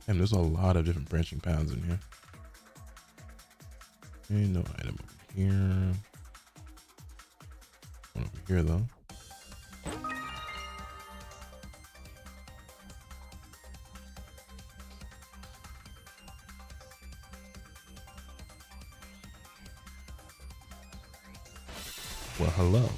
Damn, there's a lot of different branching paths in here. Okay, no item over here. One over here though. Well, hello.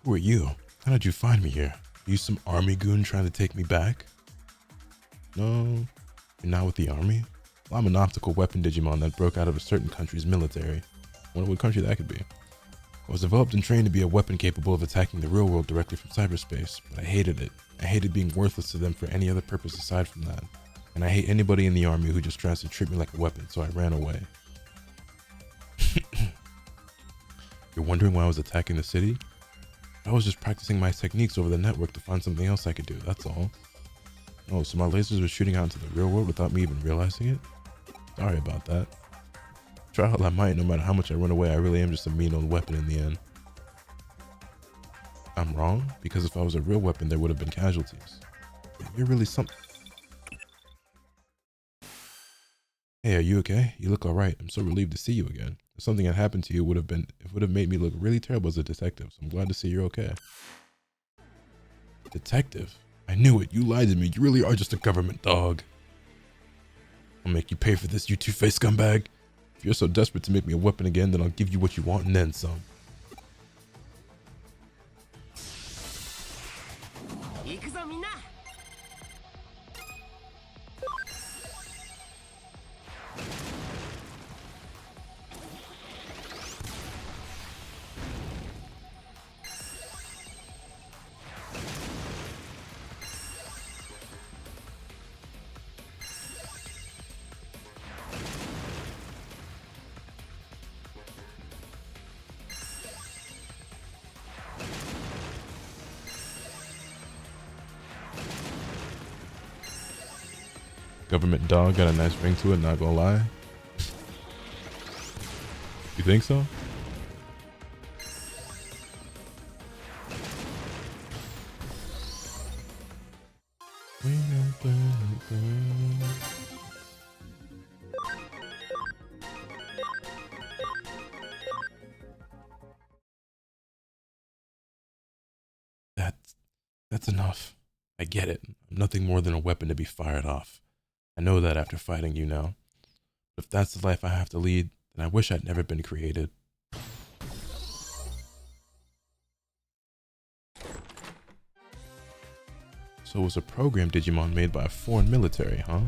Who are you? How did you find me here? Are you some army goon trying to take me back? No, you're not with the army? Well, I'm an optical weapon Digimon that broke out of a certain country's military. Wonder what country that could be. I was developed and trained to be a weapon capable of attacking the real world directly from cyberspace, but I hated it. I hated being worthless to them for any other purpose aside from that. And I hate anybody in the army who just tries to treat me like a weapon, so I ran away. You're wondering why I was attacking the city? I was just practicing my techniques over the network to find something else I could do, that's all. Oh, so my lasers were shooting out into the real world without me even realizing it? Sorry about that. Try all I might, no matter how much I run away, I really am just a mean old weapon in the end. I'm wrong? Because if I was a real weapon, there would have been casualties. You're really something. Hey, are you okay? You look alright. I'm so relieved to see you again. If something had happened to you, it would have made me look really terrible as a detective, so I'm glad to see you're okay. Detective? I knew it. You lied to me. You really are just a government dog. I'll make you pay for this, you two-faced scumbag. If you're so desperate to make me a weapon again, then I'll give you what you want and then some. Government dog got a nice ring to it, not gonna lie. You think so? That's enough. I get it. I'm nothing more than a weapon to be fired off. I know that after fighting you now. But if that's the life I have to lead, then I wish I'd never been created. So it was a program Digimon made by a foreign military, huh?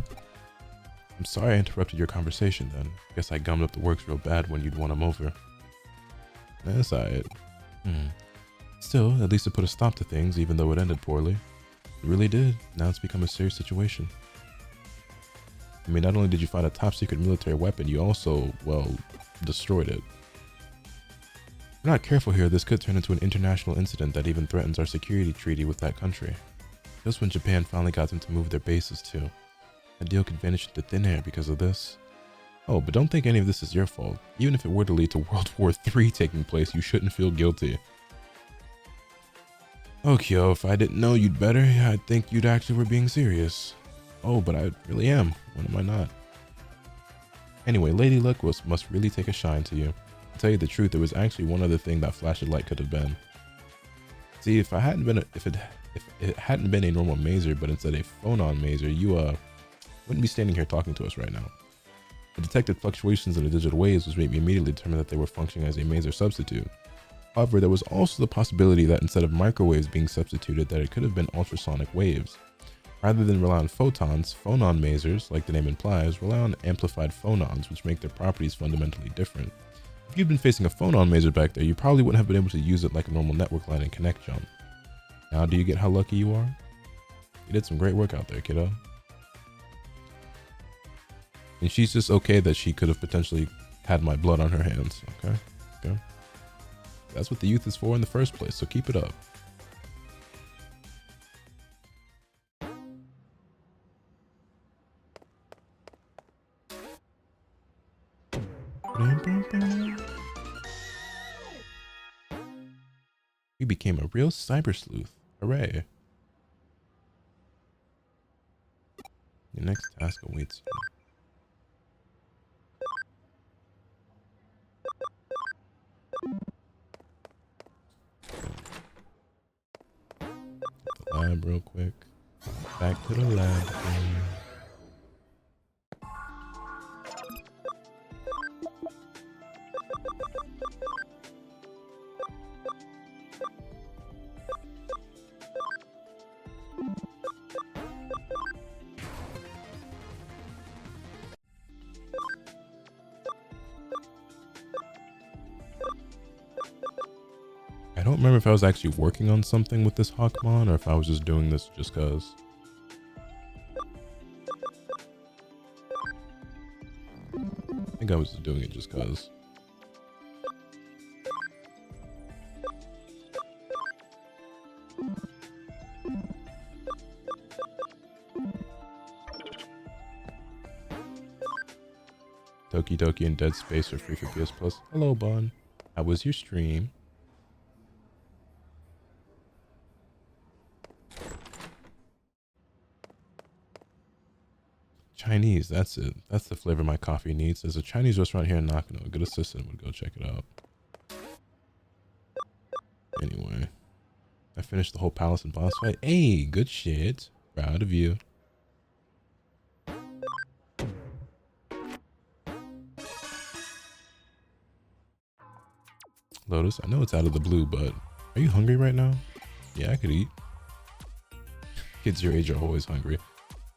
I'm sorry I interrupted your conversation then. Guess I gummed up the works real bad when you'd won them over. That's alright. Still, at least it put a stop to things, even though it ended poorly. It really did. Now it's become a serious situation. I mean, not only did you find a top secret military weapon, you also, well, destroyed it. If we're not careful here, this could turn into an international incident that even threatens our security treaty with that country. Just when Japan finally got them to move their bases too. That deal could vanish into thin air because of this. Oh, but don't think any of this is your fault. Even if it were to lead to World War III taking place, you shouldn't feel guilty. Okyo, if I didn't know you'd better, I'd think you'd actually were being serious. Oh, but I really am. When am I not? Anyway, Lady Luck must really take a shine to you. To tell you the truth, there was actually one other thing that flashlight could have been. See, if it hadn't been a normal mazer, but instead a phonon mazer, you wouldn't be standing here talking to us right now. The detected fluctuations in the digital waves was made me immediately determine that they were functioning as a mazer substitute. However, there was also the possibility that instead of microwaves being substituted, that it could have been ultrasonic waves. Rather than rely on photons, phonon masers, like the name implies, rely on amplified phonons, which make their properties fundamentally different. If you'd been facing a phonon maser back there, you probably wouldn't have been able to use it like a normal network line and connect jump. Now do you get how lucky you are? You did some great work out there, kiddo. And she's just okay that she could have potentially had my blood on her hands. Okay. Okay. That's what the youth is for in the first place. So keep it up. We became a real cyber sleuth. Hooray. Your next task awaits you. The lab real quick. Back to the lab again. I don't remember if I was actually working on something with this Hawkmon or if I was just doing this just cause. I think I was just doing it just cause. Doki Doki and Dead Space are free for PS Plus. Hello, Bon. How was your stream? Chinese, that's it. That's the flavor my coffee needs. There's a Chinese restaurant here in Nakano. A good assistant would go check it out. Anyway, I finished the whole palace and boss fight. Hey, good shit. Proud of you. Lotus, I know it's out of the blue, but are you hungry right now? Yeah, I could eat. Kids your age are always hungry.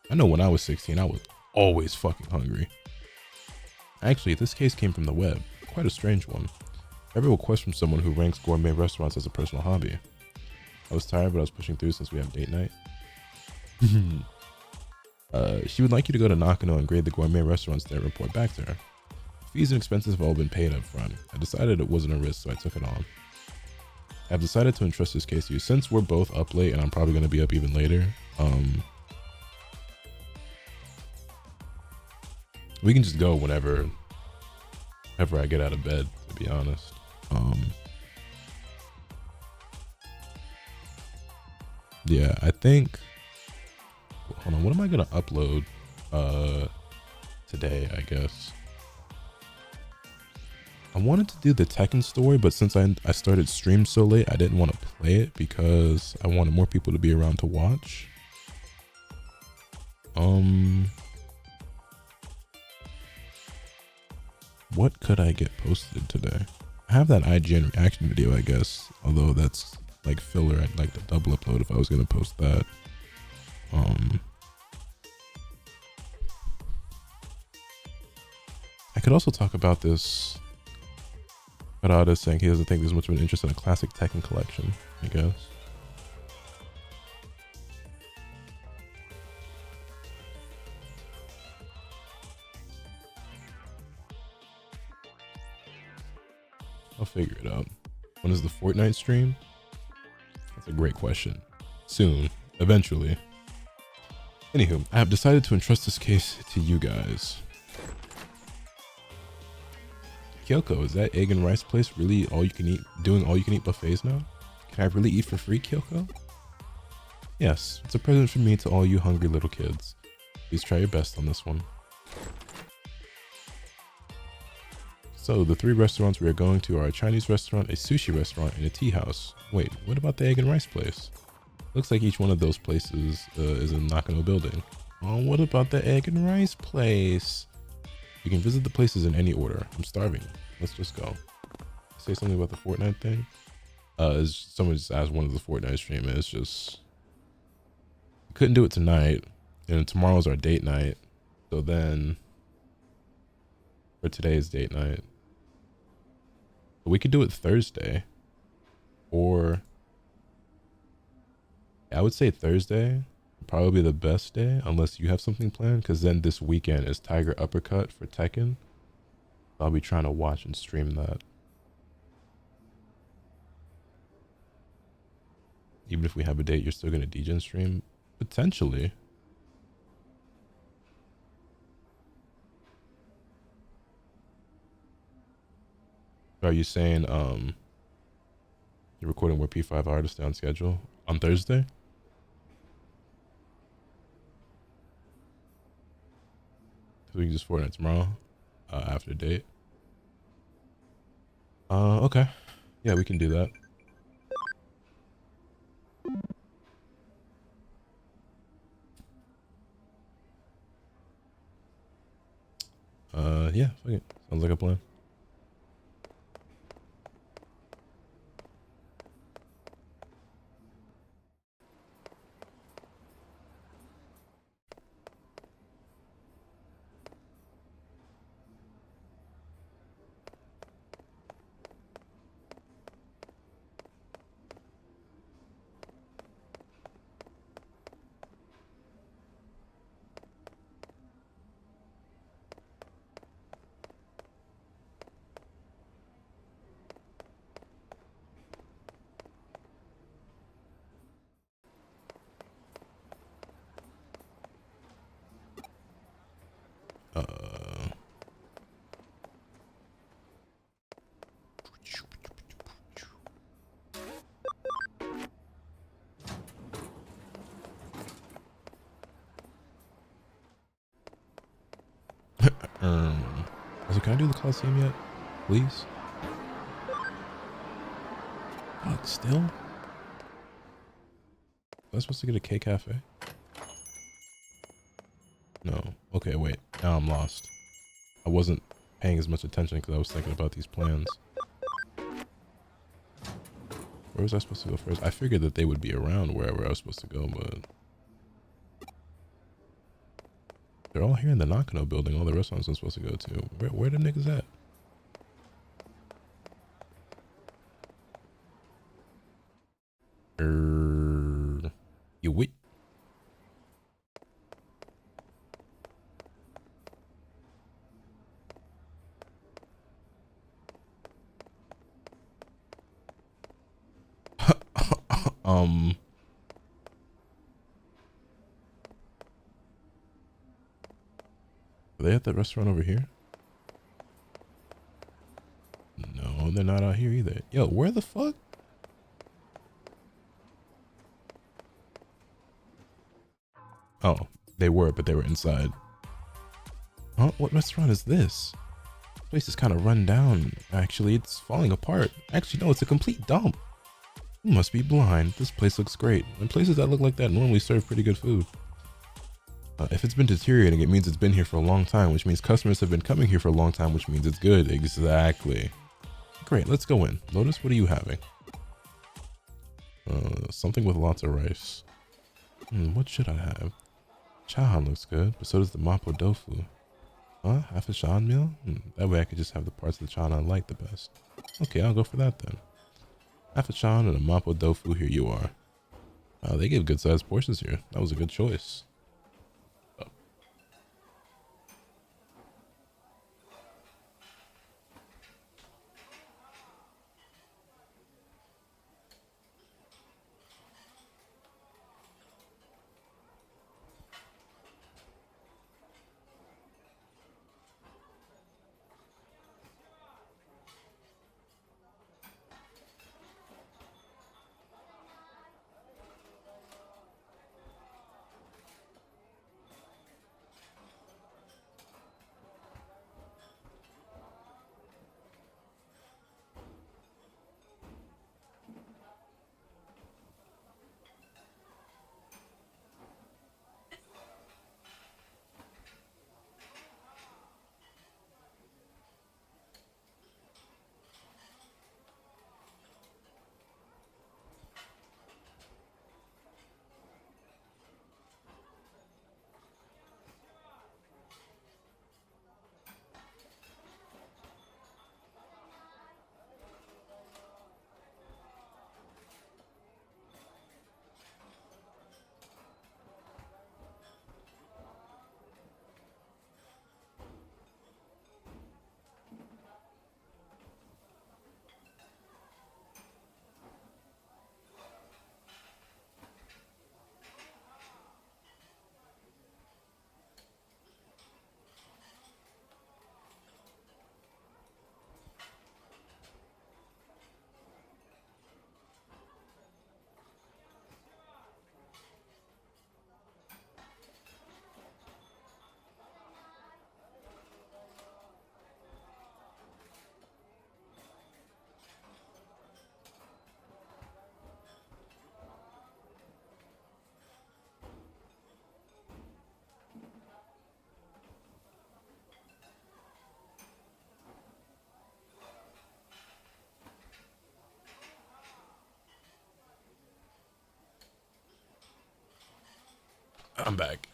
I know when I was 16, I was always fucking hungry. Actually, this case came from the web. Quite a strange one. Every request from someone who ranks gourmet restaurants as a personal hobby. I was tired, but I was pushing through since we have date night. She would like you to go to Nakano and grade the gourmet restaurants there and report back to her. Fees and expenses have all been paid up front. I decided it wasn't a risk, so I took it on. I've decided to entrust this case to you. Since we're both up late and I'm probably going to be up even later, we can just go whenever I get out of bed, to be honest. Yeah, I think, hold on, what am I gonna upload today, I guess? I wanted to do the Tekken story, but since I started stream so late, I didn't want to play it because I wanted more people to be around to watch. What could I get posted today? I have that IGN reaction video, I guess, although that's like filler. I'd like to double upload if I was gonna post that. I could also talk about this. Harada saying he doesn't think there's much of an interest in a classic Tekken collection, I guess. I'll figure it out. When is the Fortnite stream? That's a great question. Soon. Eventually. Anywho, I have decided to entrust this case to you guys. Kyoko, is that egg and rice place really all you can eat, doing all you can eat buffets now? Can I really eat for free, Kyoko? Yes, it's a present from me to all you hungry little kids. Please try your best on this one. So, the 3 restaurants we are going to are a Chinese restaurant, a sushi restaurant, and a tea house. Wait, what about the egg and rice place? Looks like each one of those places is in Nakano building. Oh, what about the egg and rice place? You can visit the places in any order. I'm starving. Let's just go. Say something about the Fortnite thing. Someone just asked one of the Fortnite streamers. Just couldn't do it tonight, and tomorrow's our date night. So then, for today's date night, we could do it Thursday, or I would say Thursday, probably the best day, unless you have something planned, because then this weekend is Tiger Uppercut for Tekken. I'll be trying to watch and stream that. Even if we have a date, you're still going to DJ and stream? Potentially. Are you saying you're recording more P5 artists on schedule on Thursday? So we can just Fortnite tomorrow after date. Okay. Yeah, we can do that. Yeah, fuck it. Sounds like a plan. So can I do the Coliseum yet? Please? Fuck, still? Was I supposed to get a K Cafe? No. Okay, wait. Now I'm lost. I wasn't paying as much attention because I was thinking about these plans. Where was I supposed to go first? I figured that they would be around wherever I was supposed to go, but... They're all here in the Nakano building, all the restaurants I'm supposed to go to. Where the niggas at? You wait. Are they at that restaurant over here? No, they're not out here either. Yo, where the fuck? Oh, they were, but they were inside. Huh? What restaurant is this? This place is kind of run down. Actually, it's falling apart. Actually, no, it's a complete dump. You must be blind. This place looks great. And places that look like that normally serve pretty good food. If it's been deteriorating, it means it's been here for a long time, which means customers have been coming here for a long time, which means it's good. Exactly. Great, let's go in. Lotus, what are you having? Something with lots of rice. What should I have? Chahan looks good, but so does the mapo tofu. Huh? Half a chahan meal? That way I could just have the parts of the chahan I like the best. Okay, I'll go for that then. Half a chahan and a mapo tofu, here you are. They give good sized portions here. That was a good choice. I'm back.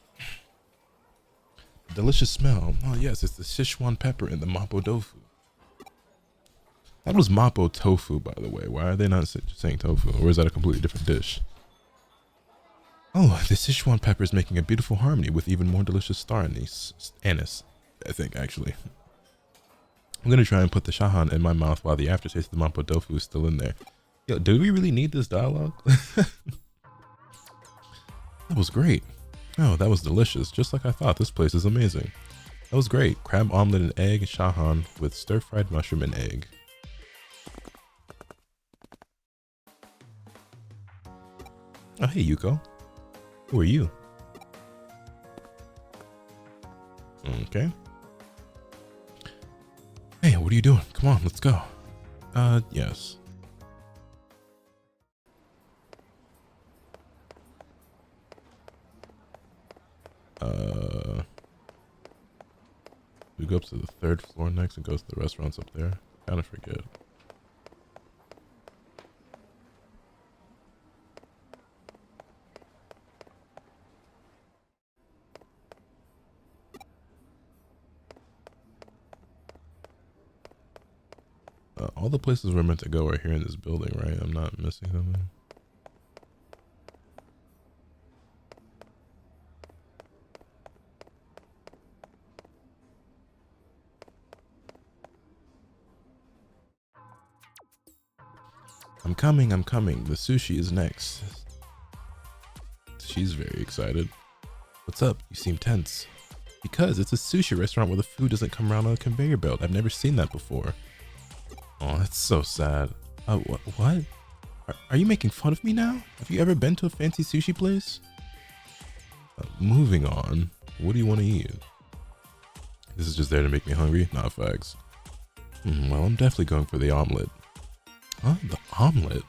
Delicious smell. Oh yes, it's the Sichuan pepper and the mapo tofu. That was mapo tofu, by the way. Why are they not saying tofu? Or is that a completely different dish? Oh, the Sichuan pepper is making a beautiful harmony with even more delicious star anise, I think, actually. I'm going to try and put the shahan in my mouth while the aftertaste of the mapo tofu is still in there. Yo, do we really need this dialogue? That was great. Oh, that was delicious. Just like I thought. This place is amazing. That was great. Crab omelet and egg shahan with stir-fried mushroom and egg. Oh, hey, Yuko. Who are you? Okay. Hey, what are you doing? Come on, let's go. Yes. We go up to the 3rd floor next and goes to the restaurants up there. Kind of forget. All the places we're meant to go are here in this building, right? I'm not missing something. I'm coming. The sushi is next. She's very excited. What's up? You seem tense. Because it's a sushi restaurant where the food doesn't come around on a conveyor belt. I've never seen that before. Oh, that's so sad. What? Are you making fun of me now? Have you ever been to a fancy sushi place? Moving on. What do you want to eat? This is just there to make me hungry? Nah, facts. Well, I'm definitely going for the omelet. Huh? The omelet?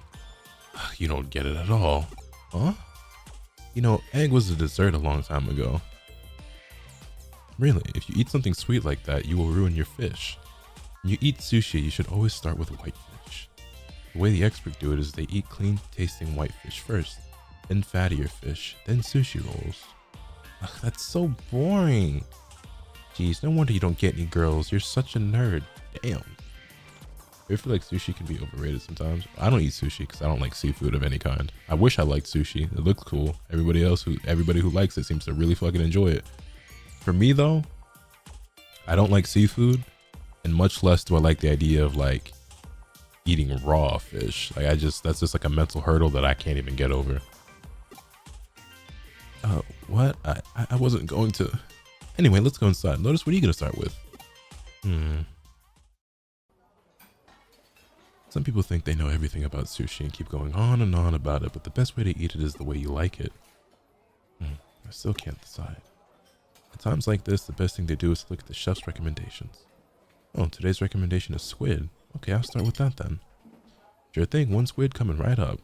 You don't get it at all. Huh? You know, egg was a dessert a long time ago. Really, if you eat something sweet like that, you will ruin your fish. When you eat sushi, you should always start with white fish. The way the experts do it is they eat clean tasting white fish first, then fattier fish, then sushi rolls. Ugh, that's so boring. Jeez, no wonder you don't get any girls. You're such a nerd. Damn. I feel like sushi can be overrated sometimes. I don't eat sushi because I don't like seafood of any kind. I wish I liked sushi. It looks cool. Everybody who likes it seems to really fucking enjoy it. For me though, I don't like seafood, and much less do I like the idea of like eating raw fish. Like that's just like a mental hurdle that I can't even get over. What? I wasn't going to. Anyway, let's go inside. Lotus, what are you gonna start with? Some people think they know everything about sushi and keep going on and on about it, but the best way to eat it is the way you like it. I still can't decide. At times like this, the best thing to do is to look at the chef's recommendations. Oh, today's recommendation is squid. Okay, I'll start with that then. Sure thing, 1 squid coming right up.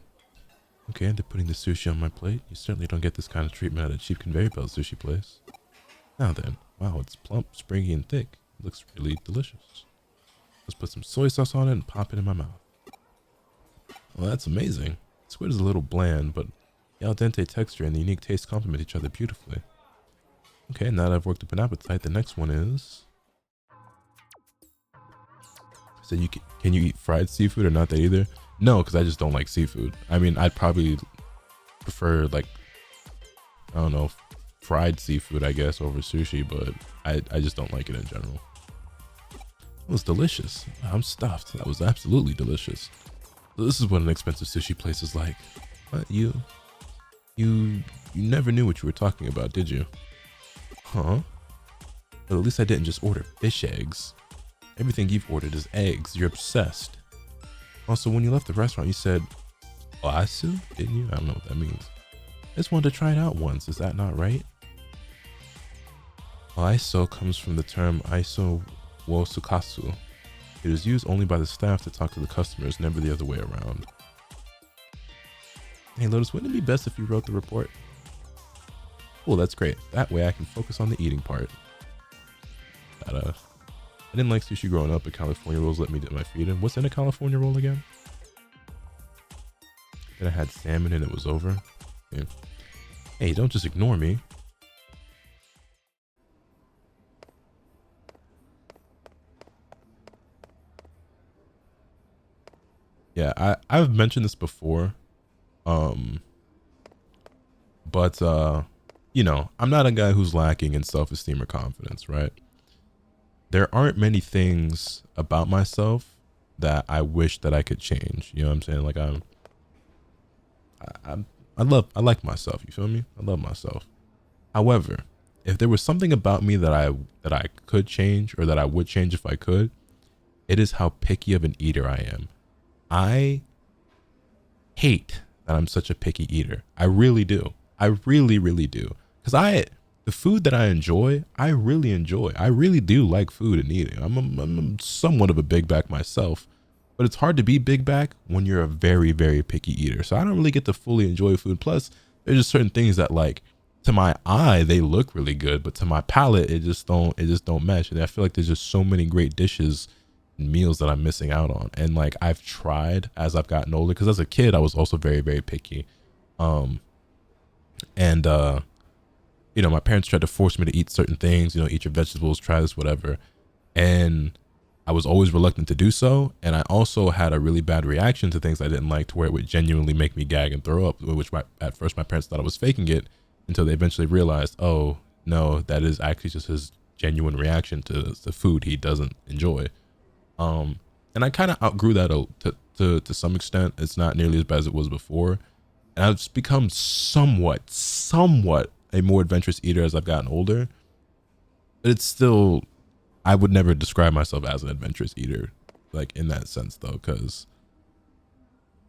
Okay, they're putting the sushi on my plate. You certainly don't get this kind of treatment at a cheap conveyor belt sushi place. Now then, wow, it's plump, springy, and thick. It looks really delicious. Let's put some soy sauce on it and pop it in my mouth. Well, that's amazing. Squid is a little bland, but the al dente texture and the unique taste complement each other beautifully. Okay, now that I've worked up an appetite, the next one is... So can you eat fried seafood or not that either? No, because I just don't like seafood. I mean, I'd probably prefer like, I don't know, fried seafood, I guess, over sushi, but I just don't like it in general. It was delicious. I'm stuffed. That was absolutely delicious. This is what an expensive sushi place is like. What? You never knew what you were talking about, did you? Huh? But at least I didn't just order fish eggs. Everything you've ordered is eggs. You're obsessed. Also, when you left the restaurant, you said oasu, didn't you? I don't know what that means. I just wanted to try it out once. Is that not right? Aiso comes from the term aiso wo sukasu. It is used only by the staff to talk to the customers, never the other way around. Hey Lotus, wouldn't it be best if you wrote the report? Cool, that's great. That way I can focus on the eating part. I didn't like sushi growing up, but California rolls let me dip my feet in. What's in a California roll again? Then I had salmon and it was over. Yeah. Hey, don't just ignore me. Yeah, I've mentioned this before. But you know, I'm not a guy who's lacking in self-esteem or confidence, right? There aren't many things about myself that I wish that I could change. You know what I'm saying? Like I like myself. You feel me? I love myself. However, if there was something about me that I could change, or that I would change if I could, it is how picky of an eater I am. I hate that I'm such a picky eater. I really do. I really, really do. Because the food that I enjoy, I really enjoy. I really do like food and eating. I'm somewhat of a big back myself, but it's hard to be big back when you're a very, very picky eater. So I don't really get to fully enjoy food. Plus, there's just certain things that, like, to my eye, they look really good, but to my palate, it just don't match. And I feel like there's just so many great dishes and meals that I'm missing out on. And like, I've tried as I've gotten older, because as a kid, I was also very, very picky. You know, my parents tried to force me to eat certain things, you know, eat your vegetables, try this, whatever. And I was always reluctant to do so. And I also had a really bad reaction to things I didn't like, to where it would genuinely make me gag and throw up, which at first my parents thought I was faking it, until they eventually realized, oh no, that is actually just his genuine reaction to the food he doesn't enjoy. And I kind of outgrew that to some extent. It's not nearly as bad as it was before. And I've just become somewhat a more adventurous eater as I've gotten older. But it's still, I would never describe myself as an adventurous eater, like in that sense though, because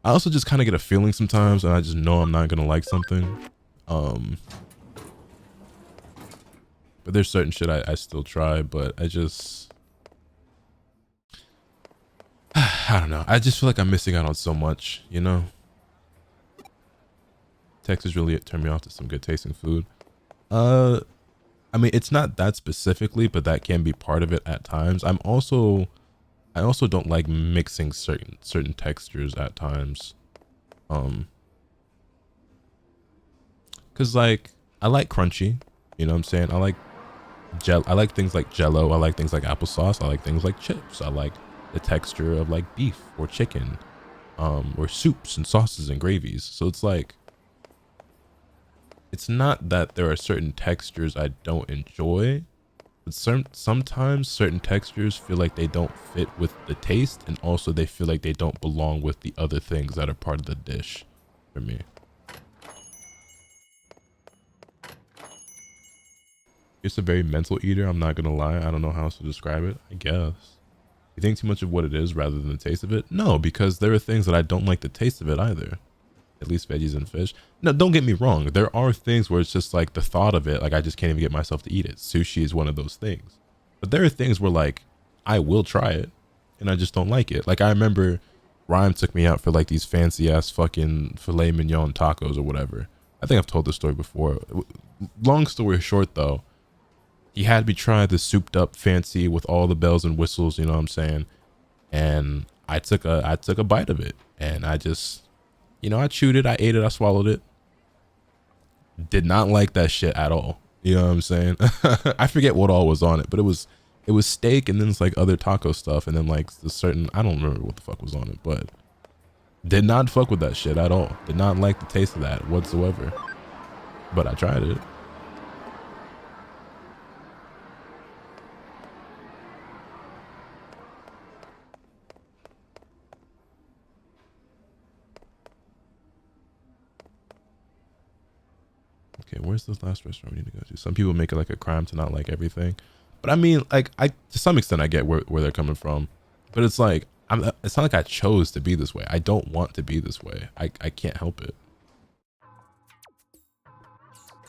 I also just kind of get a feeling sometimes, and I just know I'm not gonna like something. But there's certain shit I still try, but I just, I don't know. I just feel like I'm missing out on so much, you know? Texas really turned me off to some good tasting food. I mean, it's not that specifically, but that can be part of it at times. I also don't like mixing certain textures at times. Cause like, I like crunchy, you know what I'm saying? I like things like Jello. I like things like applesauce. I like things like chips. I like the texture of like beef or chicken, or soups and sauces and gravies. So it's like, it's not that there are certain textures I don't enjoy, but sometimes certain textures feel like they don't fit with the taste, and also they feel like they don't belong with the other things that are part of the dish for me. It's a very mental eater, I'm not gonna lie. I don't know how else to describe it, I guess. You think too much of what it is rather than the taste of it? No, because there are things that I don't like the taste of it either. At least veggies and fish. No, don't get me wrong. There are things where it's just like the thought of it, like I just can't even get myself to eat it. Sushi is one of those things. But there are things where like, I will try it and I just don't like it. Like I remember Rhyme took me out for like these fancy ass fucking filet mignon tacos or whatever. I think I've told this story before. Long story short though, he had me try the souped up fancy with all the bells and whistles, you know what I'm saying? And I took a bite of it, and I just, you know, I chewed it, I ate it, I swallowed it. Did not like that shit at all. You know what I'm saying? I forget what all was on it, but it was steak, and then it's like other taco stuff, and then like the certain, I don't remember what the fuck was on it, but did not fuck with that shit at all. Did not like the taste of that whatsoever. But I tried it. Okay, where's this last restaurant we need to go to? Some people make it like a crime to not like everything, but I mean, like, to some extent I get where they're coming from, but it's like, it's not like I chose to be this way. I don't want to be this way. I can't help it.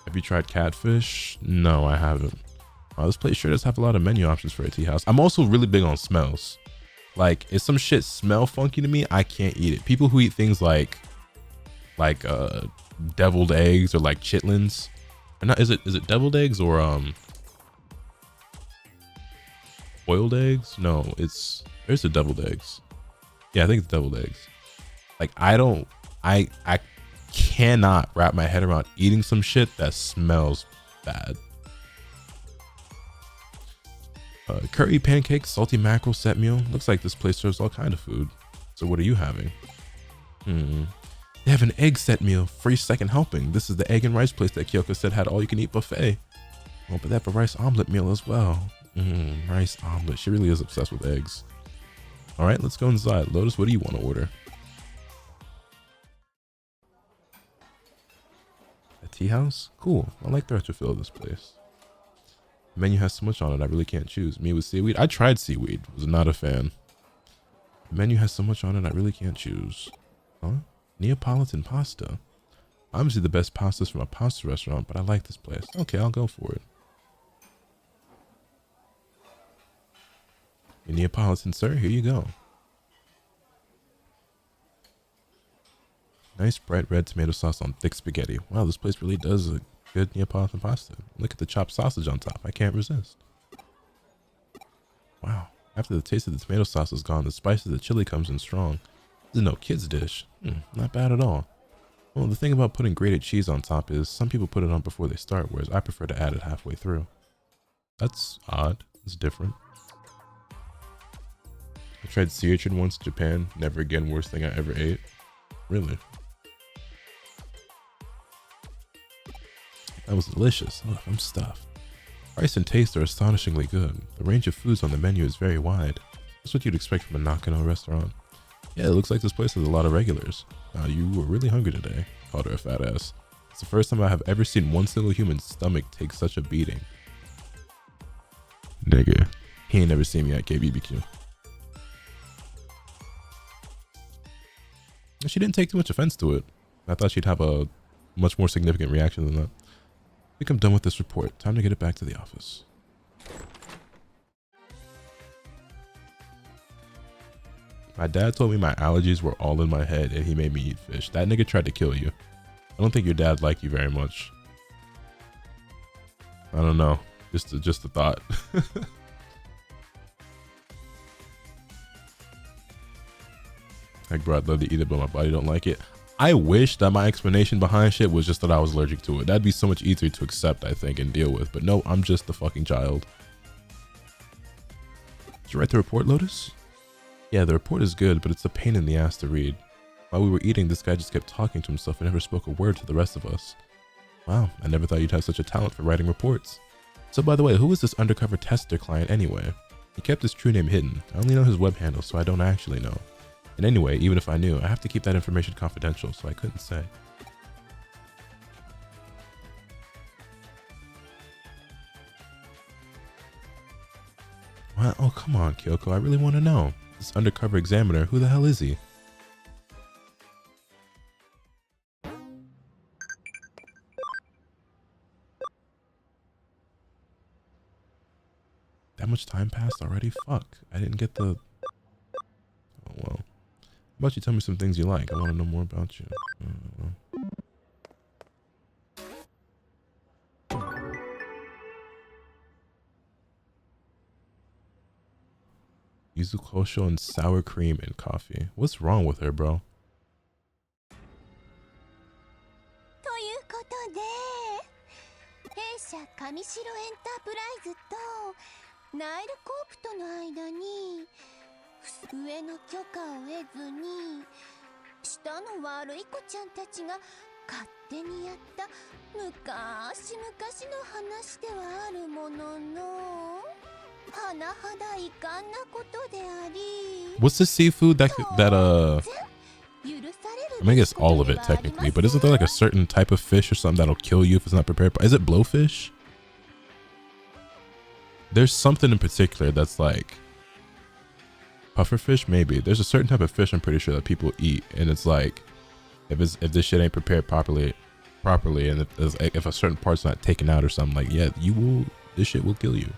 Have you tried catfish? No, I haven't. This place sure does have a lot of menu options for a Teahouse. I'm also really big on smells. Like, if some shit smell funky to me, I can't eat it. People who eat things like deviled eggs or like chitlins, or not, is it deviled eggs or boiled eggs? No, there's the deviled eggs. Yeah, I think it's deviled eggs. Like, I cannot wrap my head around eating some shit that smells bad. Curry pancakes, salty mackerel, set meal. Looks like this place serves all kind of food. So what are you having? They have an egg set meal, free second helping. This is the egg and rice place that Kyoko said had all you can eat buffet. Oh, but they have a rice omelet meal as well. Rice omelet. She really is obsessed with eggs. All right, let's go inside. Lotus, what do you want to order? A tea house? Cool. I like the retrofit of this place. The menu has so much on it, I really can't choose. Me with seaweed? I tried seaweed. Was not a fan. The menu has so much on it, I really can't choose. Huh? Neapolitan pasta. Obviously the best pastas from a pasta restaurant, but I like this place. Okay, I'll go for it. Your Neapolitan, sir, here you go. Nice bright red tomato sauce on thick spaghetti. Wow, this place really does a good Neapolitan pasta. Look at the chopped sausage on top. I can't resist. Wow. After the taste of the tomato sauce is gone, the spice of the chili comes in strong. This is no kid's dish. Not bad at all. Well, the thing about putting grated cheese on top is some people put it on before they start, whereas I prefer to add it halfway through. That's odd. It's different. I tried sea urchin once in Japan. Never again. Worst thing I ever ate. Really? That was delicious. Ugh, I'm stuffed. Price and taste are astonishingly good. The range of foods on the menu is very wide. That's what you'd expect from a Nakano restaurant. Yeah, it looks like this place has a lot of regulars. You were really hungry today. Called her a fat ass. It's the first time I have ever seen one single human's stomach take such a beating. Nigga. He ain't never seen me at KBBQ. She didn't take too much offense to it. I thought she'd have a much more significant reaction than that. I think I'm done with this report. Time to get it back to the office. My dad told me my allergies were all in my head and he made me eat fish. That nigga tried to kill you. I don't think your dad liked you very much. I don't know. Just a thought. Like, bro, I'd love to eat it, but my body don't like it. I wish that my explanation behind shit was just that I was allergic to it. That'd be so much easier to accept, I think, and deal with. But no, I'm just the fucking child. Did you write the report, Lotus? Yeah, the report is good, but it's a pain in the ass to read. While we were eating, this guy just kept talking to himself and never spoke a word to the rest of us. Wow, I never thought you'd have such a talent for writing reports. So by the way, who is this undercover tester client anyway? He kept his true name hidden. I only know his web handle, so I don't actually know. And anyway, even if I knew, I have to keep that information confidential, so I couldn't say. What? Oh, come on, Kyoko. I really want to know. This undercover examiner, who the hell is he? That much time passed already? Fuck. I didn't get the... Oh, well. How about you tell me some things you like? I want to know more about you. Yuzu kosho and sour cream in coffee. What's wrong with her, bro? What's the seafood that I mean, I guess all of it technically, but isn't there like a certain type of fish or something that'll kill you if it's not prepared? Is it blowfish? There's something in particular that's like pufferfish, maybe. There's a certain type of fish I'm pretty sure that people eat, and it's like if this shit ain't prepared properly, and if a certain part's not taken out or something, like, yeah, this shit will kill you.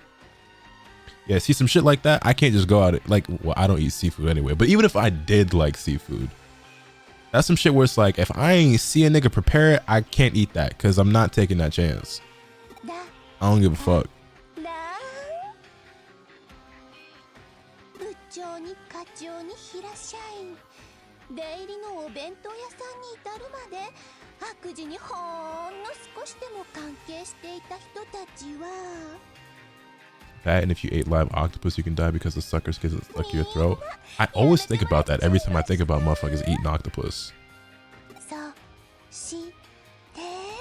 Yeah, see some shit like that, I can't just go out like, well, I don't eat seafood anyway, but even if I did like seafood, that's some shit where it's like, if I ain't see a nigga prepare it, I can't eat that because I'm not taking that chance. I don't give a fuck. That and if you ate live octopus, you can die because the suckers get stuck to your throat. I always think about that every time I think about motherfuckers eating octopus.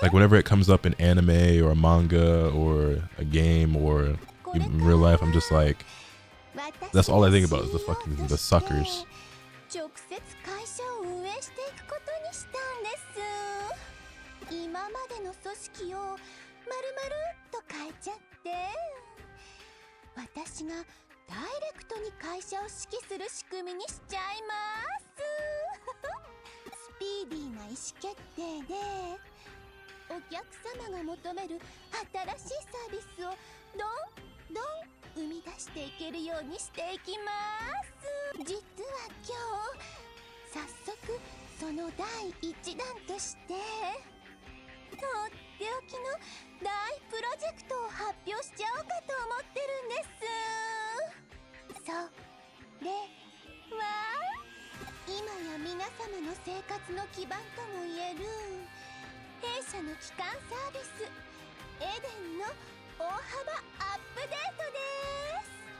Like whenever it comes up in anime or a manga or a game or in real life, I'm just like, that's all I think about is the suckers.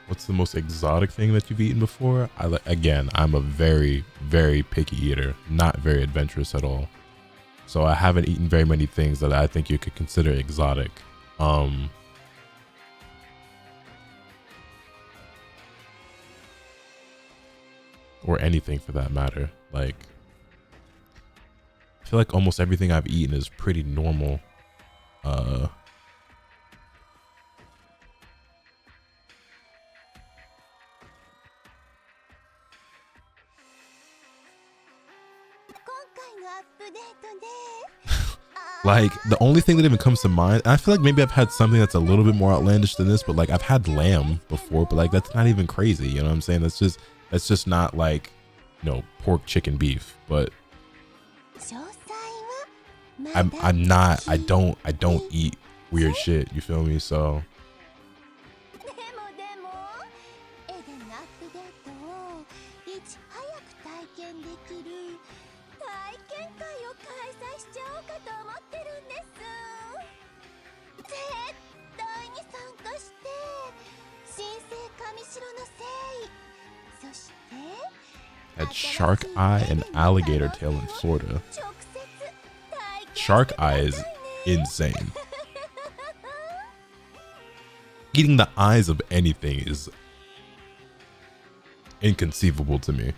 What's the most exotic thing that you've eaten before? Again, I'm a very, very picky eater, not very adventurous at all. So I haven't eaten very many things that I think you could consider exotic. Or anything for that matter. Like, I feel like almost everything I've eaten is pretty normal. Like, the only thing that even comes to mind, I feel like maybe I've had something that's a little bit more outlandish than this, but like I've had lamb before, but like that's not even crazy, you know what I'm saying? That's just not like, you know, pork, chicken, beef, but I don't eat weird shit, you feel me? So had shark eye and alligator tail in Florida. Shark eye is insane. Eating the eyes of anything is inconceivable to me.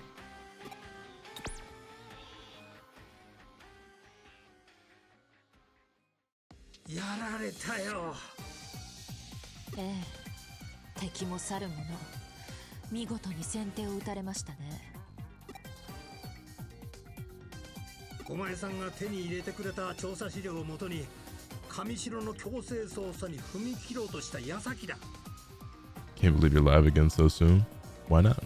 Can't believe you're live again so soon. Why not?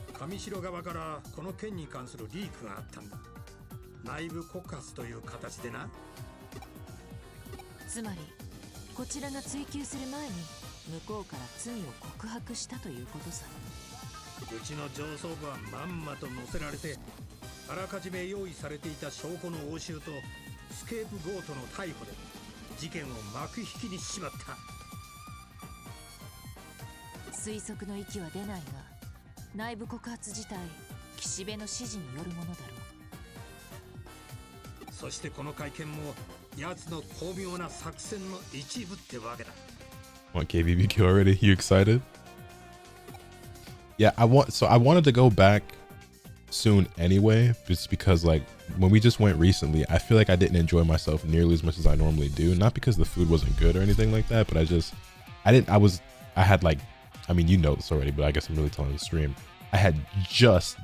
Want KBBQ already? You excited? Yeah, I wanted to go back soon anyway, just because like when we just went recently, I feel like I didn't enjoy myself nearly as much as I normally do. Not because the food wasn't good or anything like that, but I had like, I mean, you know this already, but I guess I'm really telling the stream. I had just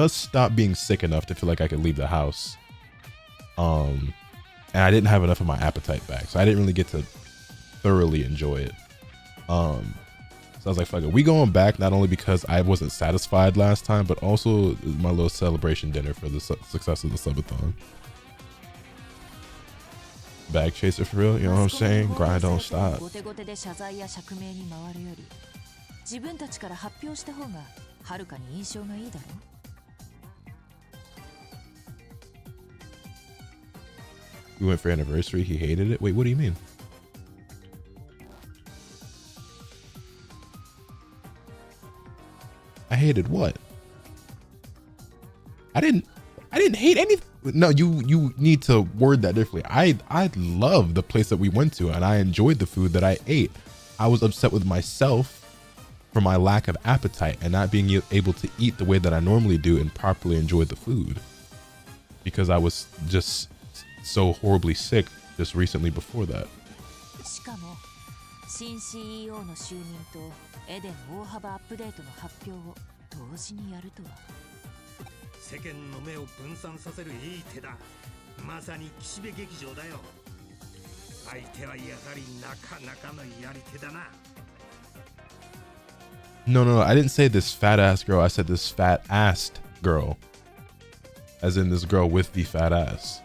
stopped being sick enough to feel like I could leave the house. And I didn't have enough of my appetite back, so I didn't really get to thoroughly enjoy it. So I was like, fuck it, we going back not only because I wasn't satisfied last time, but also my little celebration dinner for the success of the subathon. Bag chaser for real, you know what I'm saying? Grind don't stop. We went for anniversary, he hated it. Wait, what do you mean? I hated what? I didn't hate anything. No, you need to word that differently. I love the place that we went to and I enjoyed the food that I ate. I was upset with myself for my lack of appetite and not being able to eat the way that I normally do and properly enjoy the food, because I was just so horribly sick just recently before that. しかも新 CEO の就任とエデン大幅アップデートの発表を同時にやるとは。世間の目を分散させるいい手だ。まさに岸辺劇場だよ。相手はやはりなかなかのやり手だな。No, I didn't say this fat ass girl. I said this fat assed girl. As in this girl with the fat ass.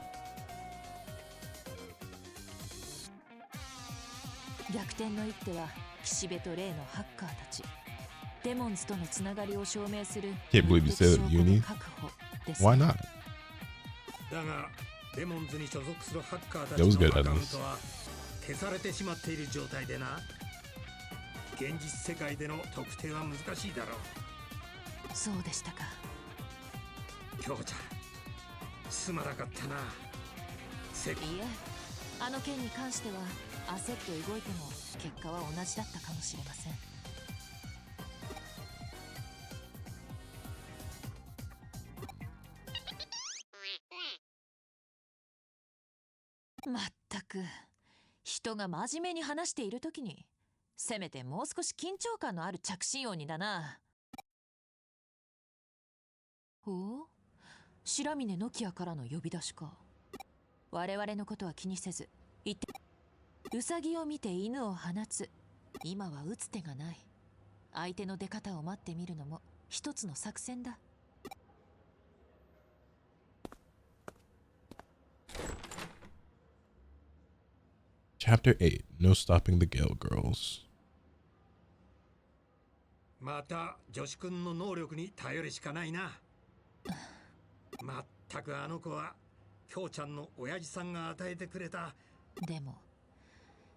逆転の一手は岸辺とレイのハッカーたち。デモンズとのつながりを証明する。Can't believe you said it, Uni. Why not? だがデモンズに所属するハッカーたち That was の good, アカウン Adams. トは消されてしまっている状態でな。現実世界での特定は難しいだろう。そうでしたか。京ちゃん、すまなかったな。いえ、あの件に関しては焦って動いても結果は同じだったかもしれません。まったく、人が真面目に話しているときにせめてもう少し緊張感のある着信音にだな。ほう、白峰ノキアからの呼び出しか。我々のことは気にせず言って。ウサギを見て犬を放つ。今は打つ手がない。相手の出方を待ってみるのも一つの作戦だ。Chapter 8. No stopping the Gale Girls. また女子くんの能力に頼るしかないな。まったくあの子は京ちゃんの親父さんが与えてくれた。でも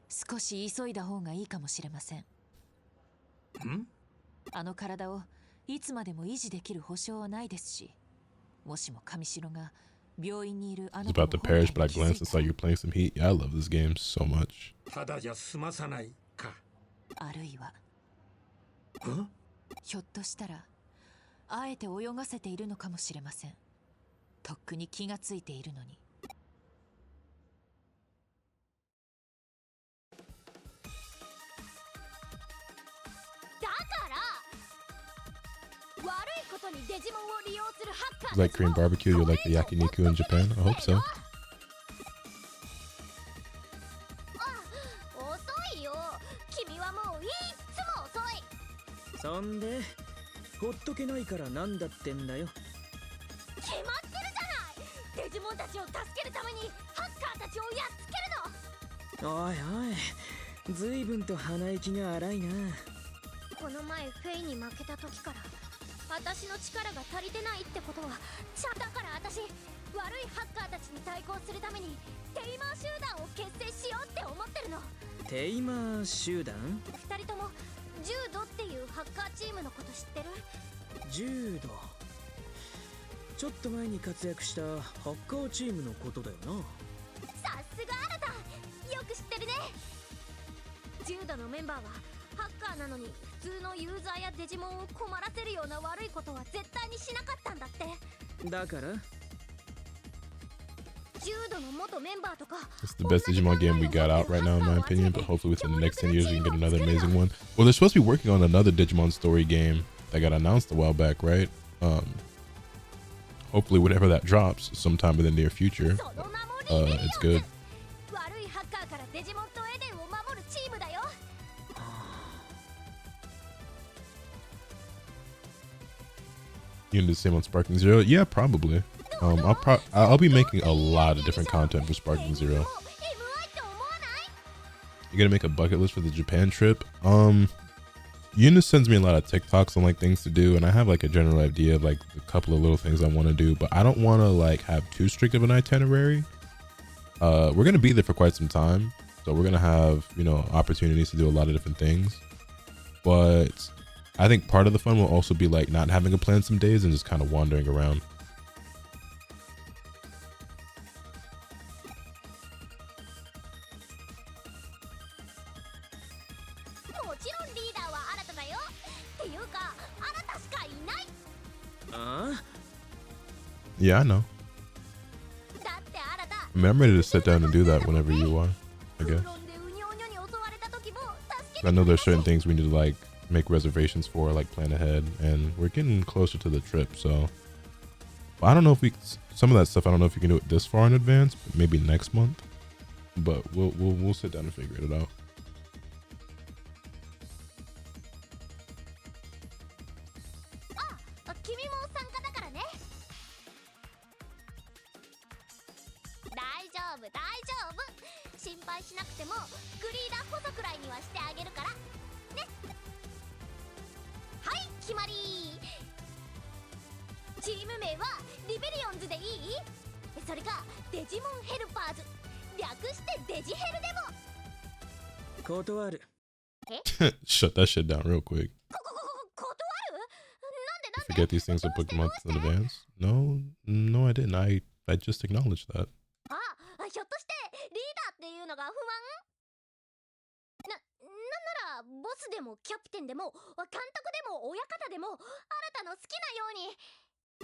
少し急いだ方がいいかもしれません。あの体をいつまでも維持できる保証はないですし、もしも上白が病院にいるあの He's about to perish, but I glanced and saw you playing some Heat. Yeah, I love this game so much. ただじゃ済まさないか。あるいはひょっとしたらあえて泳がせているのかもしれません。とっくに気がついているのに。You like Korean barbecue? You like the yakiniku in Japan? I hope so. そんでほっとけないからなんだってんだよ。決まってるじゃない。デジモンたちを助けるためにハッカーたちをやっつけるの。おいおい、ずいぶんと鼻息が荒いな。この前フェイに負けた時から私の力が足りてないってことはだから私悪いハッカーたちに対抗するためにテイマー集団を結成しようって思ってるの。テイマー集団？二人とも柔道っていうハッカーチームのこと知ってる？柔道、ちょっと前に活躍したハッカーチームのことだよな。さすがあなた、よく知ってるね。柔道のメンバーはハッカーなのに普通のユーザーやデジモンを困らせるような悪いことは絶対にしなかったんだって。だから柔道の元メンバーとか。 It's the best Digimon game we got out right now in my opinion, but hopefully within the next 10 years we can get another amazing one. Well, they're supposed to be working on another Digimon story game that got announced a while back, right? Hopefully whenever that drops sometime in the near future, it's good. 悪いハッカーからデジモンとエデンを守るチームだよ。You can do the same on Sparking Zero? Yeah, probably. I'll be making a lot of different content for Sparking Zero. You're gonna make a bucket list for the Japan trip? Eunice sends me a lot of TikToks on like things to do, and I have like a general idea of like a couple of little things I want to do, but I don't want to like have too strict of an itinerary. We're gonna be there for quite some time, so we're gonna have, you know, opportunities to do a lot of different things, but I think part of the fun will also be like not having a plan some days and just kind of wandering around. もちろんリーダーは新ただよ。っていうか、新たしかいない。ああ Yeah, I know. だって新た。 I mean, I'm ready to sit down and do that whenever you are, I guess. フロンでウニョウニョに襲われた時も助け I て know くれ there's たし certain things we need to like make reservations for, like plan ahead, and we're getting closer to the trip, so I don't know if we some of that stuff I don't know if you can do it this far in advance, but maybe next month. But we'll sit down and figure it out. あ、君も参加だからね。大丈夫大丈夫。心配しなくてもグリーダー補佐くらいにはしてあげるからね。はい、決まり。チーム名はリベリオンズでいい？それかデジモンヘルパーズ、略してデジヘルでも。断る。 Shut that shit down real quick. 断る？なんでなんで？ Forget these things are booked months in advance. No, I didn't. I just acknowledged that. あ、ひょっとしてリーダーっていうのが不安？なんならボスでもキャプテンでも監督でも親方でも新たの好きなように。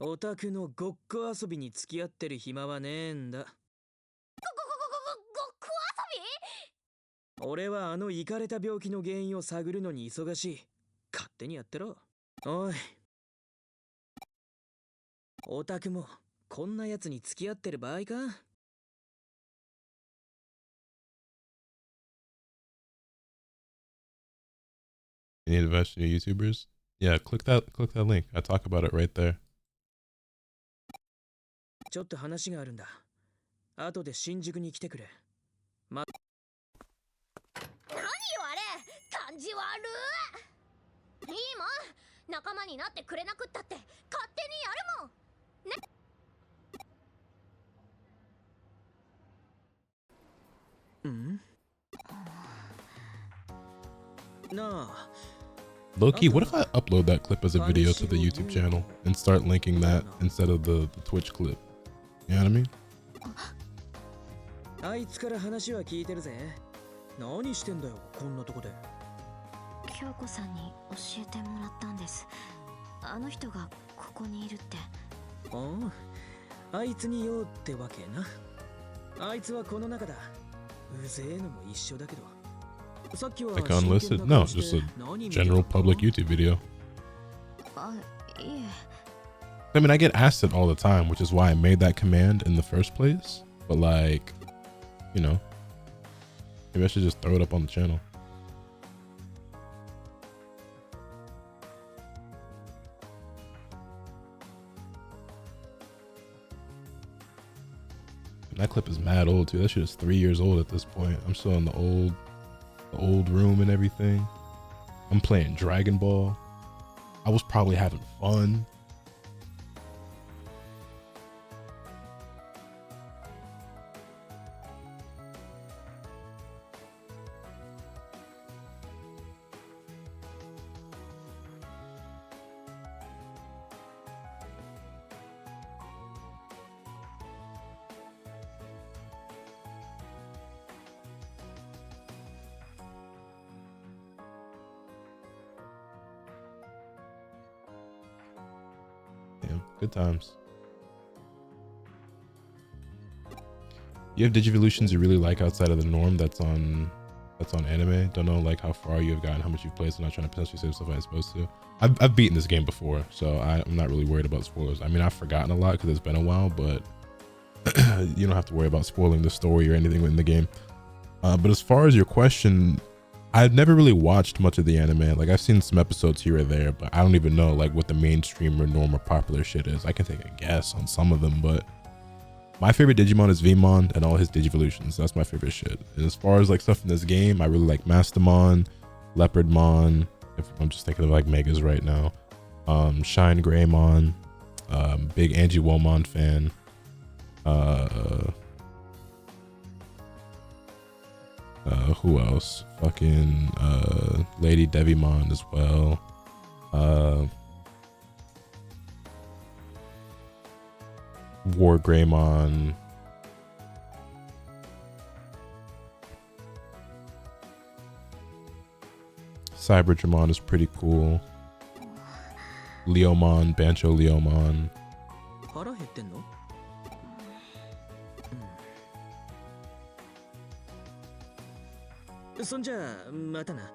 オタクのごっこ遊びに付き合ってる暇はねえんだ。ごっこ遊び？俺はあのイカれた病気の原因を探るのに忙しい。勝手にやってろ。おい。オタクもこんなやつに付き合ってる場合か？ You need to invest in your YouTubers? Yeah, click that link. I talk about it right there. ちょっと話があるんだ。後で新宿に来てくれ。何よあれ、感じ悪い。いいもん、仲間になってくれなくったって勝手にやるもんね。なあ。 Low-key, what if I upload that clip as a video to the YouTube channel and start linking that instead of the Twitch clip? You know what I mean? あいつから話は聞いてるぜ。何してんだよ、こんなとこで。京子さんに教えてもらったんです。あの人がここにいるって。ああ、あいつに用ってわけな。あいつはこの中だ。うぜえのも一緒だけど。 Like unlisted? No, just a general public YouTube video. I mean, I get asked it all the time, which is why I made that command in the first place. But like, you know, maybe I should just throw it up on the channel. And that clip is mad old too. That shit is 3 years old at this point. I'm still in the old room and everything. I'm playing Dragon Ball. I was probably having fun. Good times. You have Digivolutions you really like outside of the norm that's on anime? Don't know like how far you have gotten, how much you've played, so I'm not trying to potentially say stuff I'm supposed to. I've beaten this game before, so I'm not really worried about spoilers. I mean, I've forgotten a lot because it's been a while, but you don't have to worry about spoiling the story or anything in the game. But as far as your question, I've never really watched much of the anime. Like I've seen some episodes here or there, but I don't even know like what the mainstream or norm or popular shit is. I can take a guess on some of them, but my favorite Digimon is Vmon and all his Digivolutions. That's my favorite shit. And as far as like stuff in this game, I really like Mastermon, Leopardmon, if I'm just thinking of like Megas right now, Shine Greymon, big Angie Womon fan, who else? Fucking Lady Devimon as well. War Greymon. Cyber Dramon is pretty cool. Leomon, Bancho Leomon. 腹減ってんの？そんじゃあまたな。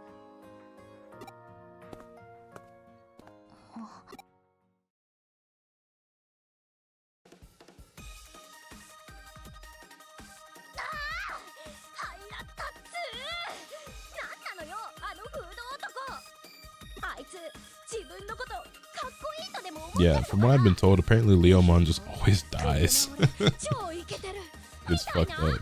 Yeah, from what I've been told, apparently Leomon just always dies. It's fucked up.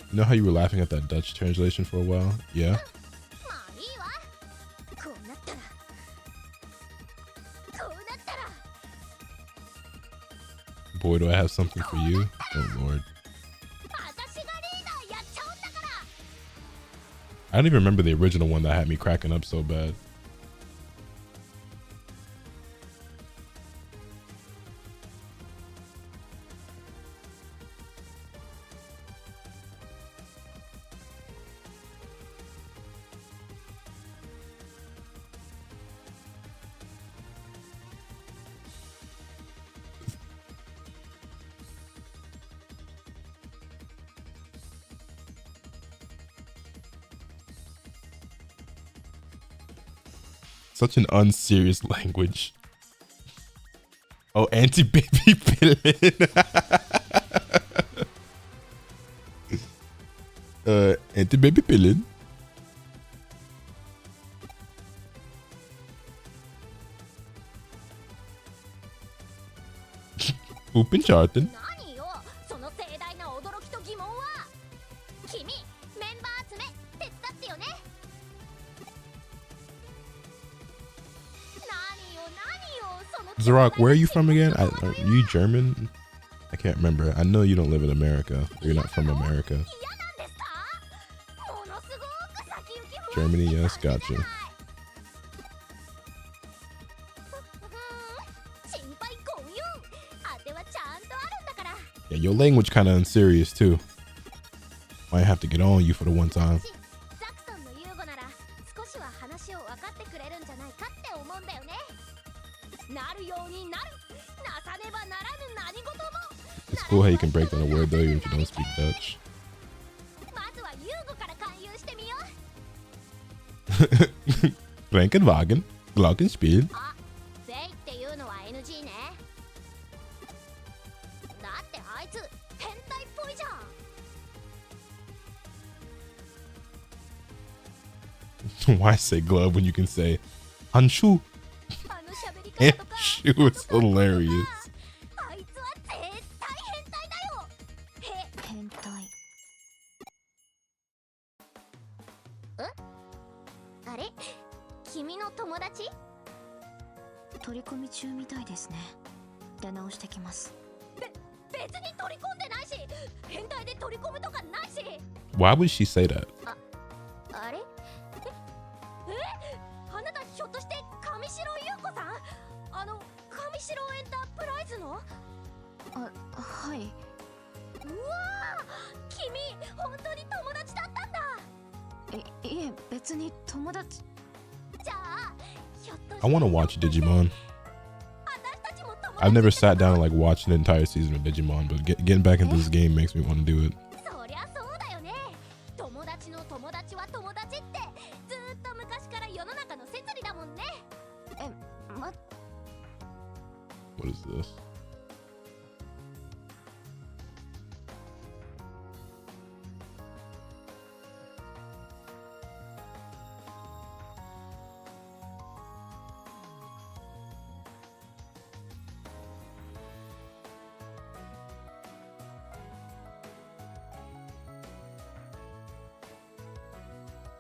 You know how you were laughing at that Dutch translation for a while? Yeah? Boy, do I have something for you. Oh, Lord. I don't even remember the original one that had me cracking up so bad. Such an unserious language. Oh, anti-baby villain. Anti-baby villain. Open charting. Zarok, where are you from again? Are you German? I can't remember. I know you don't live in America. You're not from America. Germany, yes, gotcha. Yeah, your language kind of unserious too. Might have to get on you for the one time. It's cool how you can break down a word though even if you don't speak Dutch. Krankenwagen, Glockenspiel. Why say glove when you can say Hanshu? Hanshu is hilarious. Why would she say that? I want to watch Digimon. I've never sat down and like watched an entire season of Digimon, but getting back into this game makes me want to do it. What is this?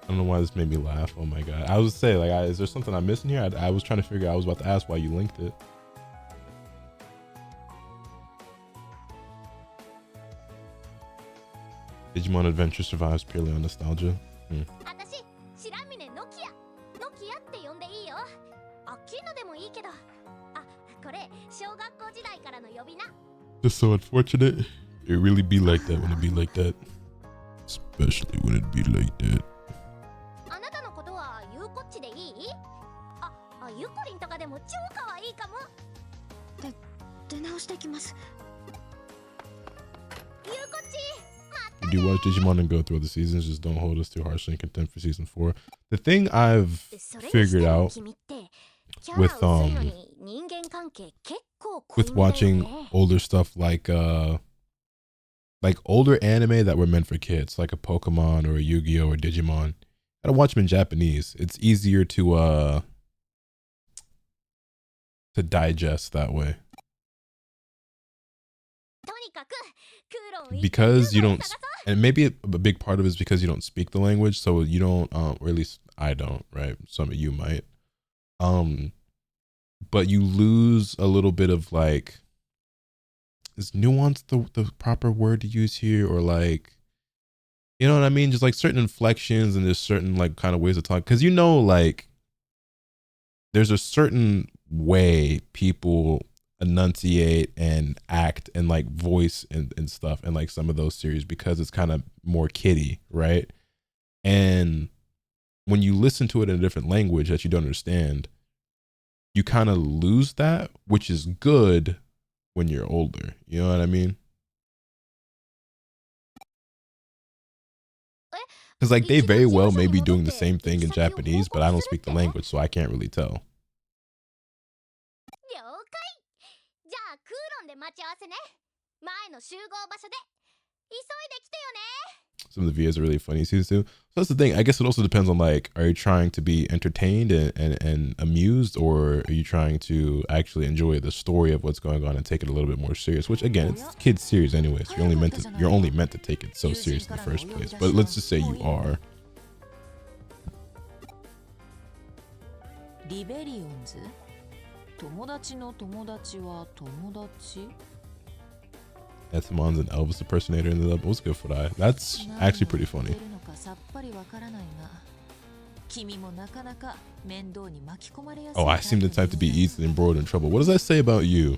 I don't know why this made me laugh. Oh my god. I was say like, is there something I'm missing here? I was trying to figure out. I was about to ask why you linked it. Digimon Adventure survives purely on nostalgia. ノキアって呼んでいいよ。アキーノでもいいけど。あ、これ小学校時代からの呼び名。 Just so unfortunate. It really be like that when it be like that. Especially when it be like that. あなたのことはユウコッチでいい？ユコリンとかでも超可愛いかも。出直してきます。ユウコッチ、またね。 Do watch Digimon and go through the seasons. Just don't hold us too harshly in contempt for season 4. The thing I've figured out with watching older stuff like older anime that were meant for kids, like a Pokemon or a Yu-Gi-Oh or Digimon, gotta watch them in Japanese. It's easier to digest that way. Because you don't, and maybe a big part of it is because you don't speak the language, so you don't, or at least I don't, right? Some of you might. But you lose a little bit of like, is nuance the proper word to use here, or like, you know what I mean? Just like certain inflections and there's certain like kind of ways to talk, because you know, like there's a certain way people enunciate and act and like voice and stuff and like some of those series, because it's kind of more kiddie, right? And when you listen to it in a different language that you don't understand, you kind of lose that, which is good when you're older. You know what I mean? Because like they very well may be doing the same thing in Japanese, but I don't speak the language, so I can't really tell. Some of the videos are really funny season 2. So that's the thing. I guess it also depends on like, are you trying to be entertained and amused, or are you trying to actually enjoy the story of what's going on and take it a little bit more serious? Which again, it's kids series anyway, so you're only meant to take it so serious in the first place. But let's just say you are. Ethmon's an Elvis impersonator in the dub. It was good for that. That's actually pretty funny. Oh, I seem the type to be easily embroiled in trouble. What does that say about you?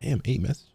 Damn, 8 messages.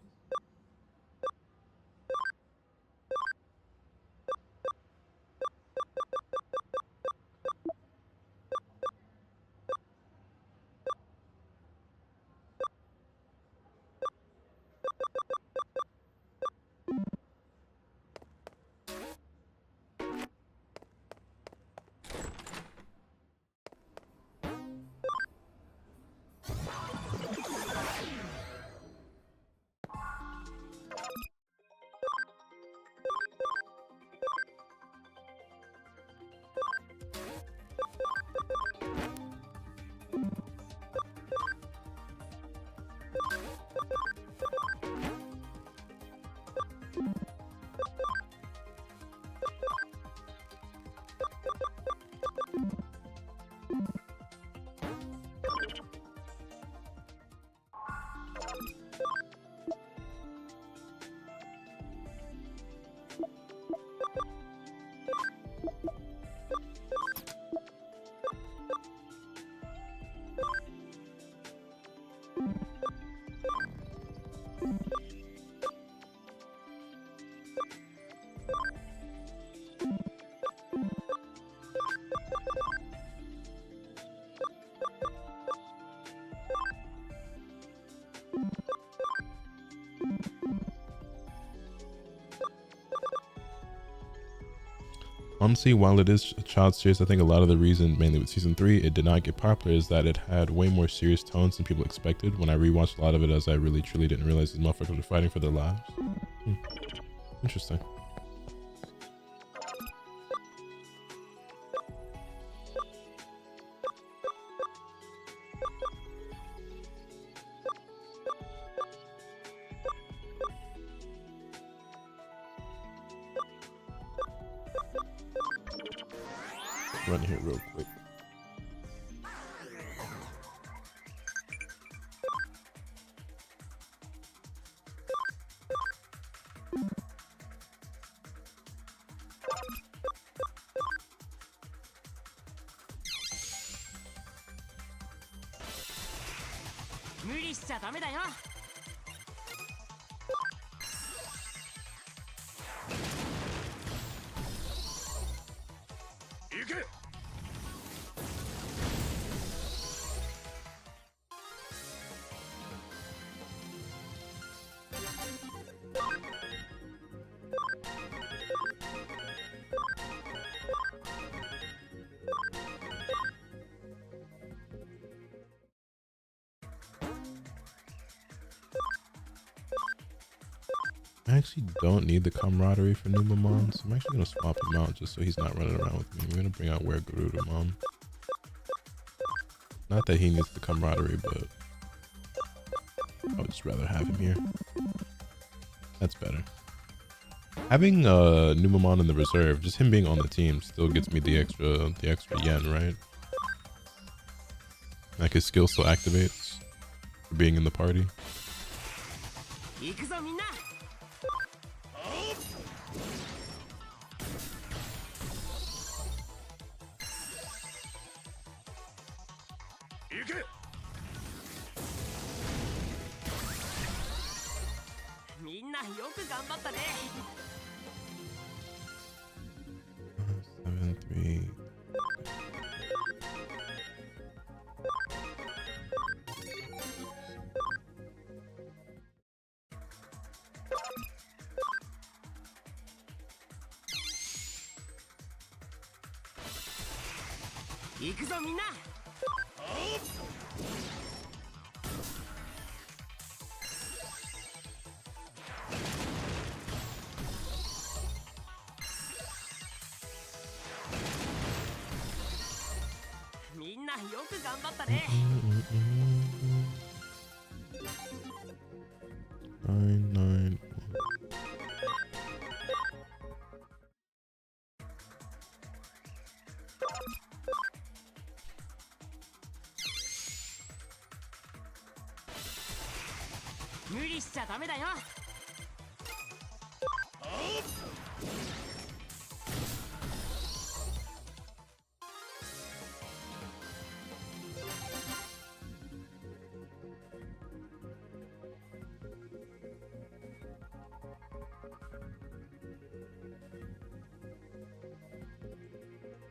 Honestly, while it is a child series, I think a lot of the reason, mainly with season 3, it did not get popular is that it had way more serious tones than people expected. When I rewatched a lot of it, as I really truly didn't realize these motherfuckers were fighting for their lives. Interesting. Run here real quick. I actually don't need the camaraderie for Numemon, so I'm actually going to swap him out just so he's not running around with me. I'm going to bring out Garurumon. Not that he needs the camaraderie, but I would just rather have him here. That's better. Having Numemon in the reserve, just him being on the team still gets me the extra yen, right? Like his skill still activates for being in the party.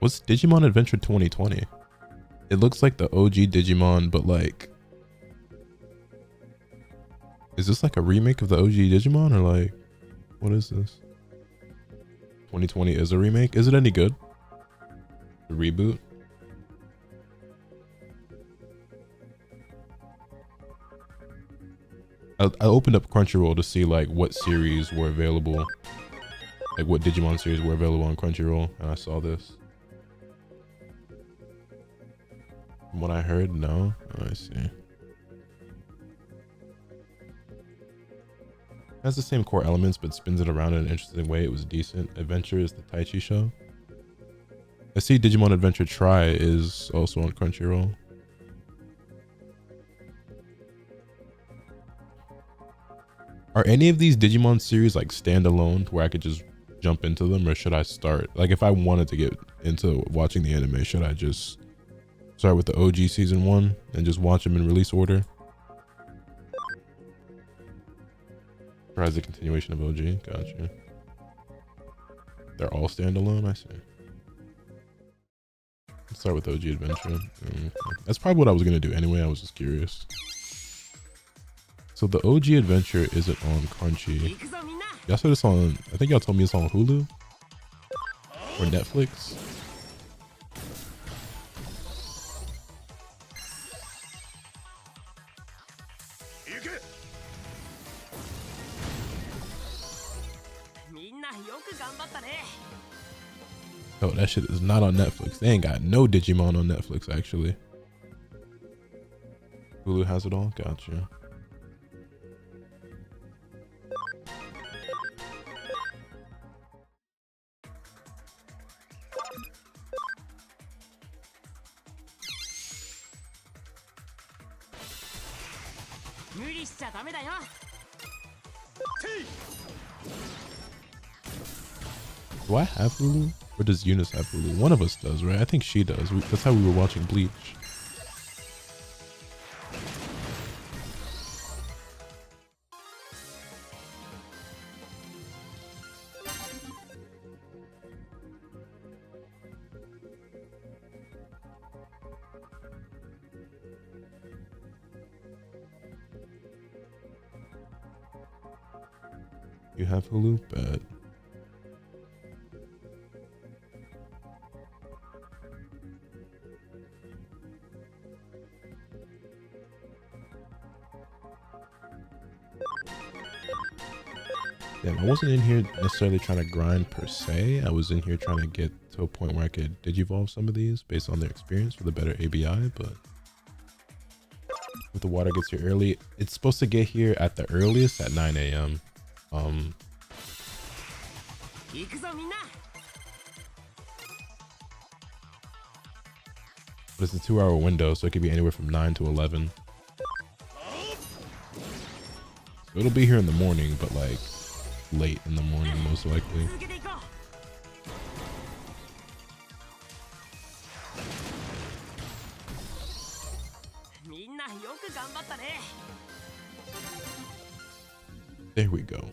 What's Digimon Adventure 2020? It looks like the OG Digimon, but like, is this like a remake of the OG Digimon or like, what is this? 2020 is a remake. Is it any good? The reboot? I opened up Crunchyroll to see like what series were available, like what Digimon series were available on Crunchyroll, and I saw this. From what I heard, no. Oh, I see. Has the same core elements, but spins it around in an interesting way. It was decent. Adventure is the Taichi show. I see Digimon Adventure Try is also on Crunchyroll. Are any of these Digimon series like standalone where I could just jump into them, or should I start? Like if I wanted to get into watching the anime, should I just start with the OG season 1 and just watch them in release order? Or as a continuation of OG? Gotcha. They're all standalone, I see. Let's start with OG Adventure. Okay. That's probably what I was gonna do anyway, I was just curious. So the OG Adventure isn't on Crunchy. Y'all said it's on, I think y'all told me it's on Hulu? Or Netflix? Oh, that shit is not on Netflix. They ain't got no Digimon on Netflix, actually. Hulu has it all? Gotcha. Do I have Hulu? Or does Eunice have Hulu? One of us does, right? I think she does. That's how we were watching Bleach. You have Hulu? Bet. Damn, I wasn't in here necessarily trying to grind per se. I was in here trying to get to a point where I could digivolve some of these based on their experience for the better ABI, but if the water gets here early, it's supposed to get here at the earliest at 9 a.m. But it's a 2-hour window, so it could be anywhere from 9 to 11. So it'll be here in the morning, but like late in the morning, most likely. There we go.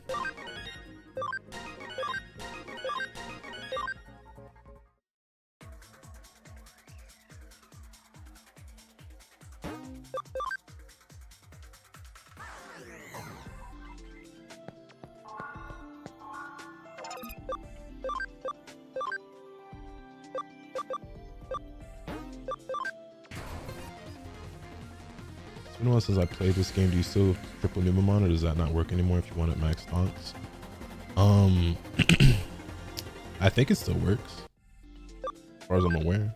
It's been a while since I played this game. Do you still triple Numemon, or does that not work anymore if you want it max taunts? I think it still works, as far as I'm aware.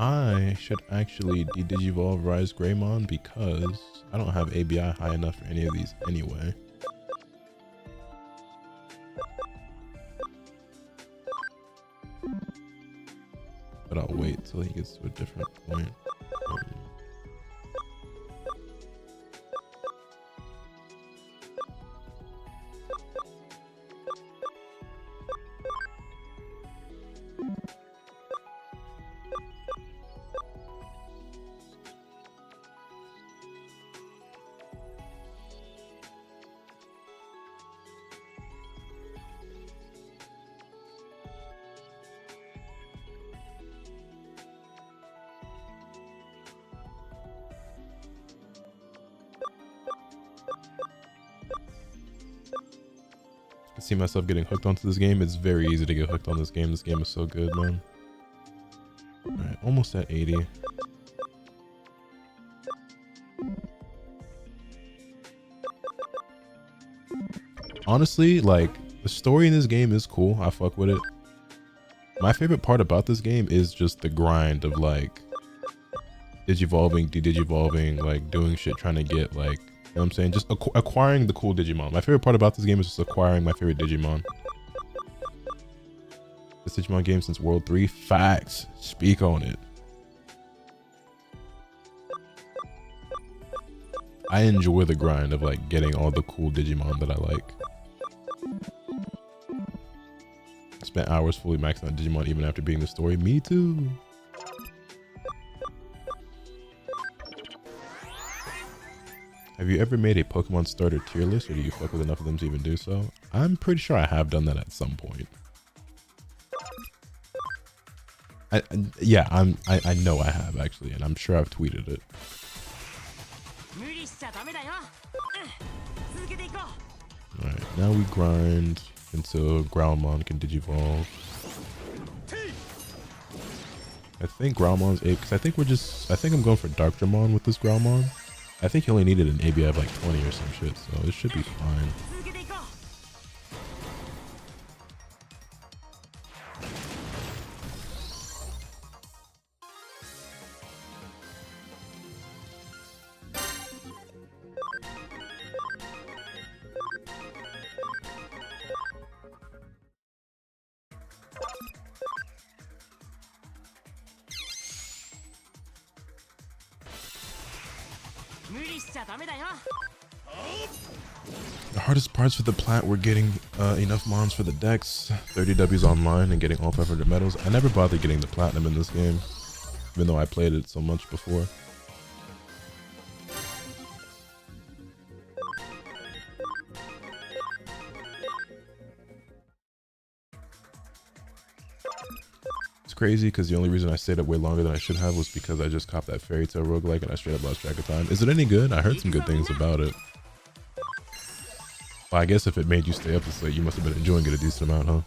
I should actually de-digivolve Rise Greymon because I don't have ABI high enough for any of these anyway. But I'll wait till he gets to a different point. See myself getting hooked onto this game. It's very easy to get hooked on this game. This game is so good, man. All right, almost at 80. Honestly, like, the story in this game is cool. I fuck with it. My favorite part about this game is just the grind of like digivolving, de-digivolving, like doing shit, trying to get like, you know what I'm saying? Just acquiring the cool Digimon. My favorite part about this game is just acquiring my favorite Digimon. This Digimon game since World 3. Facts. Speak on it. I enjoy the grind of like getting all the cool Digimon that I like. spent hours fully maxing out Digimon even after beating the story. Me too. Have you ever made a Pokemon starter tier list, or do you fuck with enough of them to even do so? I'm pretty sure I have done that at some point. I know I have actually, and I'm sure I've tweeted it. Alright, now we grind until Growlmon can Digivolve. I think Growlmon's A, because I think I'm going for Dark Dramon with this Growlmon. I think he only needed an ABI of like 20 or some shit, so it should be fine. The hardest parts for the plant were getting enough mons for the decks, 30 Ws online, and getting all 500 medals. I never bothered getting the platinum in this game, even though I played it so much before. It's crazy because the only reason I stayed up way longer than I should have was because I just copped that Fairy Tail roguelike and I straight up lost track of time. Is it any good? I heard some good things about it. Well, I guess if it made you stay up this late, you must have been enjoying it a decent amount, huh?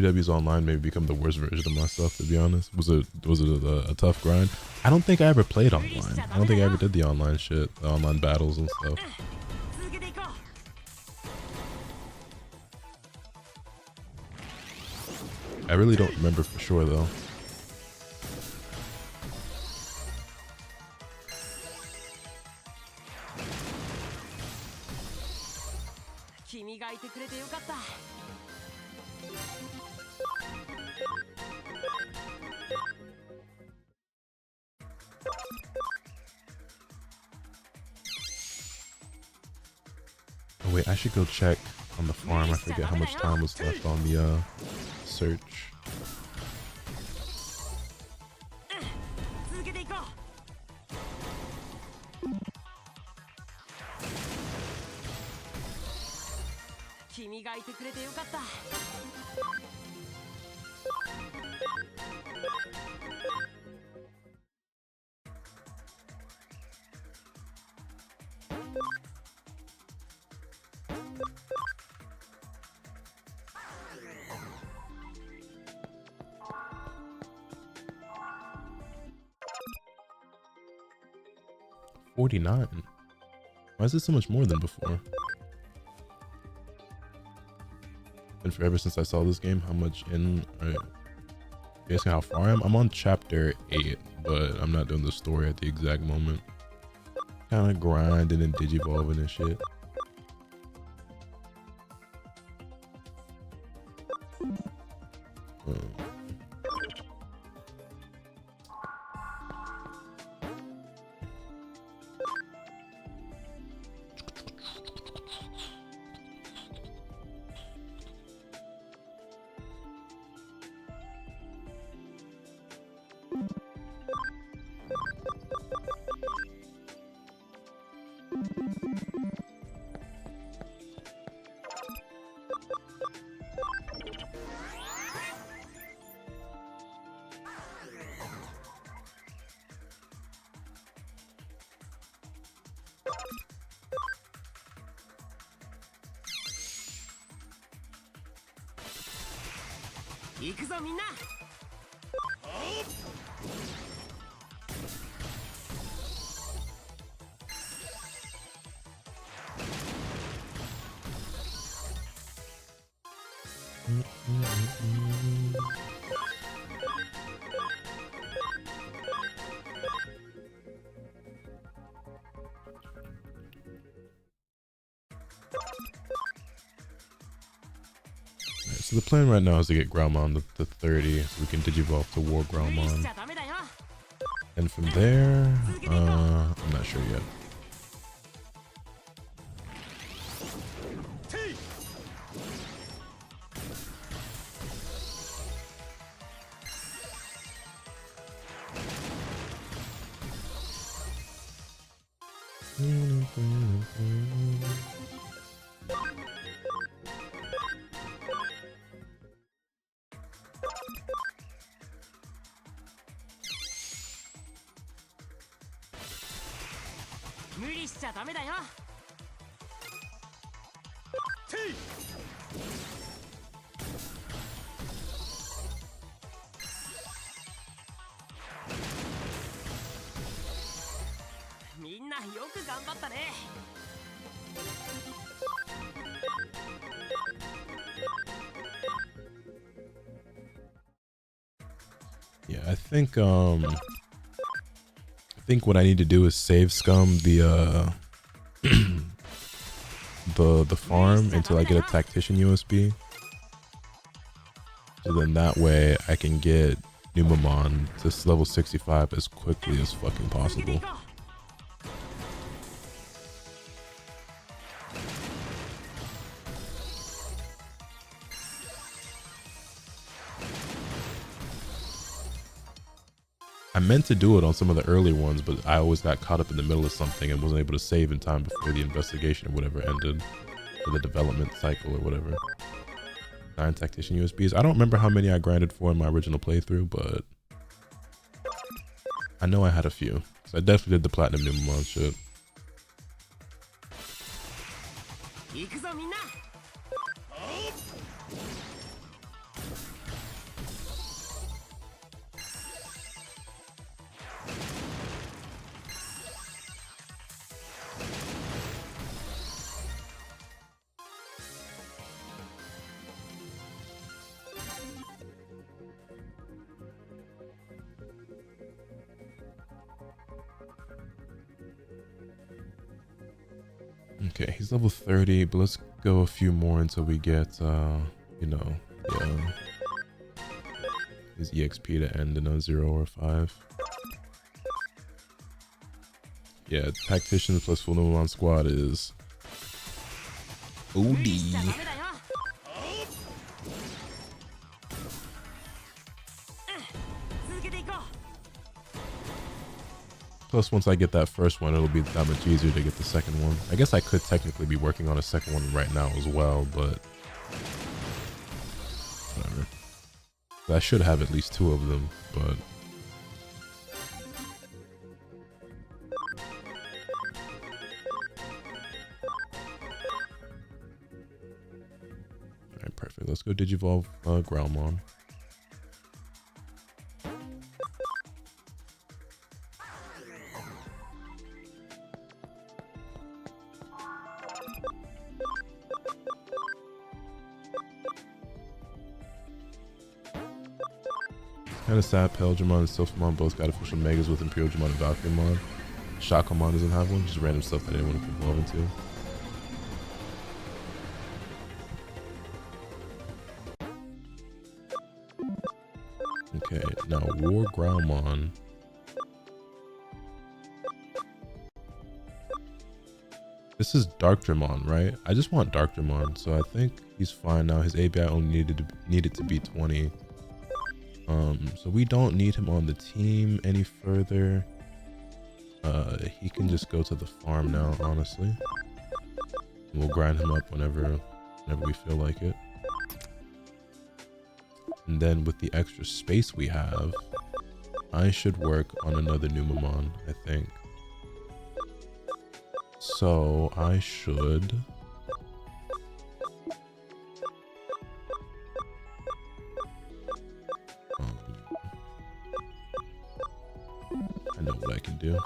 W's online maybe become the worst version of myself, to be honest. Was it a tough grind? I don't think I ever played online. I don't think I ever did the online shit, the online battles and stuff. I really don't remember for sure though. Oh wait, I should go check on the farm. I forget how much time was left on the search. $49. Why is this so much more than before? Been forever since I saw this game. How much in? Right. You asking how far I am? I'm on chapter 8, but I'm not doing the story at the exact moment. Kind of grinding and digivolving and shit. So the plan right now is to get Growlmon to 30, so we can digivolve to War Growlmon. And from there, I'm not sure yet. Yeah, I think what I need to do is save scum the the farm until I get a tactician USB. So then that way I can get Numemon to level 65 as quickly as fucking possible. I meant to do it on some of the early ones, but I always got caught up in the middle of something and wasn't able to save in time before the investigation or whatever ended, or the development cycle or whatever. 9 tactician USBs. I don't remember how many I grinded for in my original playthrough, but I know I had a few. So I definitely did the platinum Numemon shit. Okay, he's level 30, but let's go a few more until we get, you know, yeah, his EXP to end in a 0 or 5. Yeah, Tactician plus full Numemon squad is OD. Plus, once I get that first one, it'll be that much easier to get the second one. I guess I could technically be working on a second one right now as well, but whatever. I should have at least 2 of them, but alright, perfect. Let's go digivolve Growlmon. Kinda sad Pelgemon and Sylphimon both got official megas with Imperial Jumon and Valkyriemon. Shakomon doesn't have one, just random stuff that anyone can evolve into. Okay, now War Growlmon. This is Dark Dramon, right? I just want Dark Dramon, so I think he's fine now. His ABI only needed to be 20. So we don't need him on the team any further. He can just go to the farm now, honestly. We'll grind him up whenever we feel like it. And then with the extra space we have, I should work on another Numemon, I think. So I should... I know what I can do.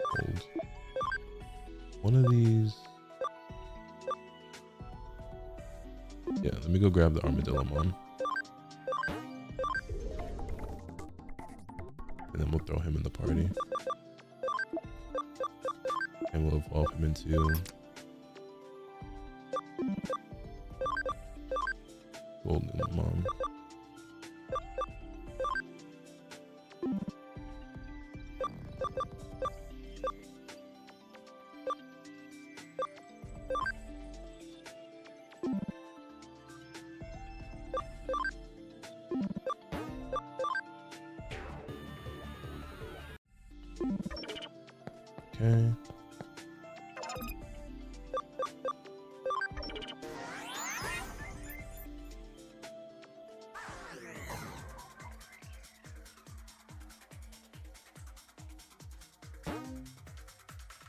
Hold. One of these. Yeah, let me go grab the Armadillomon. and then we'll throw him in the party. And we'll evolve him into Gold Numemon. Okay.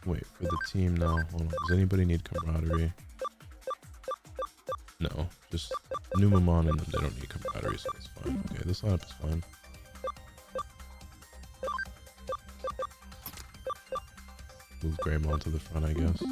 Wait, for the team now. Hold on. Does anybody need camaraderie? No, just Numemon and them, they don't need camaraderie, so it's fine. Okay, this lineup is fine. Move Greymon to the front, I guess.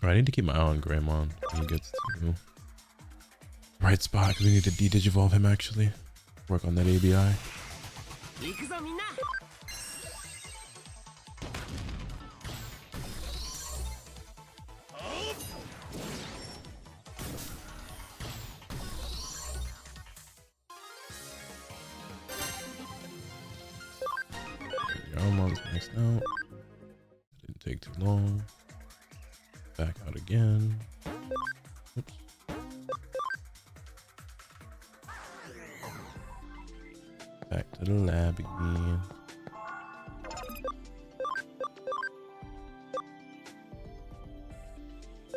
I need to keep my eye on Greymon when he gets to right spot, because we need to de-digivolve him actually. Work on that ABI. Yarumon's maxed out. Didn't take too long. Back out again. Oops. Back to the lab again.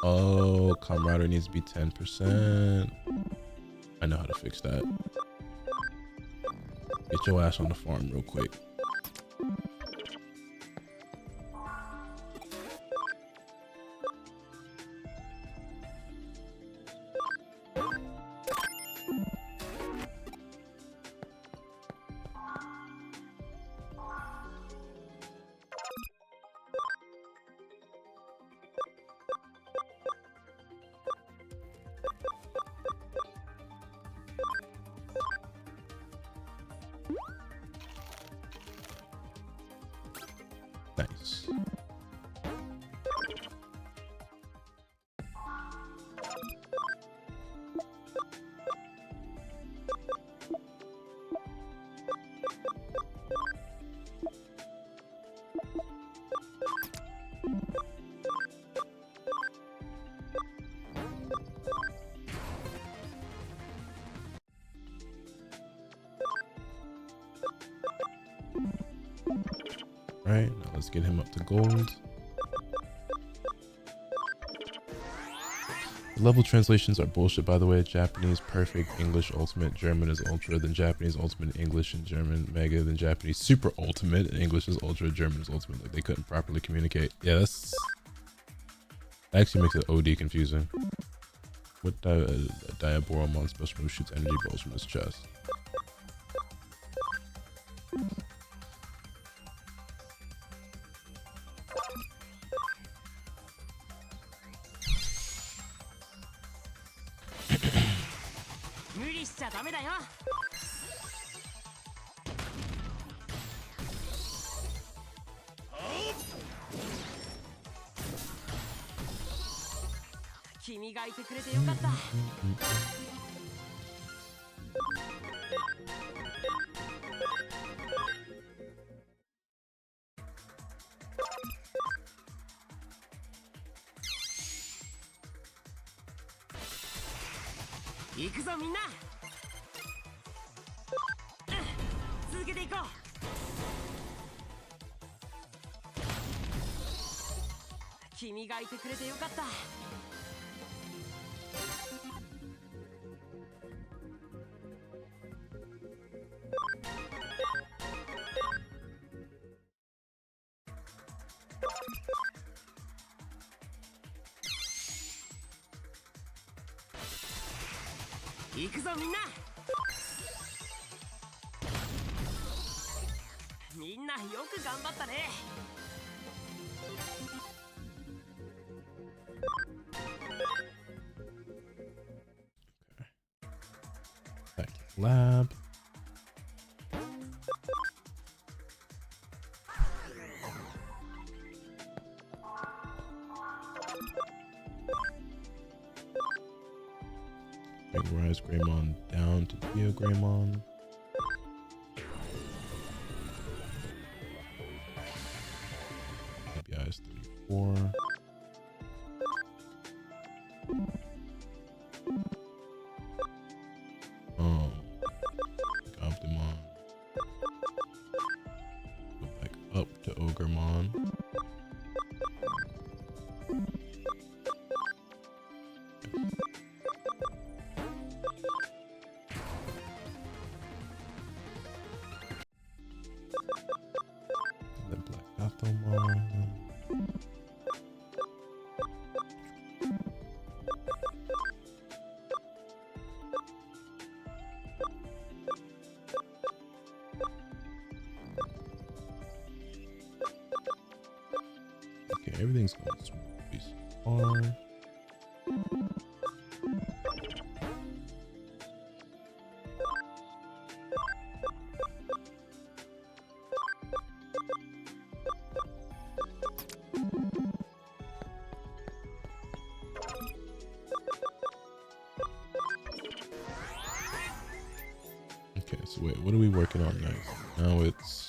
Oh, camaraderie needs to be 10%. I know how to fix that. Get your ass on the farm real quick. Nice. Right, now let's get him up to gold. Level translations are bullshit, by the way. Japanese perfect, English ultimate, German is ultra, then Japanese ultimate, English and German mega, then Japanese super ultimate, and English is ultra, German is ultimate. Like, they couldn't properly communicate. Yeah, that actually makes it OD confusing. What Diaboromon special move shoots energy balls from his chest? 君がいてくれてよかった。行くぞみんな。みんなよく頑張ったね。Back to the lab. Rise Greymon down to Geo Greymon. ABI is 34. Optimon. Go back up to Ogremon. The Black Optimon. Okay, everything's going smoothly so far. Okay, so wait, what are we working on next? Now it's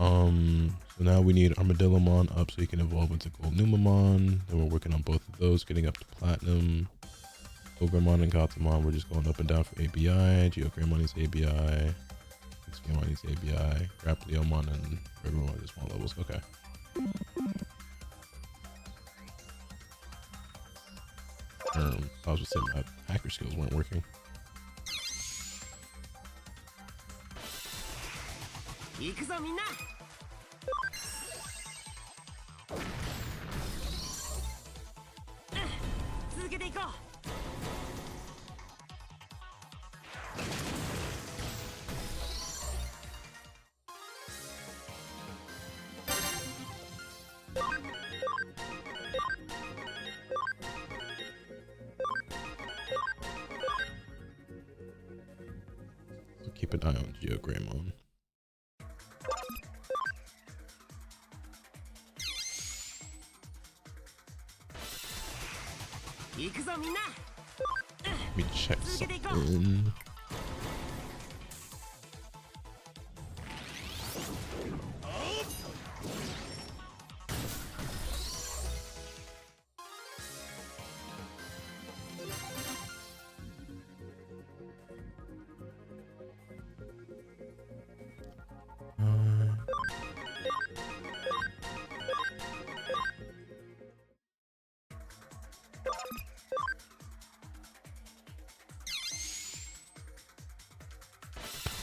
so now we need Armadillomon up so he can evolve into Gold Numemon. Then we're working on both of those, getting up to Platinum. Ogremon and Gatomon, we're just going up and down for ABI. Geogreymon needs ABI. Xgreymon needs ABI. Grapleomon and Rivermon just want levels. Okay. I was just saying my hacker skills weren't working. So keep an eye on Geogreymon. Let me check something.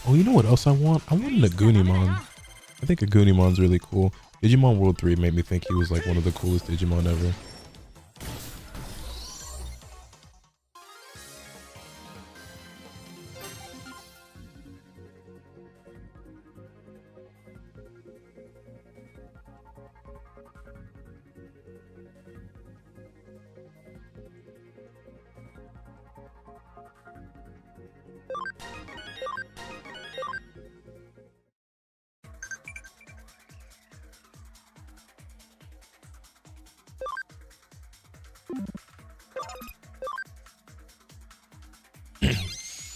Oh, you know what else I want? I want a Goonimon. I think a Goonimon's really cool. Digimon World 3 made me think he was like one of the coolest Digimon ever.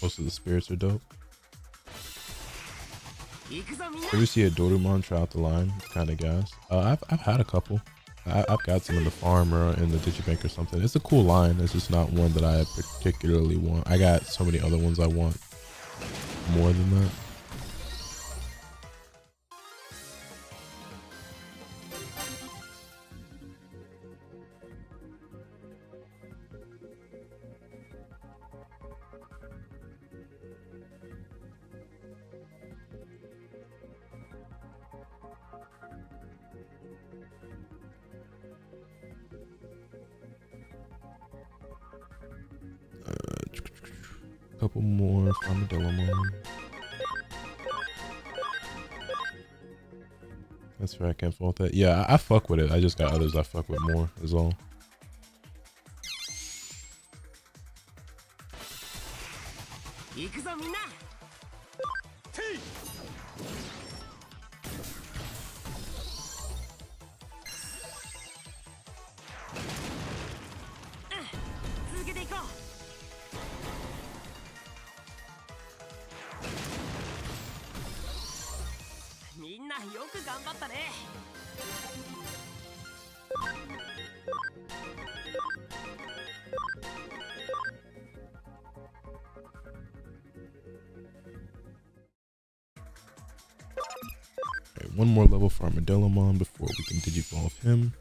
Most of the spirits are dope. Ever see a Dorumon try out the line? It's kind of gas. I've had a couple. I've got some in the farm or in the Digibank or something. It's a cool line. It's just not one that I particularly want. I got so many other ones I want more than that. Couple more Farmadillamon. That's fair, I can't fault that. Yeah, I fuck with it. I just got others I fuck with more is all. Okay, one more level for Armadillamon before we can digivolve him.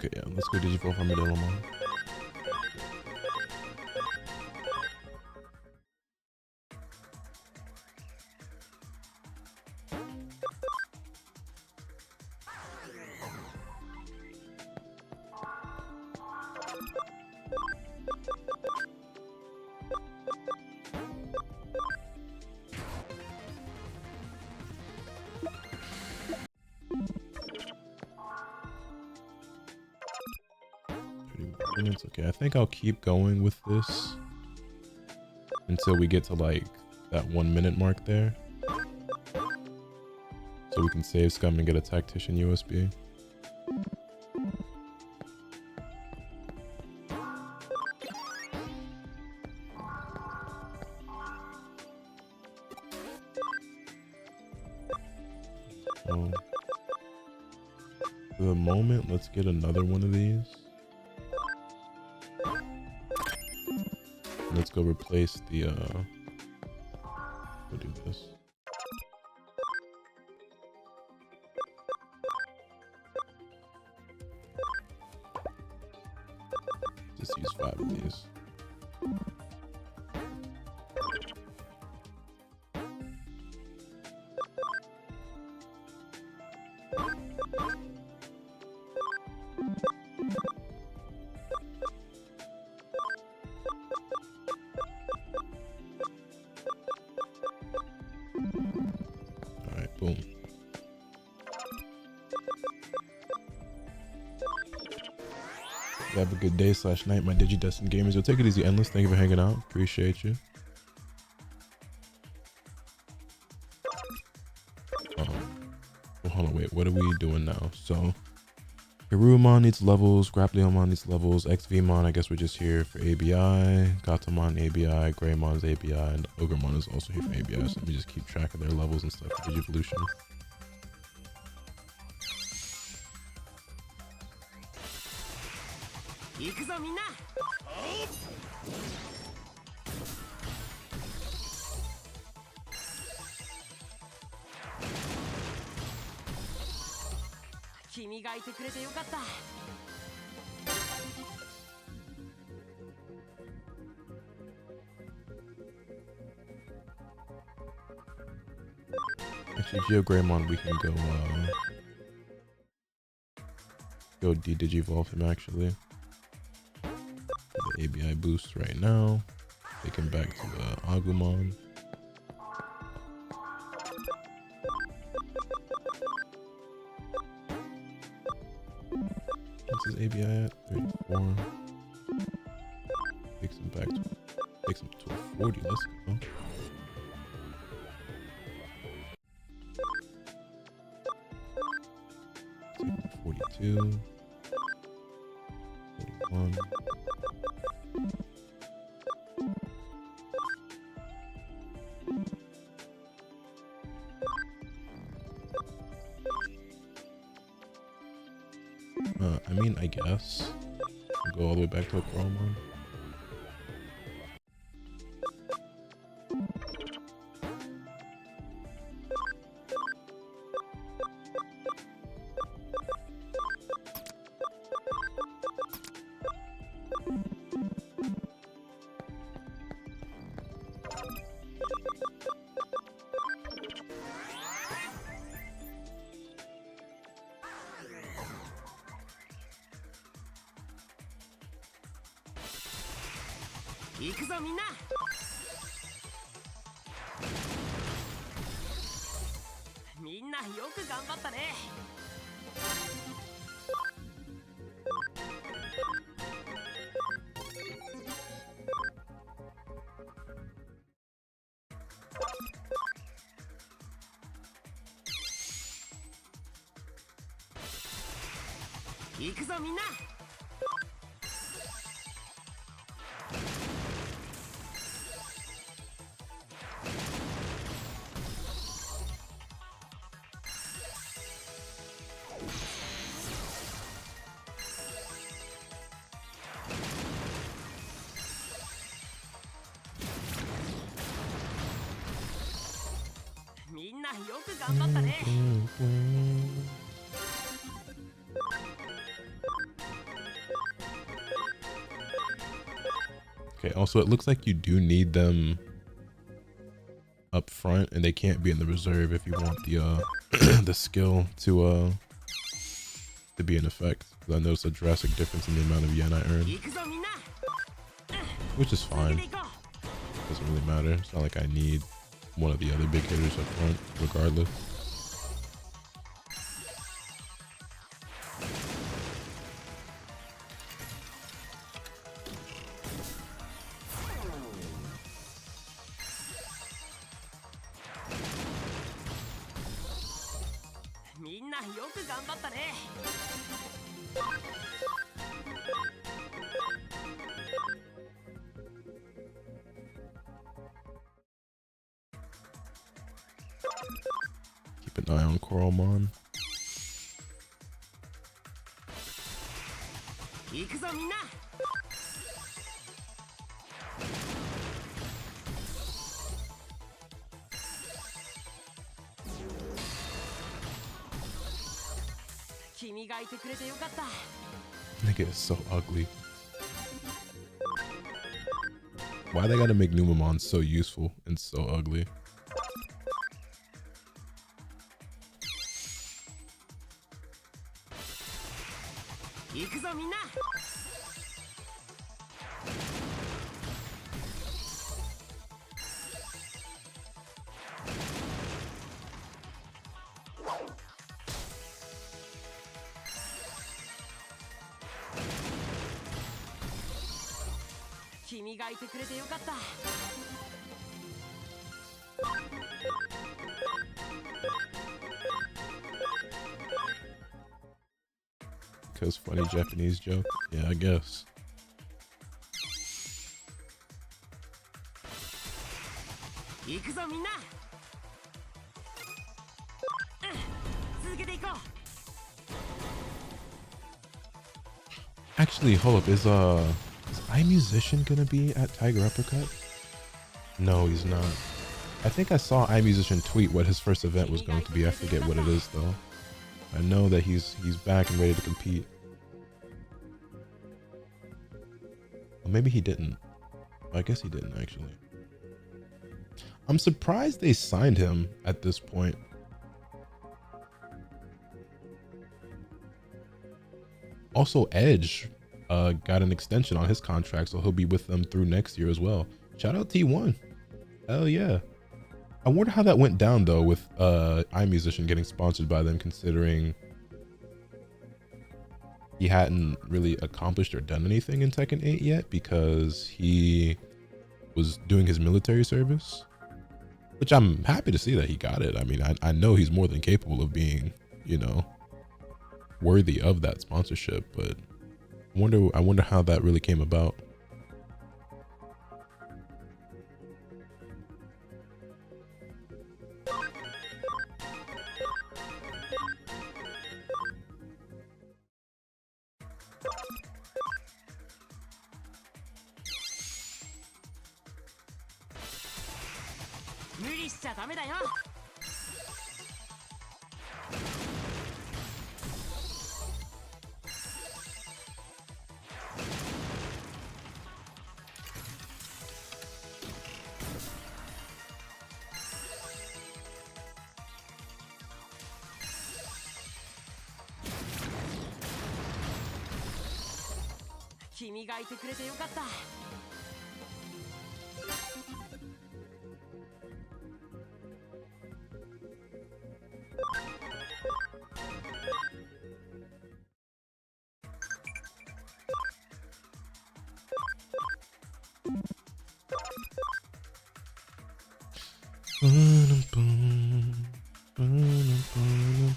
Okay, yeah, let's go digivolve Armadillamon. Okay, I think I'll keep going with this until we get to like that 1 minute mark there, so we can save scum and get a tactician USB. So, for the moment, let's get another one of these. Let's go replace the we'll do this. Just use 5 of these. Boom. Have a good day / night, my DigiDestined gamers. You'll take it easy, Endless. Thank you for hanging out. Appreciate you. Well, hold on, wait. What are we doing now? So, Hirumon needs levels. Grappleomon needs levels. XVmon, I guess we're just here for ABI. Gatomon, ABI. Greymon's ABI. And Ogremon is also here for ABI. So let me just keep track of their levels and stuff for Digivolution. Actually, Geogreymon, we can go digivolve him actually. The ABI boost right now. Take him back to Agumon. What's his ABI at? 34. Take some back. Takes him to a 40. Let's go. Take him to 42. 41. I mean, I guess. Go all the way back to a Coromon.行くぞみんな。みんなよく頑張ったね。行くぞみんな。みんなよく頑張ったね。Okay, also it looks like you do need them up front and they can't be in the reserve if you want the the skill to be in effect. I noticed a drastic difference in the amount of yen I earn, which is fine. Doesn't really matter. It's not like I need one of the other big hitters up front regardless. Keep an eye on Coromon. Nigga is so ugly. Why they gotta make Numemon so useful and so ugly? Because funny Japanese joke? Yeah, I guess. Actually, hold up, is iMusician gonna be at Tiger Uppercut? No, he's not. I think I saw iMusician tweet what his first event was going to be. I forget what it is though. I know that he's back and ready to compete. Well, maybe he didn't. I guess he didn't actually. I'm surprised they signed him at this point. Also, Edge got an extension on his contract, so he'll be with them through next year as well. Shout out T1. Hell yeah. I wonder how that went down though with iMusician getting sponsored by them, considering he hadn't really accomplished or done anything in Tekken 8 yet because he was doing his military service, which I'm happy to see that he got it. I mean, I know he's more than capable of being, you know, worthy of that sponsorship, but I wonder how that really came about.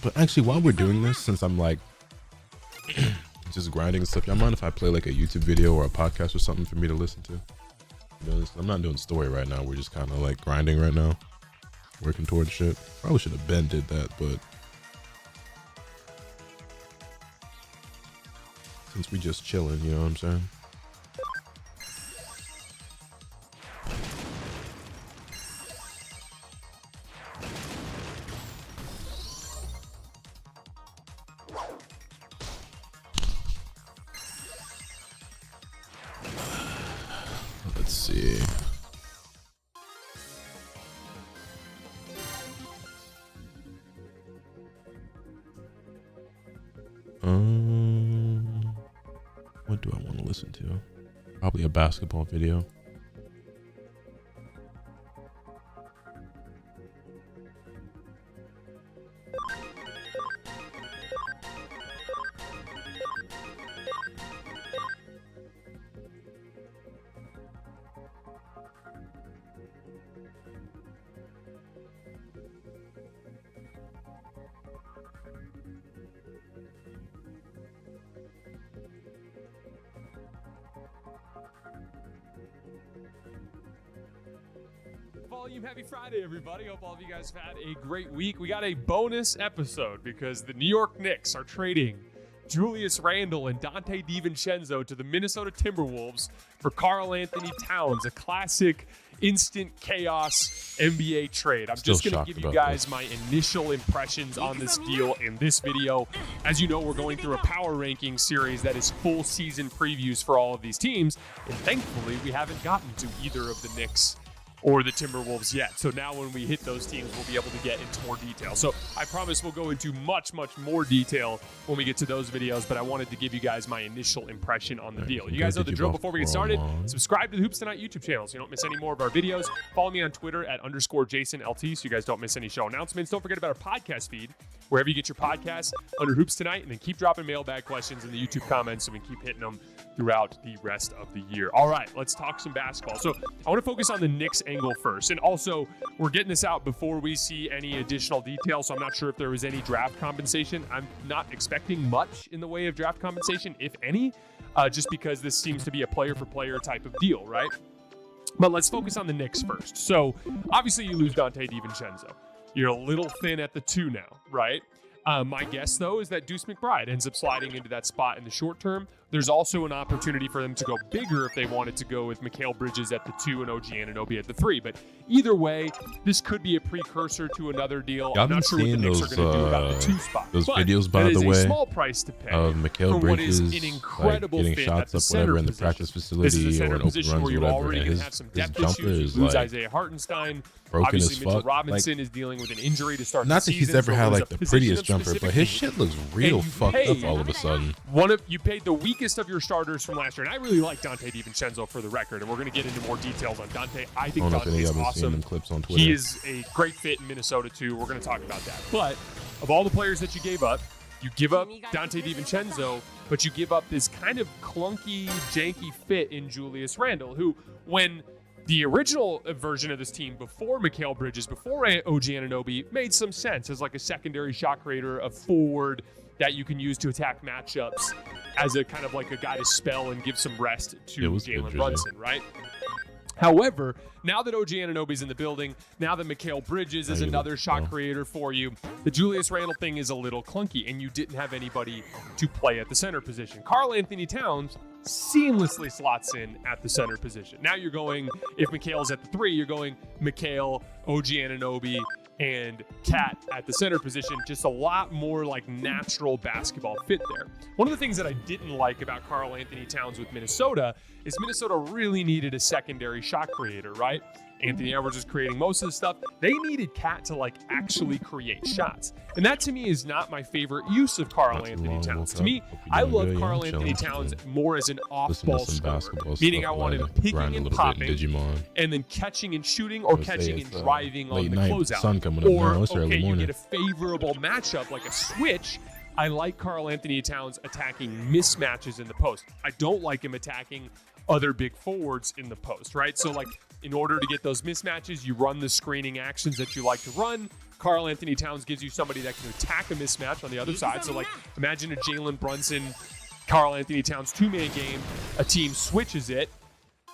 But actually, while we're doing this, since I'm like just grinding and stuff, y'all mind if I play like a YouTube video or a podcast or something for me to listen to? You know, I'm not doing story right now. We're just kind of like grinding right now, working towards shit. Probably should have been did that, but since we just chilling, you know what I'm saying? Let's see. What do I want to listen to? Probably a basketball video. Volume Happy Friday, everybody. Hope all of you guys have had a great week. We got a bonus episode because the New York Knicks are trading Julius Randle and Dante DiVincenzo to the Minnesota Timberwolves for Karl Anthony Towns, a classic instant chaos NBA trade. I'm just going to give you guys my initial impressions on this deal in this video. As you know, we're going through a power ranking series that is full season previews for all of these teams, and thankfully we haven't gotten to either of the Knicks or the Timberwolves yet. So now when we hit those teams, we'll be able to get into more detail. So I promise we'll go into much, much more detail when we get to those videos, but I wanted to give you guys my initial impression on the deal. You guys know the drill. Before we get started, subscribe to the Hoops Tonight YouTube channel so you don't miss any more of our videos. Follow me on Twitter at _JasonLT so you guys don't miss any show announcements. Don't forget about our podcast feed, wherever you get your podcasts, under Hoops Tonight, and then keep dropping mailbag questions in the YouTube comments so we can keep hitting them throughout the rest of the year. All right, let's talk some basketball. So I want to focus on the Knicks angle first. And also, we're getting this out before we see any additional details, so I'm not sure if there was any draft compensation. I'm not expecting much in the way of draft compensation, if any, just because this seems to be a player-for-player type of deal, right? But let's focus on the Knicks first. So obviously you lose Dante DiVincenzo. You're a little thin at the 2 now, right? My guess, though, is that Deuce McBride ends up sliding into that spot in the short term. There's also an opportunity for them to go bigger if they wanted to go with Mikal Bridges at the 2 and OG Anunoby at the 3. But either way, this could be a precursor to another deal. I'm not sure what the Knicks are going to do about the 2 spot. Those videos, by the way, a small price to pay of Mikal Bridges an incredible like getting shots up whatever in the practice facility or an open runs, where whatever. already His have some depth jumper issues. is Lose like Isaiah Hartenstein. broken Obviously, as Mitchell fuck. Robinson is dealing with an injury to start Not the that he's season, ever so had there's like a the prettiest position of jumper, but specific his need. shit looks real And you fucked paid- up all of a sudden. You paid the weakest of your starters from last year, and I really like Dante DiVincenzo for the record, and we're going to get into more details on Dante. I think don't know if Dante any is of us seen them awesome. clips on Twitter. He is a great fit in Minnesota too. We're going to talk about that. But of all the players that you gave up, you give up Dante DiVincenzo, but you give up this kind of clunky, janky fit in Julius Randle, who, when the original version of this team before Mikal Bridges, before OG Anunoby, made some sense as like a secondary shot creator, a forward that you can use to attack matchups as a kind of like a guy to spell and give some rest to Jalen Brunson, right? However, now that OG Anunoby's in the building, now that Mikal Bridges is another shot creator for you, the Julius Randle thing is a little clunky, and you didn't have anybody to play at the center position. Karl Anthony Towns seamlessly slots in at the center position. Now you're going, if Mikal's at the 3, you're going Mikal, OG Anunoby, and Cat at the center position. Just a lot more like natural basketball fit there. One of the things that I didn't like about Karl Anthony Towns with Minnesota is Minnesota really needed a secondary shot creator, right? Anthony Edwards is creating most of the stuff. They needed Cat to like actually create shots. And that to me is not my favorite use of Karl Anthony Towns. To me, I love Karl Anthony Towns more as an off-ball scorer, meaning I want him picking and popping and then catching and shooting or catching and driving on the closeout. Or, okay, you get a favorable matchup like a switch. I like Karl Anthony Towns attacking mismatches in the post. I don't like him attacking other big forwards in the post, right? So like, in order to get those mismatches, you run the screening actions that you like to run. Karl Anthony Towns gives you somebody that can attack a mismatch on the other side. So like, imagine a Jalen Brunson, Karl Anthony Towns 2-man game. A team switches it.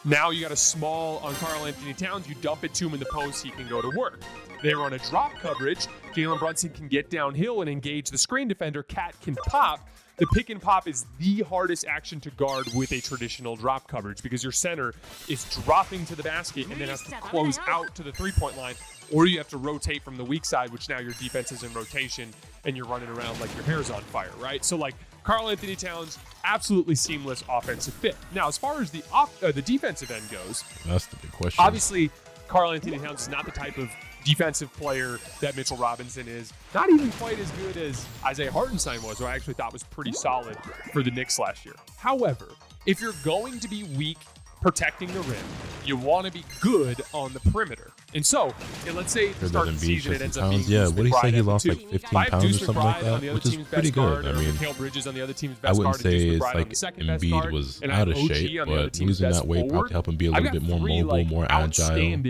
Now you got a small on Karl Anthony Towns. You dump it to him in the post. He can go to work. They run a drop coverage. Jalen Brunson can get downhill and engage the screen defender. Cat can pop. The pick and pop is the hardest action to guard with a traditional drop coverage because your center is dropping to the basket and then has to close out to the three-point line, or you have to rotate from the weak side, which now your defense is in rotation and you're running around like your hair's on fire, right? So like Karl Anthony Towns, absolutely seamless offensive fit. Now, as far as the defensive end goes, that's the big question. Obviously, Karl Anthony Towns is not the type of defensive player that Mitchell Robinson is. Not even quite as good as Isaiah Hartenstein was, who I actually thought was pretty solid for the Knicks last year. However, if you're going to be weak protecting the rim, you want to be good on the perimeter. And so, let's say at the start of the season, it ends up being what did he say? He lost like 15 pounds or something like that, which is pretty good. I mean, Bridges on the other team's I best wouldn't guard, say it's like Embiid was out of shape, but losing that weight probably helped him be a little bit more mobile, more agile.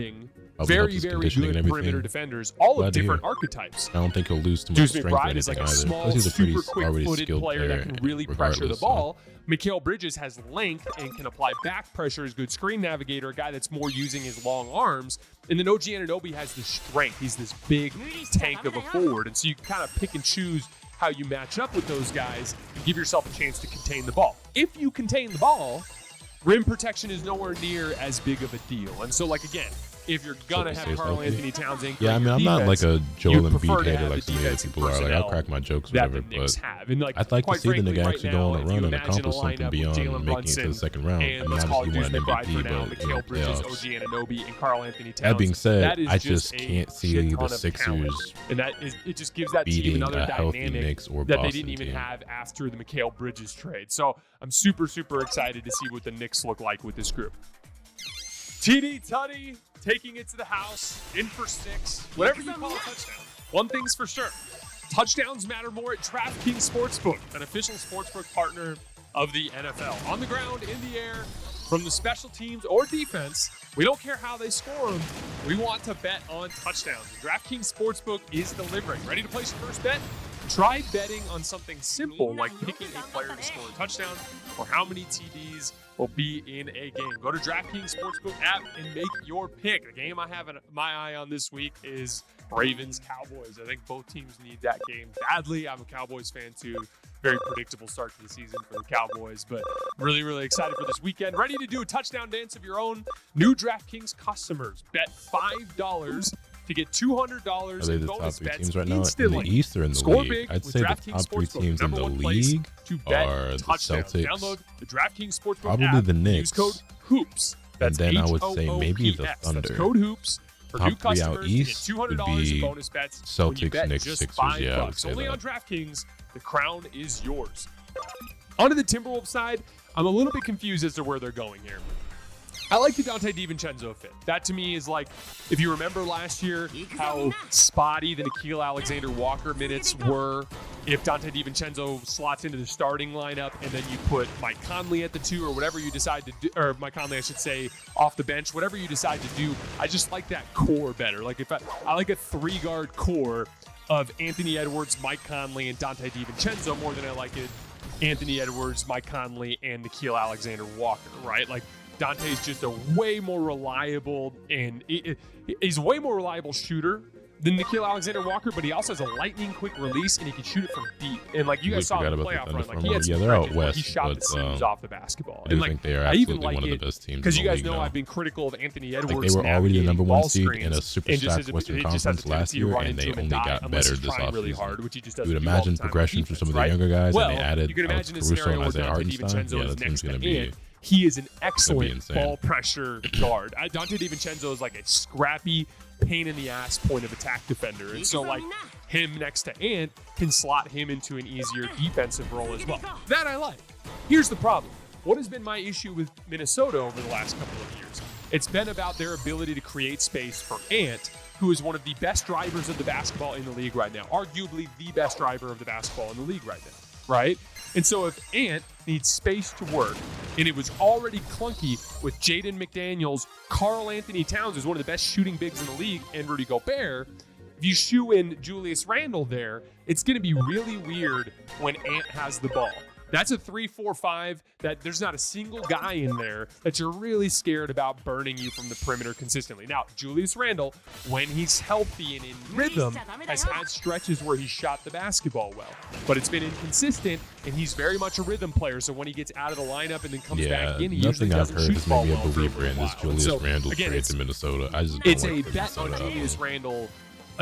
Very, very good perimeter defenders, all of different archetypes. I don't think he'll lose too much strength or anything is like a either. small, He's a pretty super quick-footed player that can really pressure the ball. Mikal Bridges has length and can apply back pressure, is a good screen navigator, a guy that's more using his long arms. And then OG Anunoby has the strength. He's this big tank of a forward. And so you can kind of pick and choose how you match up with those guys and give yourself a chance to contain the ball. If you contain the ball, rim protection is nowhere near as big of a deal. And so, like, again, if you're gonna have Karl Anthony Towns in, yeah, I mean, I'm not like a Joel Embiid hater like some other people are. Like, I'll crack my jokes, whatever. But I'd like to see the nigga actually go on a run and accomplish something beyond making it to the second round. I mean, obviously he won an MVP, but you know, playoffs. That being said, I just can't see the Sixers it just gives that team another dynamic Knicks or that they didn't even have after the Mikal Bridges trade. So I'm super, super excited to see what the Knicks look like with this group. TD Tutty taking it to the house, in for 6, whatever you call a touchdown. One thing's for sure, touchdowns matter more at DraftKings Sportsbook, an official sportsbook partner of the NFL. On the ground, in the air, from the special teams or defense, we don't care how they score them. We want to bet on touchdowns. DraftKings Sportsbook is delivering. Ready to place your first bet? Try betting on something simple like picking a player to score a touchdown or how many TDs will be in a game. Go to DraftKings Sportsbook app and make your pick. The game I have my eye on this week is Ravens-Cowboys. I think both teams need that game badly. I'm a Cowboys fan too. Very predictable start to the season for the Cowboys, but really, really excited for this weekend. Ready to do a touchdown dance of your own. New DraftKings customers bet $5 to get $200 in bonus bets right now instantly. In the East or in the Score league? big I'd with say the DraftKings top 3 Sportsbook, teams in the league are the Celtics, Download the DraftKings Sportsbook probably app. the Knicks, Use code HOOPS. That's and then I would say maybe the Thunder. That's code HOOPS for top new 3 customers out east to get $200 would be in bonus bets. Celtics, Knicks, just Sixers. $5. Yeah, I would say Only that. on DraftKings, the crown is yours. Onto the Timberwolves side, I'm a little bit confused as to where they're going here. I like the Dante DiVincenzo fit. That to me is like, if you remember last year, how spotty the Nickeil Alexander-Walker minutes were. If Dante DiVincenzo slots into the starting lineup and then you put Mike Conley at the 2 or whatever you decide to do, or Mike Conley, I should say, off the bench, whatever you decide to do, I just like that core better. Like if I like a 3-guard core of Anthony Edwards, Mike Conley, and Dante DiVincenzo more than I like it Anthony Edwards, Mike Conley, and Nickeil Alexander-Walker, right? Like Dante's just a way more reliable, and he's a way more reliable shooter than Nickeil Alexander-Walker, but he also has a lightning quick release, and he can shoot it from deep. And like you guys saw in the playoff run, like he had some they're out stretches where west, he shot but, the seams off the basketball. I do think they are absolutely one of the best teams. Because in you the guys league know now. I've been critical of Anthony Edwards. Like they were already the number 1 seed in a super and just stacked Western Conference last year, and they only got better this offseason. You would imagine progression from some of the younger guys, and they added Alex Caruso and Isaiah Hartenstein. Yeah, that team's going to be... He is an excellent ball pressure guard. Dante DiVincenzo is like a scrappy, pain in the ass point of attack defender. And so like him next to Ant can slot him into an easier defensive role as well. That I like. Here's the problem. What has been my issue with Minnesota over the last couple of years? It's been about their ability to create space for Ant, who is one of the best drivers of the basketball in the league right now. Arguably the best driver of the basketball in the league right now, right? And so if Ant needs space to work, and it was already clunky with Jaden McDaniels, Karl Anthony Towns is one of the best shooting bigs in the league, and Rudy Gobert, if you shoe in Julius Randle there, it's going to be really weird when Ant has the ball. That's a 3-4-5 that there's not a single guy in there that you're really scared about burning you from the perimeter consistently. Now, Julius Randle, when he's healthy and in rhythm, has had stretches where he shot the basketball well. But it's been inconsistent, and he's very much a rhythm player. So when he gets out of the lineup and then comes back in, he usually doesn't shoot the ball well. Nothing I've heard has made me a believer in this Julius Randle trade to Minnesota. I just don't it's like a bet on Julius Randle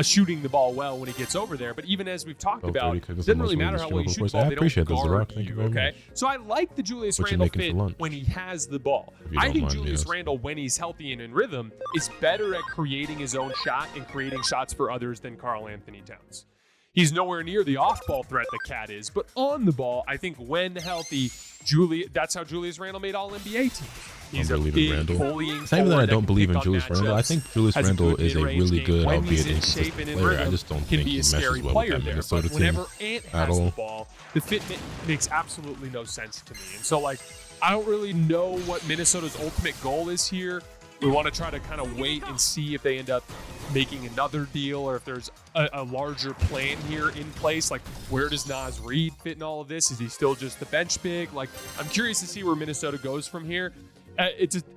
shooting the ball well when he gets over there. But even as we've talked about, it doesn't really matter how well you shoot the ball. They don't guard you, okay? So I like the Julius Randle fit when he has the ball. I think Julius Randle, when he's healthy and in rhythm, is better at creating his own shot and creating shots for others than Karl Anthony Towns. He's nowhere near the off-ball threat that Cat is, but on the ball, I think when healthy, that's how Julius Randle made All-NBA teams. He's a big bullying. It's not even that I don't believe in Julius Randle. I think Julius Randle is a really good, albeit inconsistent player. I just don't think he meshes well with that Minnesota team whenever Ant has the ball, the fit makes absolutely no sense to me. And so, like, I don't really know what Minnesota's ultimate goal is here. We want to try to kind of wait and see if they end up making another deal or if there's a larger plan here in place. Like, where does Naz Reid fit in all of this? Is he still just the bench big? Like, I'm curious to see where Minnesota goes from here.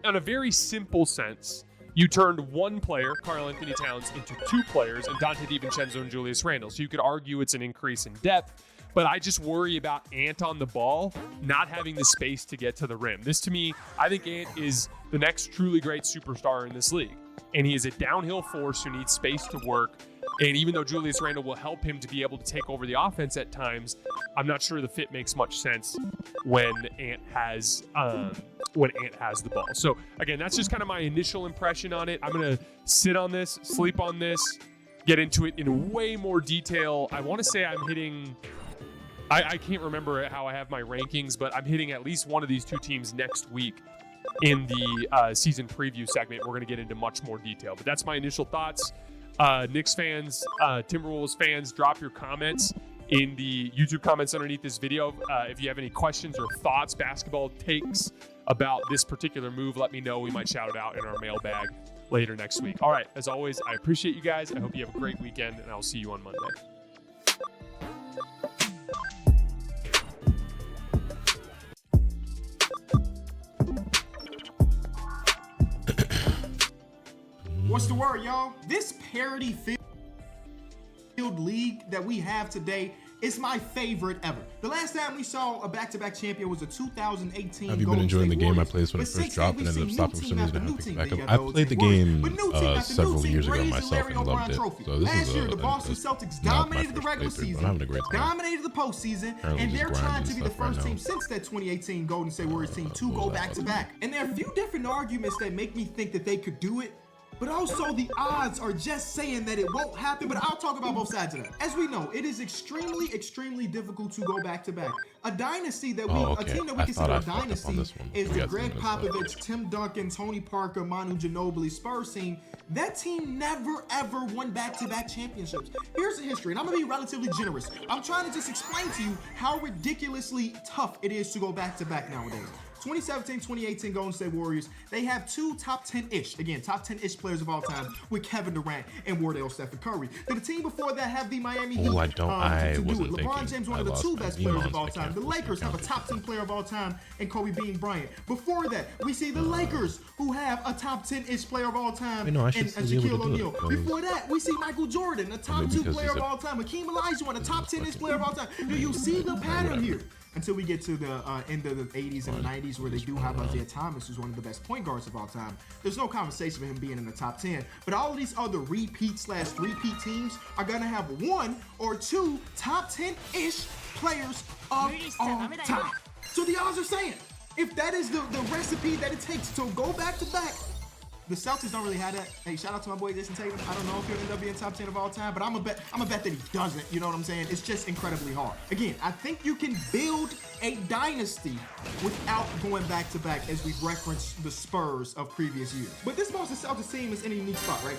On a very simple sense, you turned one player, Karl Anthony Towns, into 2 players, and Dante DiVincenzo and Julius Randle. So you could argue it's an increase in depth, but I just worry about Ant on the ball not having the space to get to the rim. This, to me, I think Ant is the next truly great superstar in this league, and he is a downhill force who needs space to work. And even though Julius Randle will help him to be able to take over the offense at times, I'm not sure the fit makes much sense when Ant has the ball. So again, that's just kind of my initial impression on it. I'm gonna sit on this, sleep on this, get into it in way more detail. I want to say I'm hitting. I can't remember how I have my rankings, but I'm hitting at least one of these 2 teams next week in the season preview segment. We're gonna get into much more detail, but that's my initial thoughts. Knicks fans, Timberwolves fans, drop your comments in the YouTube comments underneath this video. If you have any questions or thoughts, basketball takes about this particular move, let me know. We might shout it out in our mailbag later next week. All right, as always, I appreciate you guys. I hope you have a great weekend, and I'll see you on Monday. What's the word, y'all? This parity field league that we have today is my favorite ever. The last time we saw a back-to-back champion was a 2018 Have you been enjoying the game I played when it first dropped and ended up stopping for some reason? I have to pick it back up. I played the game several years ago myself and loved it. So this is the Boston Celtics dominated the regular season, I'm having a great time. dominated the postseason, and they're trying to be the first team since that 2018 Golden State Warriors team to go back-to-back. And there are a few different arguments that make me think that they could do it. but also the odds are just saying that it won't happen. But I'll talk about both sides of that. As we know, it is extremely difficult to go back to back. A dynasty that a team that we consider a dynasty is the Greg Popovich, Tim Duncan, Tony Parker, Manu Ginobili Spurs team. That team never ever won back-to-back championships. Here's the history, and I'm gonna be relatively generous. I'm trying to just explain to you how ridiculously tough it is to go back-to-back nowadays. 2017, 2018 Golden State Warriors, they have two top 10-ish, again, top 10-ish players of all time with Kevin Durant and Wardell Stephen Curry. Then the team before that have the Miami Heat. LeBron James, one of the two best players of all time. The Lakers have a top 10 player of all time and Kobe Bean Bryant. Before that, we see the Lakers who have a top 10-ish player of all time and Shaquille O'Neal. Before that, we see Michael Jordan, a top 2 player of all time. Hakeem Olajuwon, a top 10-ish player of all time. Do you see the pattern here? Until we get to the end of the 80s and the 90s where they do have Isaiah Thomas, who's one of the best point guards of all time. There's no conversation of him being in the top 10. But all of these other repeat/3-peat teams are going to have 1 or 2 top 10-ish players of all time. So the odds are saying, if that is the recipe that it takes to go back-to-back, the Celtics don't really have that. Hey, shout out to my boy Jason Tatum. I don't know if he'll end up being top 10 of all time, but I'm a bet that he doesn't. You know what I'm saying? It's just incredibly hard. Again, I think you can build a dynasty without going back to back, as we've referenced the Spurs of previous years. But this Boston Celtics team is in a unique spot, right?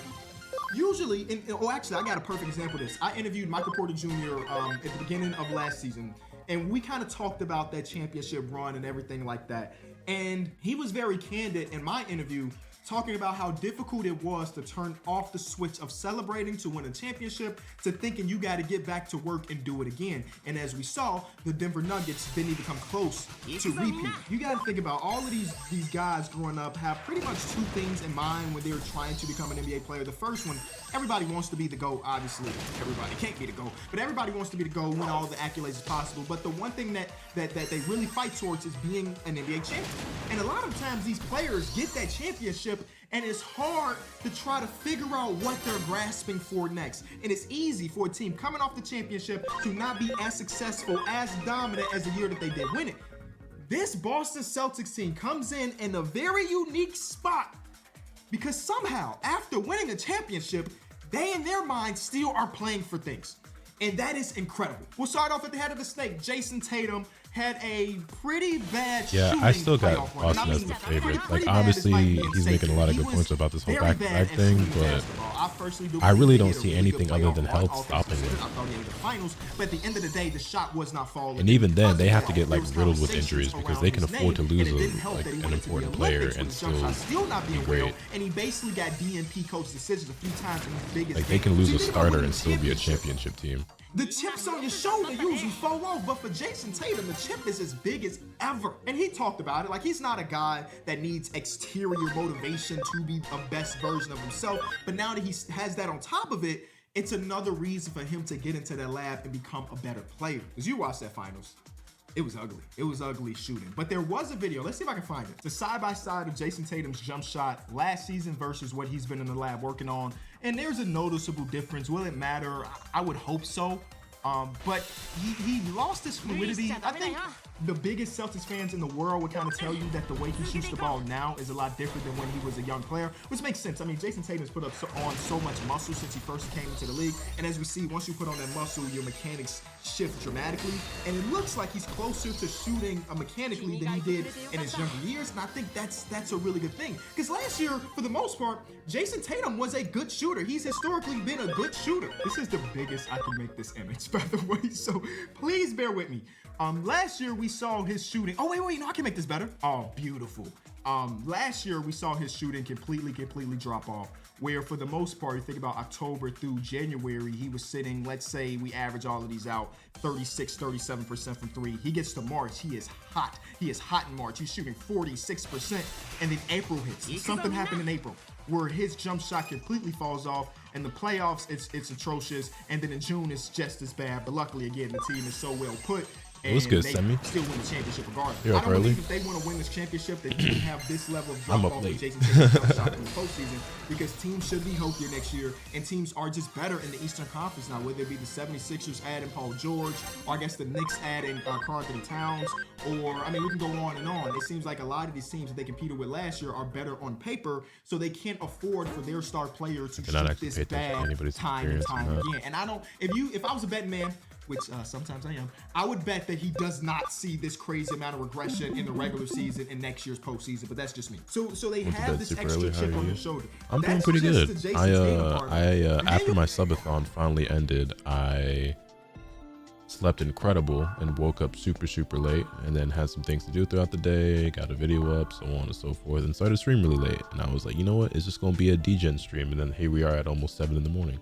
Usually, actually, I got a perfect example of this. I interviewed Michael Porter Jr. At the beginning of last season, and we kind of talked about that championship run and everything like that. And he was very candid in my interview, talking about how difficult it was to turn off the switch of celebrating to win a championship to thinking you got to get back to work and do it again. And as we saw, the Denver Nuggets didn't even come close to repeat. You got to think about all of these guys growing up have pretty much 2 things in mind when they're trying to become an NBA player. The first one, everybody wants to be the GOAT. Obviously, everybody can't be the GOAT, but everybody wants to be the GOAT, win all the accolades as possible. But the one thing that they really fight towards is being an NBA champion. And a lot of times these players get that championship, and it's hard to try to figure out what they're grasping for next. And it's easy for a team coming off the championship to not be as successful, as dominant as the year that they did win it. This Boston Celtics team comes in a very unique spot because somehow, after winning a championship, they in their minds still are playing for things. And that is incredible. We'll start off at the head of the snake. Jason Tatum had a pretty bad shooting. I still got Boston as the favorite. Like, obviously, he's making a lot of good points about this whole back-to-back thing, but I really don't see anything other than health stopping it. But at the end of the day, the shot was not falling. And even then, they have to get like riddled with injuries because they can afford to lose an important player and still be great. And he basically got DNP coach decisions a few times in his biggest. Like, they can lose a starter and still be a championship team. The chip's on your shoulder usually fall off, but for Jason Tatum, the chip is as big as ever. And he talked about it, like he's not a guy that needs exterior motivation to be a best version of himself, but now that he has that on top of it, it's another reason for him to get into that lab and become a better player. Because you watched that finals. It was ugly. It was ugly shooting. But there was a video. Let's see if I can find it. The side-by-side of Jason Tatum's jump shot last season versus what he's been in the lab working on. And there's a noticeable difference. Will it matter? I would hope so. But he lost his fluidity. I think the biggest Celtics fans in the world would kind of tell you that the way he shoots the ball now is a lot different than when he was a young player, which makes sense. I mean, Jason Tatum's put up on so much muscle since he first came into the league. And as we see, once you put on that muscle, your mechanics shift dramatically. And it looks like he's closer to shooting mechanically than he did in his younger years. And I think that's a really good thing. Because last year, for the most part, Jason Tatum was a good shooter. He's historically been a good shooter. This is the biggest I can make this image, by the way. So please bear with me. Last year we saw his shooting. Oh, wait, no, I can make this better. Oh, beautiful. Last year we saw his shooting completely drop off, where for the most part, you think about October through January, he was sitting, let's say we average all of these out, 36-37% from 3. He gets to March, he is hot. He is hot in March. He's shooting 46%, and then April hits. Something happened in April where his jump shot completely falls off. In the playoffs, it's atrocious, and then in June, it's just as bad. But luckily, again, the team is so well put. It was good, they Semi. still win the championship regardless. You're I up don't early. believe if they want to win this championship, they can have this level of I'm drop up off late. with Jason Tatum's jump shot in the postseason, because teams should be healthier next year, and teams are just better in the Eastern Conference now, whether it be the 76ers adding Paul George, or I guess the Knicks adding Karl Anthony Towns, or, I mean, we can go on and on. It seems like a lot of these teams that they competed with last year are better on paper, so they can't afford for their star player to cannot shoot actually this pay attention to bad anybody's time and experience time in that. again. And I don't, if I was a betting man, which sometimes I am, I would bet that he does not see this crazy amount of regression in the regular season and next year's postseason, but that's just me. So they Went to have bed this super extra early. How chip are on you? their shoulder. I'm doing That's pretty just good. the Jason Tatum part. After my subathon finally ended, I slept incredible and woke up super late, and then had some things to do throughout the day, got a video up, so on and so forth, and started stream really late. And I was like, you know what, it's just gonna be a DGen stream, and then here we are at almost 7 in the morning.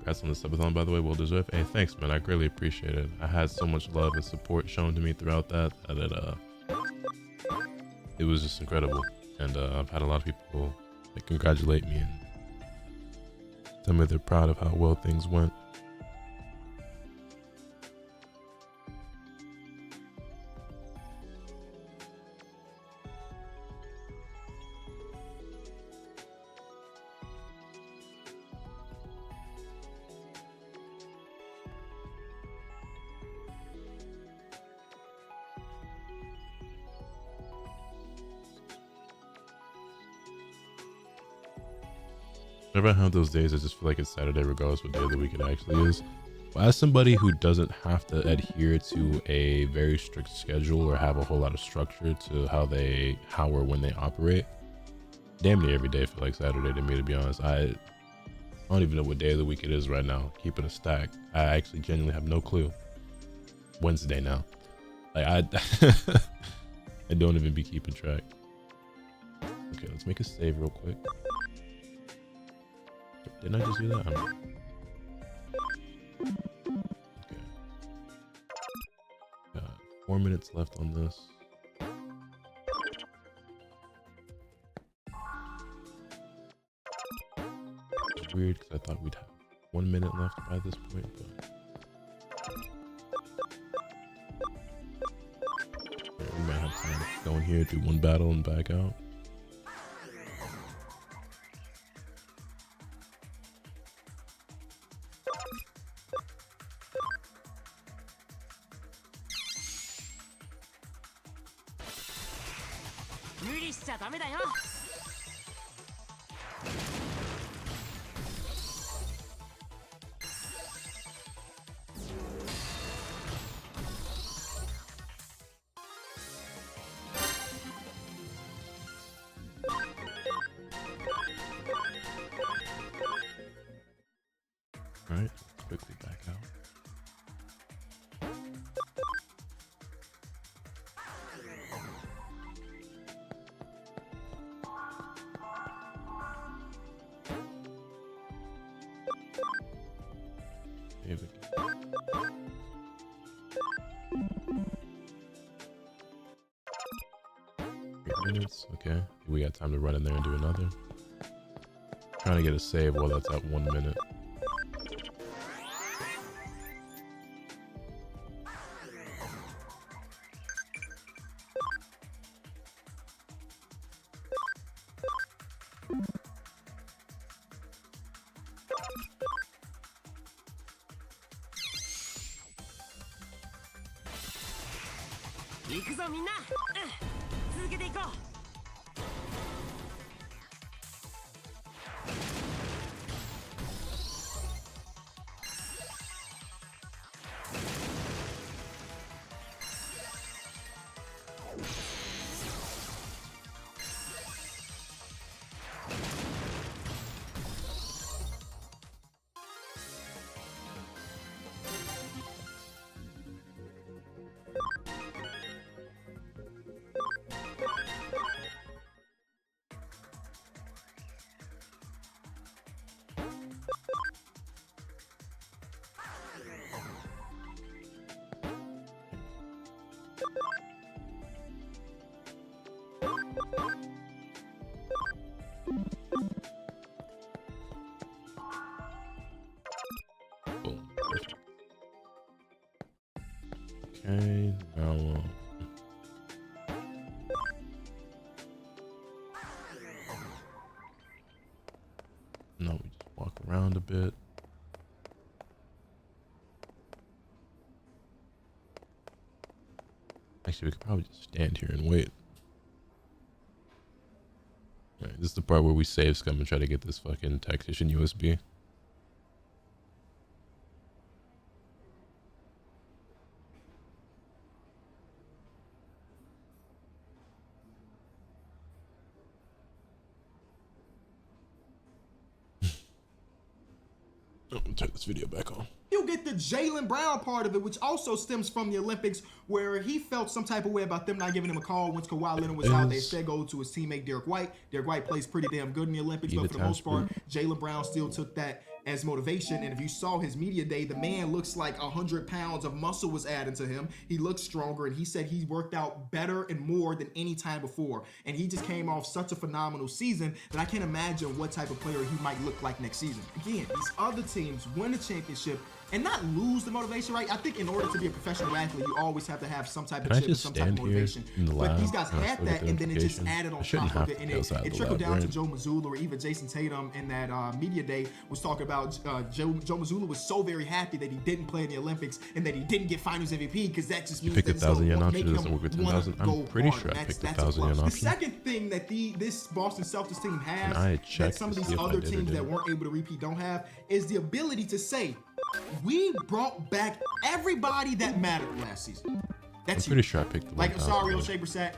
Congrats on the subathon, by the way, well deserved. Hey, thanks, man. I greatly appreciate it. I had so much love and support shown to me throughout that it was just incredible. And I've had a lot of people like congratulate me and tell me they're proud of how well things went. Whenever I have those days, I just feel like it's Saturday regardless what day of the week it actually is. But as somebody who doesn't have to adhere to a very strict schedule or have a whole lot of structure to how or when they operate, damn near every day feel like Saturday to me, to be honest. I don't even know what day of the week it is right now. Keeping a stack, I actually genuinely have no clue. Wednesday now. Like I don't even be keeping track. Okay, let's make a save real quick. Didn't I just do that? Okay. Got 4 minutes left on this. It's weird because I thought we'd have 1 minute left by this point, but yeah, we might have time to go in here, do one battle, and back out. Alright, quickly back out. Here we go. Minutes, okay. We got time to run in there and do another. Trying to get a save while that's at 1 minute. くぞみんな、続けていこう。Okay, now no, we just walk around a bit. Actually, we could probably just stand here and wait. All right, this is the part where we save scum and try to get this fucking tactician USB. Turn this video back on. You get the Jaylen Brown part of it, which also stems from the Olympics, where he felt some type of way about them not giving him a call once Kawhi Leonard was out. They instead go to his teammate Derek White. Derek White plays pretty damn good in the Olympics, but for the most part, Jaylen Brown still took that as motivation. And if you saw his media day, the man looks like 100 pounds of muscle was added to him. He looks stronger, and he said he worked out better and more than any time before. And he just came off such a phenomenal season that I can't imagine what type of player he might look like next season. Again, these other teams win the championship and not lose the motivation, right? I think in order to be a professional athlete, you always have to have some type of chip, some type of motivation. But these guys had that, and then it just added on top of it, and it trickled down to Joe Mazzulla, or even Jason Tatum in that media day was talking about Joe Mazzulla was so very happy that he didn't play in the Olympics and that he didn't get Finals MVP, because that just means pick that the 1,000-yen option. make Doesn't work with 10,000. I'm pretty sure I picked the 1,000-yen option. The second thing that this Boston Celtics team has that some of these other teams that weren't able to repeat don't have is the ability to say, we brought back everybody that mattered last season. That's I'm pretty sure I picked the like, sorry, O'Shea Brissett.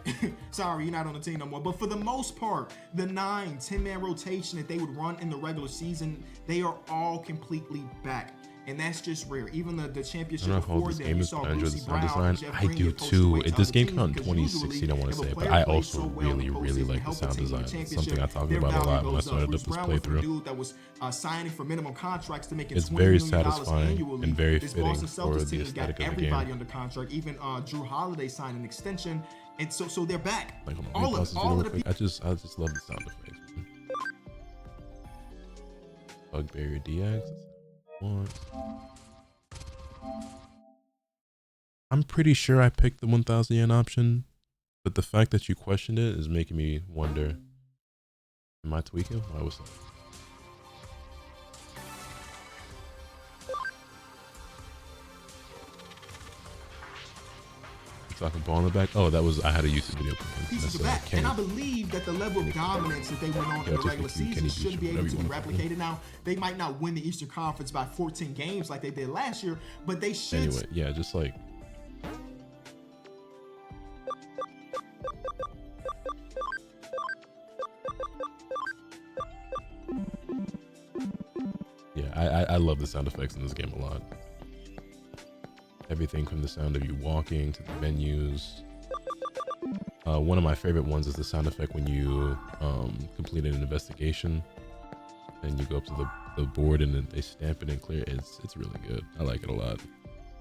Sorry, you're not on the team no more. But for the most part, the 9-10-man rotation that they would run in the regular season, they are all completely back. And that's just rare. Even the championship before them, you saw Brucey Brown, Jeff I do too. This game came out in 2016, I want to say, but I also really like the sound design. It's something I talk about a lot when I started up this playthrough. That was signing for minimum contracts to make it's very satisfying and very fitting for the aesthetic of the game. Everybody under contract, even Drew Holiday signed an extension, and so they're back. Like, all of the people. I just love the sound effects. Bugberry DX. I'm pretty sure I picked the 1,000-yen option, but the fact that you questioned it is making me wonder, am I tweaking? Why was that? Talking ball in the back. Oh, that was, I had a YouTube video. Pieces of back. And I believe that the level of dominance that they went on in the regular season should be able to be replicated. Now, they might not win the Eastern Conference by 14 games like they did last year, but they should. Anyway, yeah, just like. Yeah, I love the sound effects in this game a lot. Everything from the sound of you walking to the menus. One of my favorite ones is the sound effect when you completed an investigation and you go up to the board and then they stamp it and clear. It's really good. I like it a lot.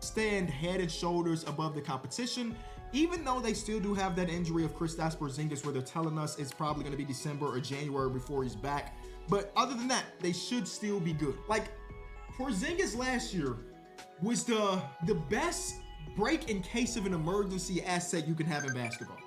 Stand head and shoulders above the competition, even though they still do have that injury of Kristaps Porzingis where they're telling us it's probably going to be December or January before he's back. But other than that, they should still be good. Like, Porzingis last year was the best break in case of an emergency asset you can have in basketball.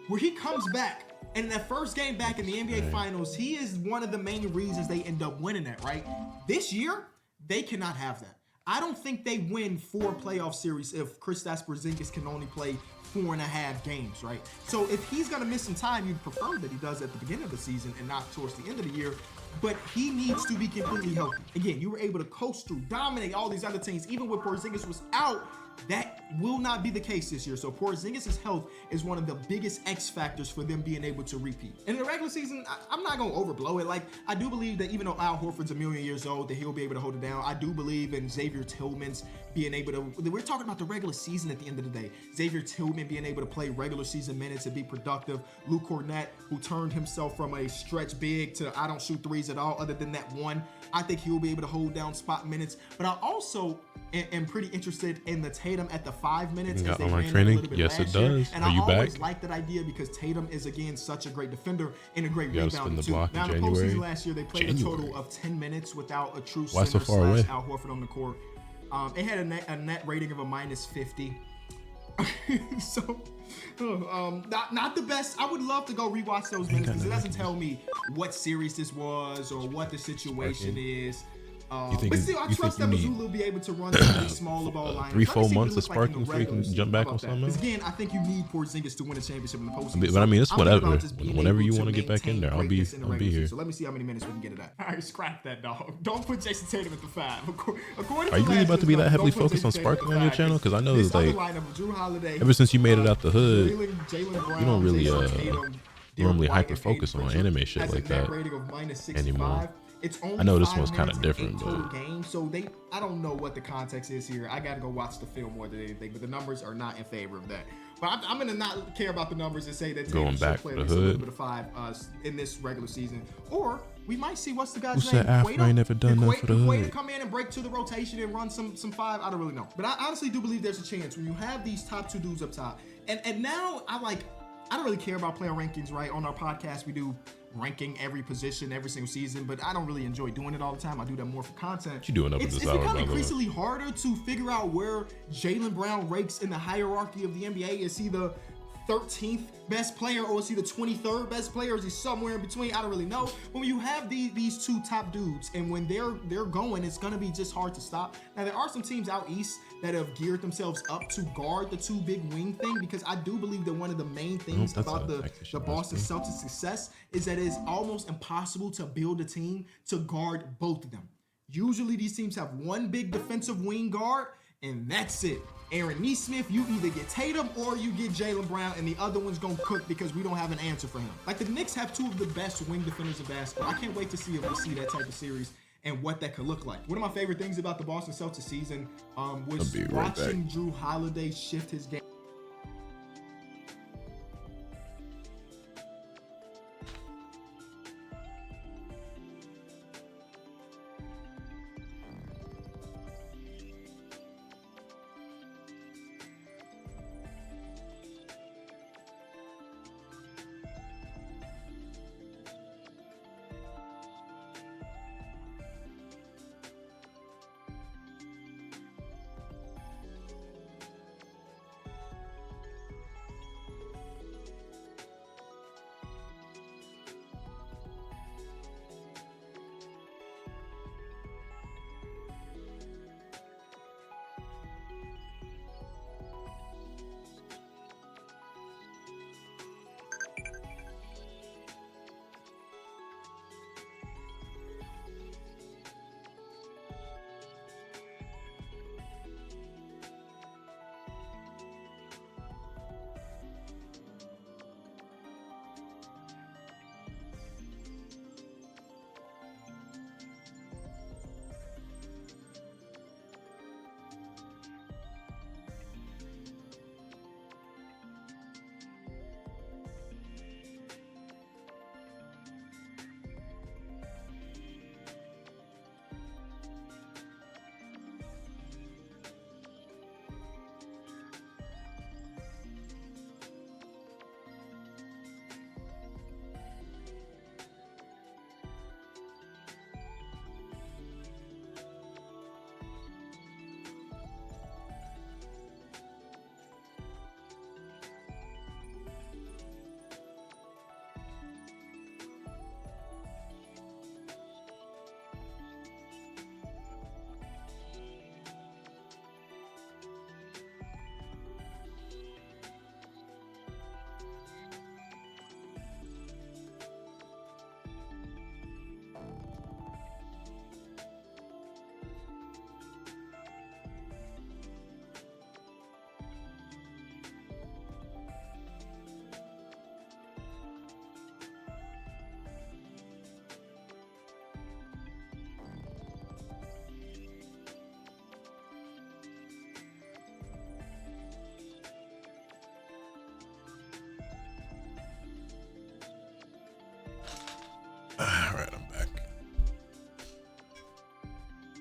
Where he comes back, and in that first game back in the NBA Finals, he is one of the main reasons they end up winning that, right? This year, they cannot have that. I don't think they win 4 playoff series if Kristaps Porzingis can only play 4.5 games, right? So if he's gonna miss some time, you'd prefer that he does at the beginning of the season and not towards the end of the year. But he needs to be completely healthy. Again, you were able to coast through, dominate all these other teams, even when Porzingis was out. That will not be the case this year. So Porzingis' health is one of the biggest X factors for them being able to repeat. In the regular season, I'm not going to overblow it. Like, I do believe that even though Al Horford's a million years old, that he'll be able to hold it down. I do believe in Xavier Tillman's being able to, we're talking about the regular season at the end of the day. Xavier Tillman being able to play regular season minutes and be productive. Luke Cornett, who turned himself from a stretch big to I don't shoot threes at all other than that one. I think he'll be able to hold down spot minutes. But I also am pretty interested in the Tatum at the 5 minutes. Got online training? Yes, it does. And Are you I always back? like that idea because Tatum is, again, such a great defender and a great You gotta spin rebounder the too. block in Now, in the January. postseason last year, they played a total of 10 minutes without a true Why so center far away? Al Horford on the court. It had a net rating of a -50. So, not the best. I would love to go rewatch those minutes because it doesn't tell me what series this was or what the situation is. But still, I trust that Mazzulla will be able to run some smaller ball lines. 3-4 months of sparking before you can jump back on something else? Again, I think you need Porzingis to win a championship in the postseason. But I mean, it's I'm thinking whatever. about just being Whenever able you to want to get back in there, I'll be maintain greatness in the regular here. season. So let me see how many minutes we can get it at. All right, scrap that, dog. Don't put Jason Tatum at the 5. According Are you to really last about to be year's that heavily don't put focused on Jason Tatum at sparkling the on your 5, channel? Because I know this it's other like lineup of Drew Holiday, ever since you made it out the hood, Jaylen Brown, you don't really Jason Tatum, normally Derek White, hyper and focus Peyton on Pritchard anime shit has a like net that rating of -65. anymore. It's only I know this 5 one's kinda minutes different, in total but- game, so I don't know what the context is here. I gotta go watch the film more than anything, but the numbers are not in favor of that. But I'm gonna not care about the numbers and say that Going Tatum back should play to at the least a little hood. bit of 5 in this regular season, or we might see what's the guy's Who name. said Afro ain't never done nothing for the Quay to hood? come in and break to the rotation and run some 5. I don't really know, but I honestly do believe there's a chance when you have these top 2 dudes up top, and now I don't really care about player rankings, right? On our podcast, we do ranking every position every single season, but I don't really enjoy doing it all the time. I do that more for content. What you doing up at It's this hour, by become the way? increasingly harder to figure out where Jaylen Brown ranks in the hierarchy of the NBA. Is he the 13th best player, or is he the 23rd best player? Is he somewhere in between? I don't really know. But when you have these 2 top dudes, and when they're going, it's gonna be just hard to stop. Now there are some teams out east that have geared themselves up to guard the 2 big wing thing, because I do believe that one of the main things that's about a the tactician Boston must be. Celtics success is that it's almost impossible to build a team to guard both of them. Usually these teams have one big defensive wing guard, and that's it. Aaron Nesmith, you either get Tatum or you get Jaylen Brown, and the other one's gonna cook because we don't have an answer for him. Like, the Knicks have 2 of the best wing defenders in basketball. I can't wait to see if we see that type of series and what that could look like. One of my favorite things about the Boston Celtics season was I'll be right back. watching Drew Holiday shift his game.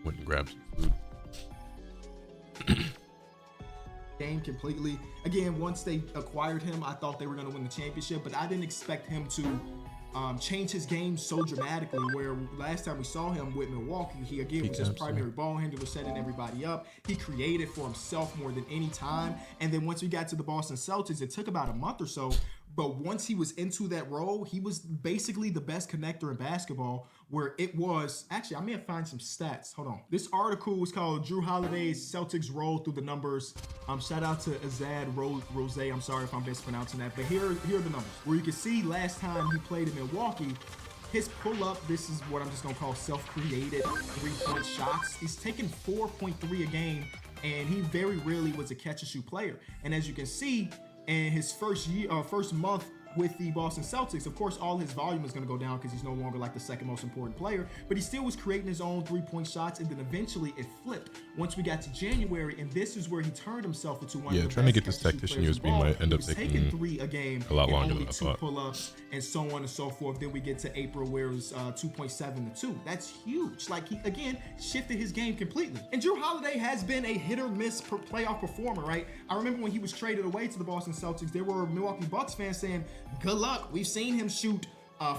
Went and grabbed some food. Game completely. Again, once they acquired him, I thought they were going to win the championship, but I didn't expect him to change his game so dramatically, where last time we saw him with Milwaukee, he again was his primary ball handler, setting everybody up. He created for himself more than any time. And then once we got to the Boston Celtics, it took about a month or so, but once he was into that role, he was basically the best connector in basketball, where it was, actually, I may have find some stats. Hold on. This article was called Drew Holiday's Celtics Roll Through the Numbers. Shout out to Azad Rose. I'm sorry if I'm mispronouncing that, but here are the numbers. Where you can see last time he played in Milwaukee, his pull-up, this is what I'm just gonna call self-created three-point shots. He's taking 4.3 a game, and he very rarely was a catch-and-shoot player. And as you can see, in his first month with the Boston Celtics, of course, all his volume is going to go down because he's no longer like the second most important player, but he still was creating his own three-point shots, and then eventually it flipped once we got to January, and this is where he turned himself into one of the trying to best get this catch-and-shoot tactician players USB of all. might end up He was taking three a game, a lot and longer only than I 2 thought. pull-ups, and so on and so forth. Then we get to April where it was 2.7 to 2. That's huge. Like, he again shifted his game completely. And Drew Holiday has been a hit or miss playoff performer, right? I remember when he was traded away to the Boston Celtics, there were Milwaukee Bucks fans saying, "Good luck. We've seen him shoot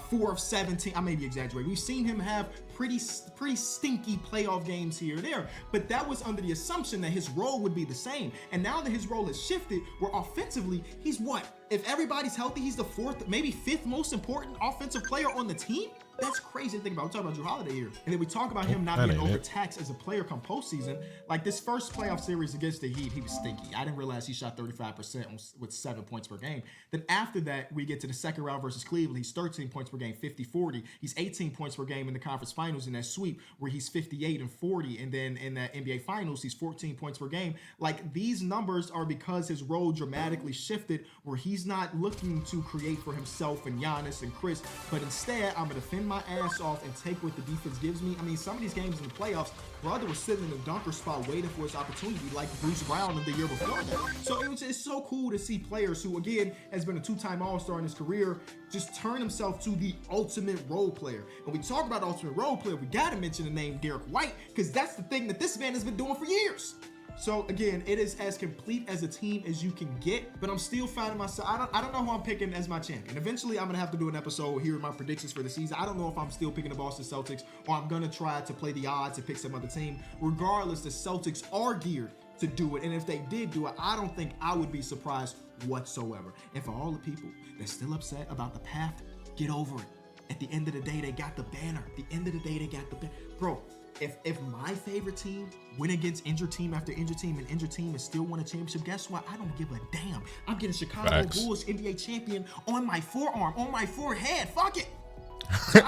4 of 17. I may be exaggerating. We've seen him have pretty stinky playoff games here or there, but that was under the assumption that his role would be the same. And now that his role has shifted, where offensively, he's what? If everybody's healthy, he's the 4th, maybe 5th most important offensive player on the team? That's crazy to think about. We're talking about Drew Holiday here. And then we talk about him not being overtaxed as a player come postseason. Like this first playoff series against the Heat, he was stinky. I didn't realize he shot 35% with 7 points per game. Then after that, we get to the second round versus Cleveland. He's 13 points per game, 50-40. He's 18 points per game in the conference finals in that sweep, where he's 58 and 40. And then in the NBA finals, he's 14 points per game. Like, these numbers are because his role dramatically shifted, where he's not looking to create for himself and Giannis and Chris, but instead, I'm going to defend my ass off and take what the defense gives me. I mean, some of these games in the playoffs, brother was sitting in the dunker spot waiting for his opportunity, like Bruce Brown in the year before that. So it's so cool to see players who, again, has been a 2-time All-Star in his career, just turn himself to the ultimate role player. And we talk about ultimate role player, we got to mention the name Derek White, because that's the thing that this man has been doing for years. So again, it is as complete as a team as you can get, but I'm still finding myself, I don't know who I'm picking as my champion. Eventually, I'm gonna have to do an episode here with my predictions for the season. I don't know if I'm still picking the Boston Celtics, or I'm gonna try to play the odds and pick some other team. Regardless, the Celtics are geared to do it, and if they did do it, I don't think I would be surprised whatsoever. And for all the people that's still upset about the path, get over it. At the end of the day, they got the banner. At the end of the day, they got the banner. Bro, if my favorite team win against injured team after injured team and injured team and still win a championship, guess what? I don't give a damn. I'm getting Chicago Bulls NBA champion on my forearm, on my forehead. Fuck it. So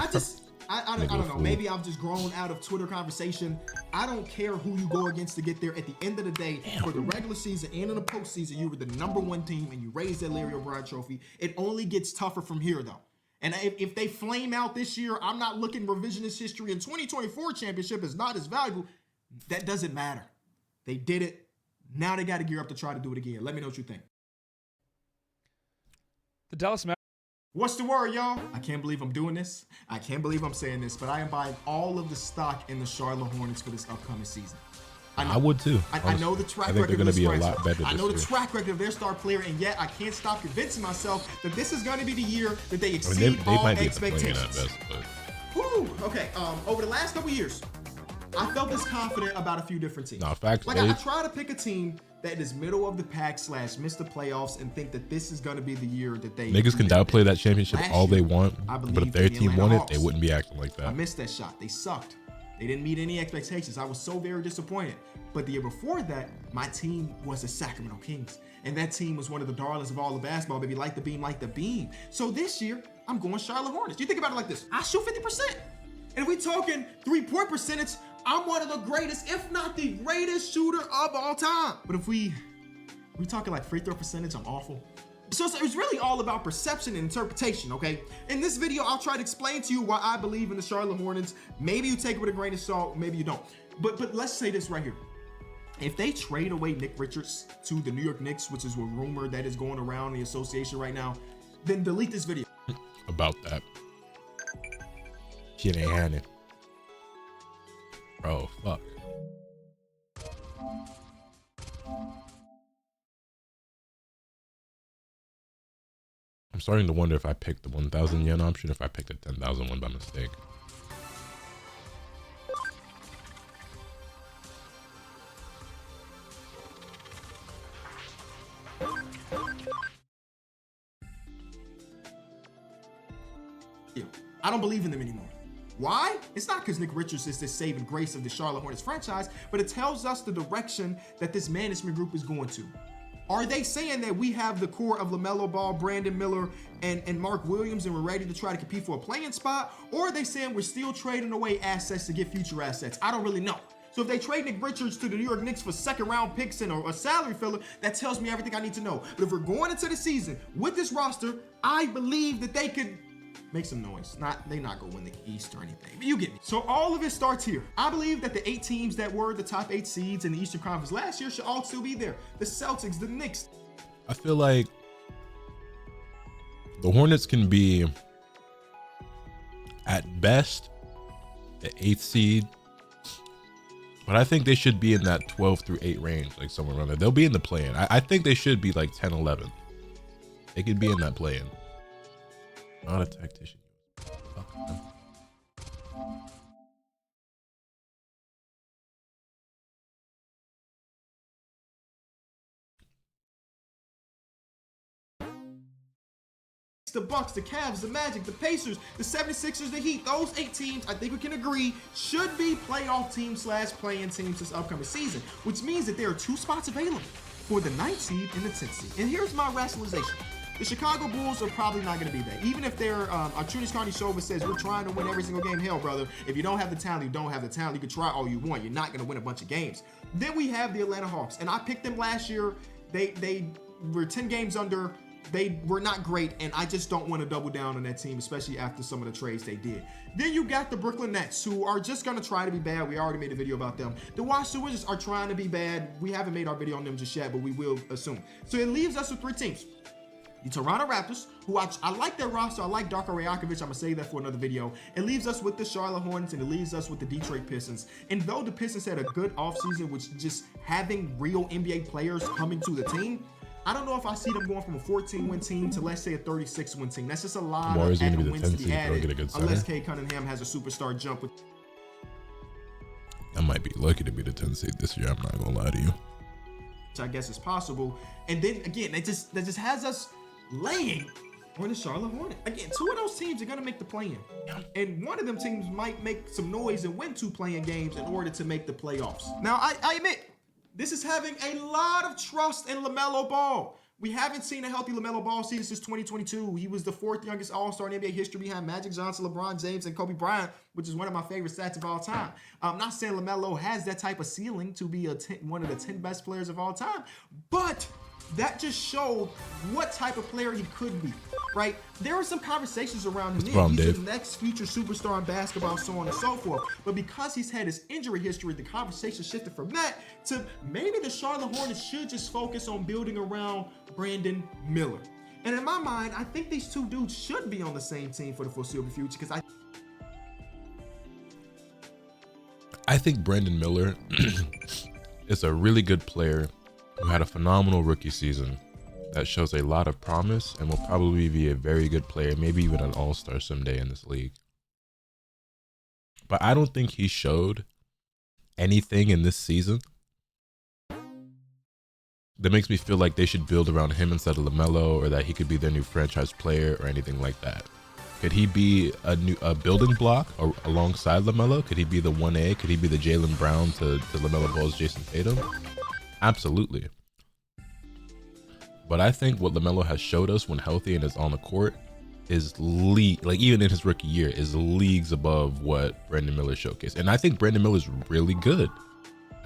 I don't know. Maybe I've just grown out of Twitter conversation. I don't care who you go against to get there. At the end of the day, for the regular season and in the postseason, you were the #1 team and you raised that Larry O'Brien trophy. It only gets tougher from here, though. And if they flame out this year, I'm not looking revisionist history, and 2024 championship is not as valuable. That doesn't matter. They did it. Now they got to gear up to try to do it again. Let me know what you think. The Dallas Mavericks. What's the word, y'all? I can't believe I'm doing this. I can't believe I'm saying this, but I am buying all of the stock in the Charlotte Hornets for this upcoming season. I would too. I know the track I think record. they're going to be a of lot better. I know the year. track record of their star player, and yet I can't stop convincing myself that this is going to be the year that they exceed all expectations. Woo! Okay. Over the last couple years, I felt this confident about a few different teams. No, facts. Like I try to pick a team that is middle of the pack / miss the playoffs and think that this is going to be the year that they niggas can downplay that championship all they want, but if their team won it, they Hawks. wouldn't be acting like that. I missed that shot. They sucked. They didn't meet any expectations. I was so very disappointed. But the year before that, my team was the Sacramento Kings. And that team was one of the darlings of all the basketball, baby. Like the beam, like the beam. So this year, I'm going Charlotte Hornets. You think about it like this. I shoot 50%. And if we talking 3-point percentage, I'm one of the greatest, if not the greatest shooter of all time. But if we talking like free throw percentage, I'm awful. So it's really all about perception and interpretation, okay? In this video, I'll try to explain to you why I believe in the Charlotte Hornets. Maybe you take it with a grain of salt, maybe you don't. But let's say this right here. If they trade away Nick Richards to the New York Knicks, which is a rumor that is going around the association right now, then delete this video. About that. Shit ain't happening. Bro, fuck. I'm starting to wonder if I picked the 1,000 yen option, if I picked the 10,000 one by mistake. I don't believe in them anymore. Why? It's not because Nick Richards is this saving grace of the Charlotte Hornets franchise, but it tells us the direction that this management group is going to. Are they saying that we have the core of LaMelo Ball, Brandon Miller, and Mark Williams, and we're ready to try to compete for a playing spot? Or are they saying we're still trading away assets to get future assets? I don't really know. So if they trade Nick Richards to the New York Knicks for second-round picks and a salary filler, that tells me everything I need to know. But if we're going into the season with this roster, I believe that they could make some noise. They not gonna win the East or anything, but you get me. So all of it starts here. I believe that the 8 teams that were the top 8 seeds in the Eastern Conference last year should all still be there. The Celtics, the Knicks. I feel like the Hornets can be, at best, the 8th seed, but I think they should be in that 12 through 8 range, like somewhere around there. They'll be in the play-in. I think they should be like 10, 11. They could be in that play-in. Not a tactician. Fuck them. The Bucks, the Cavs, the Magic, the Pacers, the 76ers, the Heat, those 8 teams, I think we can agree, should be playoff teams / play-in teams this upcoming season, which means that there are 2 spots available for the 9th seed and the 10th seed. And here's my rationalization. The Chicago Bulls are probably not going to be there. Even if they're, Artunis Karnišovas says, we're trying to win every single game. Hell, brother, if you don't have the talent, you don't have the talent. You can try all you want. You're not going to win a bunch of games. Then we have the Atlanta Hawks. And I picked them last year. They were 10 games under. They were not great, and I just don't want to double down on that team, especially after some of the trades they did. Then you got the Brooklyn Nets, who are just going to try to be bad. We already made a video about them. The Washington Wizards are trying to be bad. We haven't made our video on them just yet, but we will assume. So it leaves us with 3 teams. The Toronto Raptors, who I like their roster. I like Darko Rajakovic. I'm going to save that for another video. It leaves us with the Charlotte Hornets, and it leaves us with the Detroit Pistons. And though the Pistons had a good offseason, which just having real NBA players coming to the team, I don't know if I see them going from a 14-win team to, let's say, a 36-win team. That's just a lot of wins to be added, unless Kay Cunningham has a superstar jump. I might be lucky to be the 10th seed this year. I'm not going to lie to you. Which I guess is possible. And then, again, that just has us laying on the Charlotte Hornets. Again, 2 of those teams are going to make the play-in. And one of them teams might make some noise and win 2 play-in games in order to make the playoffs. Now, I admit, this is having a lot of trust in LaMelo Ball. We haven't seen a healthy LaMelo Ball season since 2022. He was the 4th youngest All-Star in NBA history behind Magic Johnson, LeBron James, and Kobe Bryant, which is one of my favorite stats of all time. I'm not saying LaMelo has that type of ceiling to be one of the 10 best players of all time, but that just showed what type of player he could be, right? There were some conversations around him. He's the next future superstar in basketball, so on and so forth. But because he's had his injury history, the conversation shifted from that to maybe the Charlotte Hornets should just focus on building around Brandon Miller. And in my mind, I think these 2 dudes should be on the same team for the foreseeable future, because I think Brandon Miller is a really good player who had a phenomenal rookie season that shows a lot of promise and will probably be a very good player, maybe even an all-star someday in this league. But I don't think he showed anything in this season that makes me feel like they should build around him instead of LaMelo, or that he could be their new franchise player or anything like that. Could he be a building block alongside LaMelo? Could he be the 1A? Could he be the Jaylen Brown to LaMelo Ball's Jason Tatum? Absolutely. But I think what LaMelo has showed us when healthy and is on the court is even in his rookie year, is leagues above what Brandon Miller showcased. And I think Brandon Miller's really good.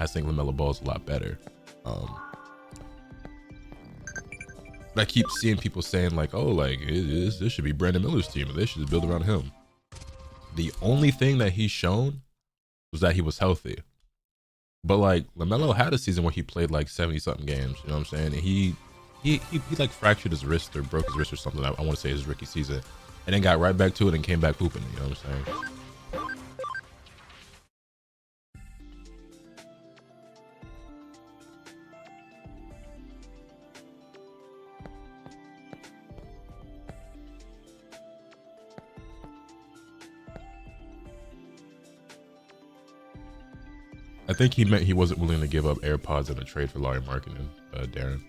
I think LaMelo Ball's a lot better. But I keep seeing people saying like, oh, like this should be Brandon Miller's team. They should just build around him. The only thing that he's shown was that he was healthy. But like LaMelo had a season where he played like 70-something games, you know what I'm saying? And he like fractured his wrist or broke his wrist or something. I want to say his rookie season, and then got right back to it and came back hooping. You know what I'm saying? I think he meant he wasn't willing to give up AirPods in a trade for Larry Markkinen, Darren.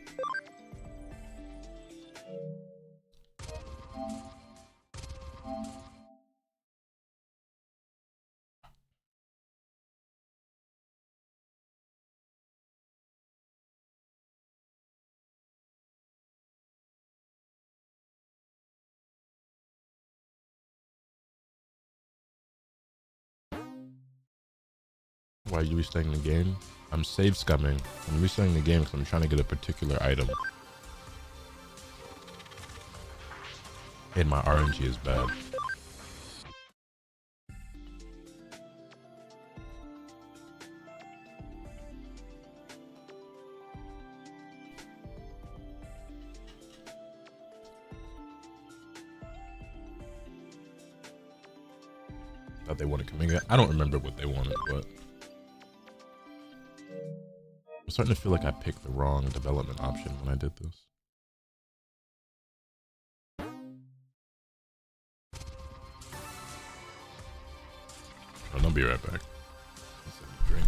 Why are you restarting the game? I'm save scumming. I'm restarting the game because I'm trying to get a particular item. And my RNG is bad. Thought they wanted Kaminga. I don't remember what they wanted, but I'm starting to feel like I picked the wrong development option when I did this. I'll be right back. Let's have a drink.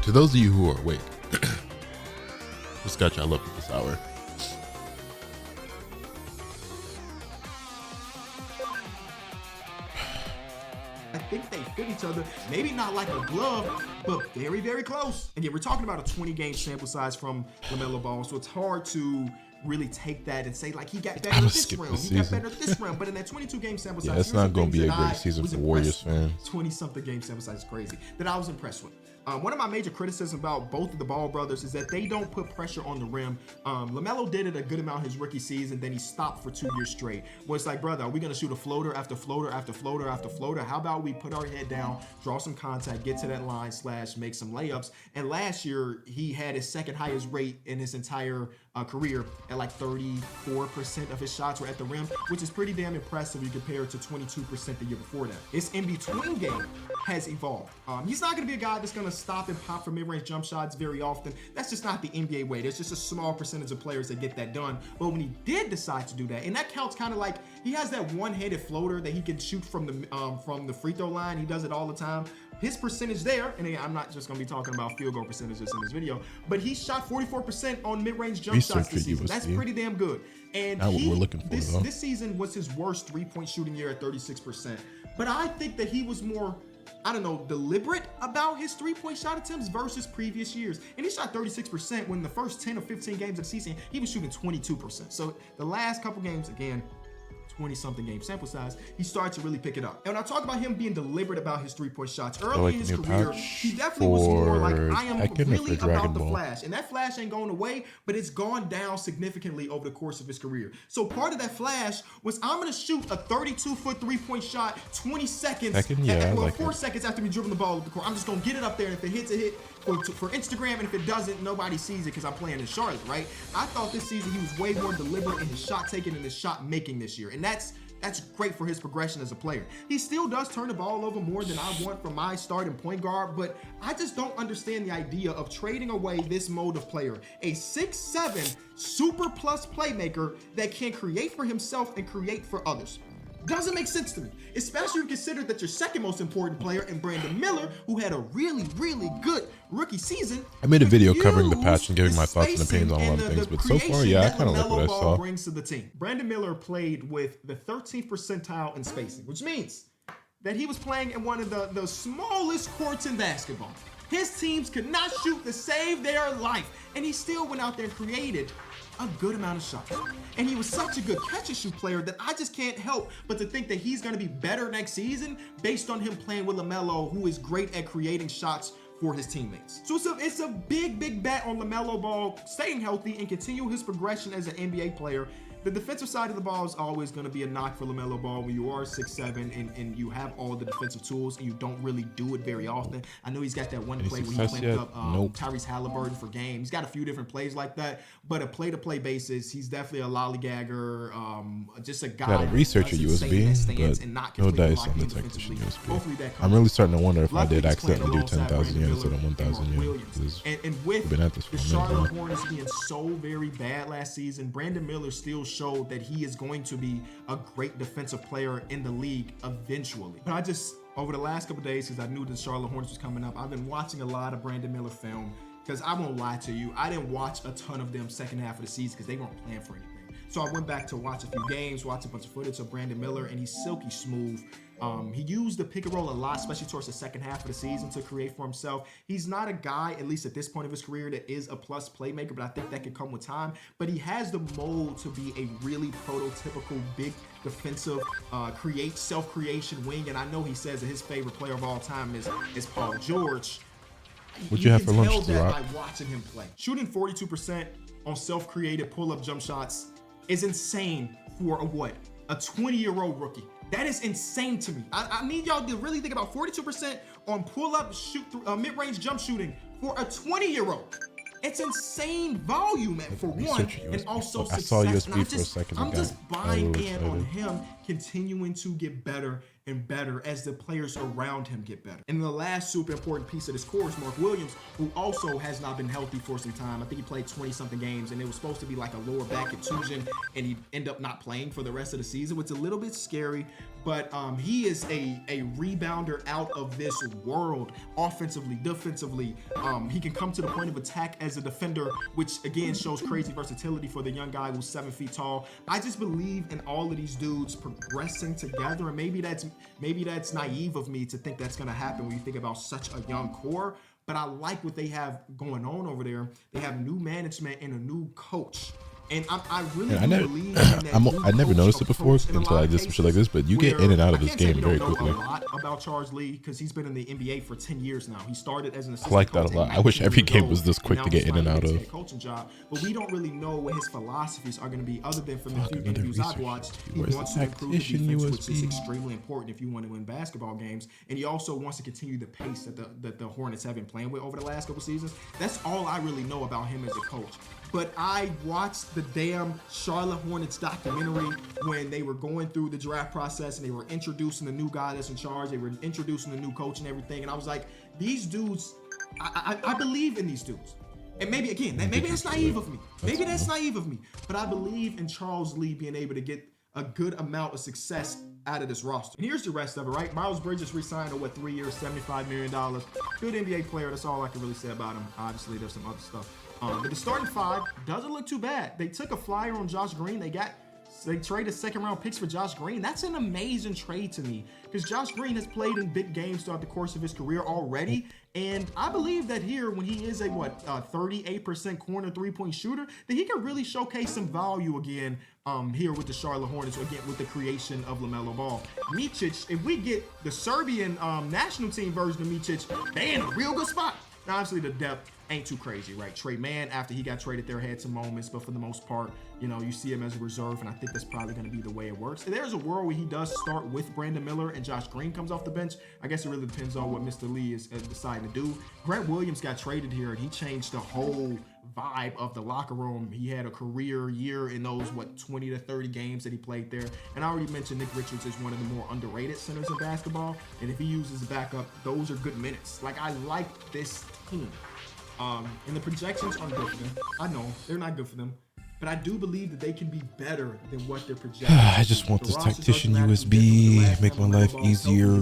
To those of you who are awake, just got y'all up at this hour. I think they fit each other. Maybe not like a glove, but very, very close. Again, we're talking about a 20-game sample size from LaMelo Ball, so it's hard to really take that and say like he got better this round, he got better this round. But in that 22-game sample size, yeah, it's not going to be a great season for Warriors fans. 20-something game sample size is crazy. That I was impressed with. One of my major criticisms about both of the Ball brothers is that they don't put pressure on the rim. LaMelo did it a good amount his rookie season, then he stopped for 2 years straight. Well, it's like, brother, are we going to shoot a floater after floater after floater after floater? How about we put our head down, draw some contact, get to that line / make some layups? And last year, he had his second highest rate in his entire career at like 34% of his shots were at the rim, which is pretty damn impressive when you compare it to 22% the year before that. His in-between game has evolved. He's not going to be a guy that's going to stop and pop for mid-range jump shots very often. That's just not the NBA way. There's just a small percentage of players that get that done. But when he did decide to do that, and that counts kind of like he has that one-handed floater that he can shoot from the free throw line. He does it all the time. His percentage there, and I'm not just going to be talking about field goal percentages in this video, but he shot 44% on mid-range jump shots this season. That's pretty damn good. And not what we're looking for, this season was his worst three-point shooting year at 36%. But I think that he was more, I don't know, deliberate about his three-point shot attempts versus previous years. And he shot 36% when the first 10 or 15 games of the season, he was shooting 22%. So the last couple games, again, 20-something game sample size, he started to really pick it up. And when I talk about him being deliberate about his three-point shots early in his career, he definitely was more like, I am really about the flash. And that flash ain't going away, but it's gone down significantly over the course of his career. So part of that flash was, I'm going to shoot a 32-foot three-point shot 20 seconds, 4 seconds after we dribble the ball up the court. I'm just going to get it up there, and if it hits, it hit for Instagram, and if it doesn't, nobody sees it because I'm playing in Charlotte, right? I thought this season he was way more deliberate in his shot taking and his shot making this year, and that's great for his progression as a player. He still does turn the ball over more than I want from my starting point guard, but I just don't understand the idea of trading away this mode of player, a 6'7" super plus playmaker that can create for himself and create for others. Doesn't make sense to me, especially when you consider that your second most important player in Brandon Miller, who had a really, really good rookie season. I made a video covering the patch and giving my thoughts and opinions on a lot of things, but so far, yeah, I kind of like what I saw. Brings to the team. Brandon Miller played with the 13th percentile in spacing, which means that he was playing in one of the smallest courts in basketball. His teams could not shoot to save their life, and he still went out there and created a good amount of shots. And he was such a good catch-and-shoot player that I just can't help but to think that he's going to be better next season based on him playing with LaMelo, who is great at creating shots for his teammates. So it's a big bet on LaMelo Ball staying healthy and continue his progression as an NBA player. The defensive side of the ball is always going to be a knock for LaMelo Ball when you are 6'7" and you have all the defensive tools and you don't really do it very often. I know he's got that one play where he clamped up Tyrese Halliburton for game. He's got a few different plays like that, but a play-to-play basis, he's definitely a lollygagger, just a guy. Got a researcher USB, but no dice on the technician USB. I'm really starting to wonder if I did accidentally do 10,000 units instead of 1,000 units. And with the Charlotte Hornets being so very bad last season, Brandon Miller still showed that he is going to be a great defensive player in the league eventually. But I just, over the last couple days, because I knew the Charlotte Hornets was coming up, I've been watching a lot of Brandon Miller film, because I won't lie to you, I didn't watch a ton of them second half of the season because they weren't playing for anything. So I went back to watch a few games, watch a bunch of footage of Brandon Miller, and he's silky smooth. He used the pick and roll a lot, especially towards the second half of the season, to create for himself. He's not a guy, at least at this point of his career, that is a plus playmaker, but I think that could come with time. But he has the mold to be a really prototypical big defensive, self-creation wing. And I know he says that his favorite player of all time is Paul George. What'd you have for lunch, tell that Rock? by watching him play. Shooting 42% on self-created pull-up jump shots is insane for a 20-year-old rookie. That is insane to me. I need y'all to really think about 42% on pull-up mid-range jump shooting for a 20-year-old. It's insane volume for one, and also success. I saw USB for a second. I'm just buying in on him continuing to get better and better as the players around him get better. And the last super important piece of this core is Mark Williams, who also has not been healthy for some time. I think he played 20-something games, and it was supposed to be like a lower back contusion, and he ended up not playing for the rest of the season, which is a little bit scary. But he is a rebounder out of this world, offensively, defensively. He can come to the point of attack as a defender, which again shows crazy versatility for the young guy who's 7 feet tall. I just believe in all of these dudes progressing together, and maybe that's naive of me to think that's going to happen when you think about such a young core. But I like what they have going on over there. They have new management and a new coach. And I really believe in that. I never noticed it before until I did some shit like this, but you get in and out of this game very quickly. I don't know a lot about Charles Lee because he's been in the NBA for 10 years now. He started as an assistant. I like that a lot. I wish every game was this quick to get in and out of. Coaching job, but we don't really know what his philosophies are going to be other than from the few interviews I've watched. He wants to improve the defense, which is extremely important if you want to win basketball games. And he also wants to continue the pace that the Hornets have been playing with over the last couple seasons. That's all I really know about him as a coach. But I watched the damn Charlotte Hornets documentary when they were going through the draft process and they were introducing the new guy that's in charge. They were introducing the new coach and everything. And I was like, these dudes, I believe in these dudes. And maybe, again, maybe that's naive of me. Maybe that's naive of me. But I believe in Charles Lee being able to get a good amount of success out of this roster. And here's the rest of it, right? Miles Bridges re-signed a 3 years, $75 million. Good NBA player. That's all I can really say about him. Obviously, there's some other stuff. But the starting five doesn't look too bad. They took a flyer on Josh Green. They traded second-round picks for Josh Green. That's an amazing trade to me because Josh Green has played in big games throughout the course of his career already. And I believe that here, when he is a 38% corner three-point shooter, that he can really showcase some value again here with the Charlotte Hornets, again with the creation of LaMelo Ball. Micic, if we get the Serbian national team version of Micic, they in a real good spot. Now, obviously, the depth ain't too crazy, right? Trey Mann, after he got traded there, had some moments, but for the most part, you know, you see him as a reserve, and I think that's probably going to be the way it works. And there's a world where he does start with Brandon Miller and Josh Green comes off the bench. I guess it really depends on what Mr. Lee is deciding to do. Grant Williams got traded here, and he changed the whole vibe of the locker room. He had a career year in those 20 to 30 games that he played there. And I already mentioned Nick Richards is one of the more underrated centers in basketball, and if he uses a backup, those are good minutes. Like, I like this team. And the projections aren't good for them. I know they're not good for them. but I do believe that they can be better than what they're projecting. I just want this tactician USB, make my life easier.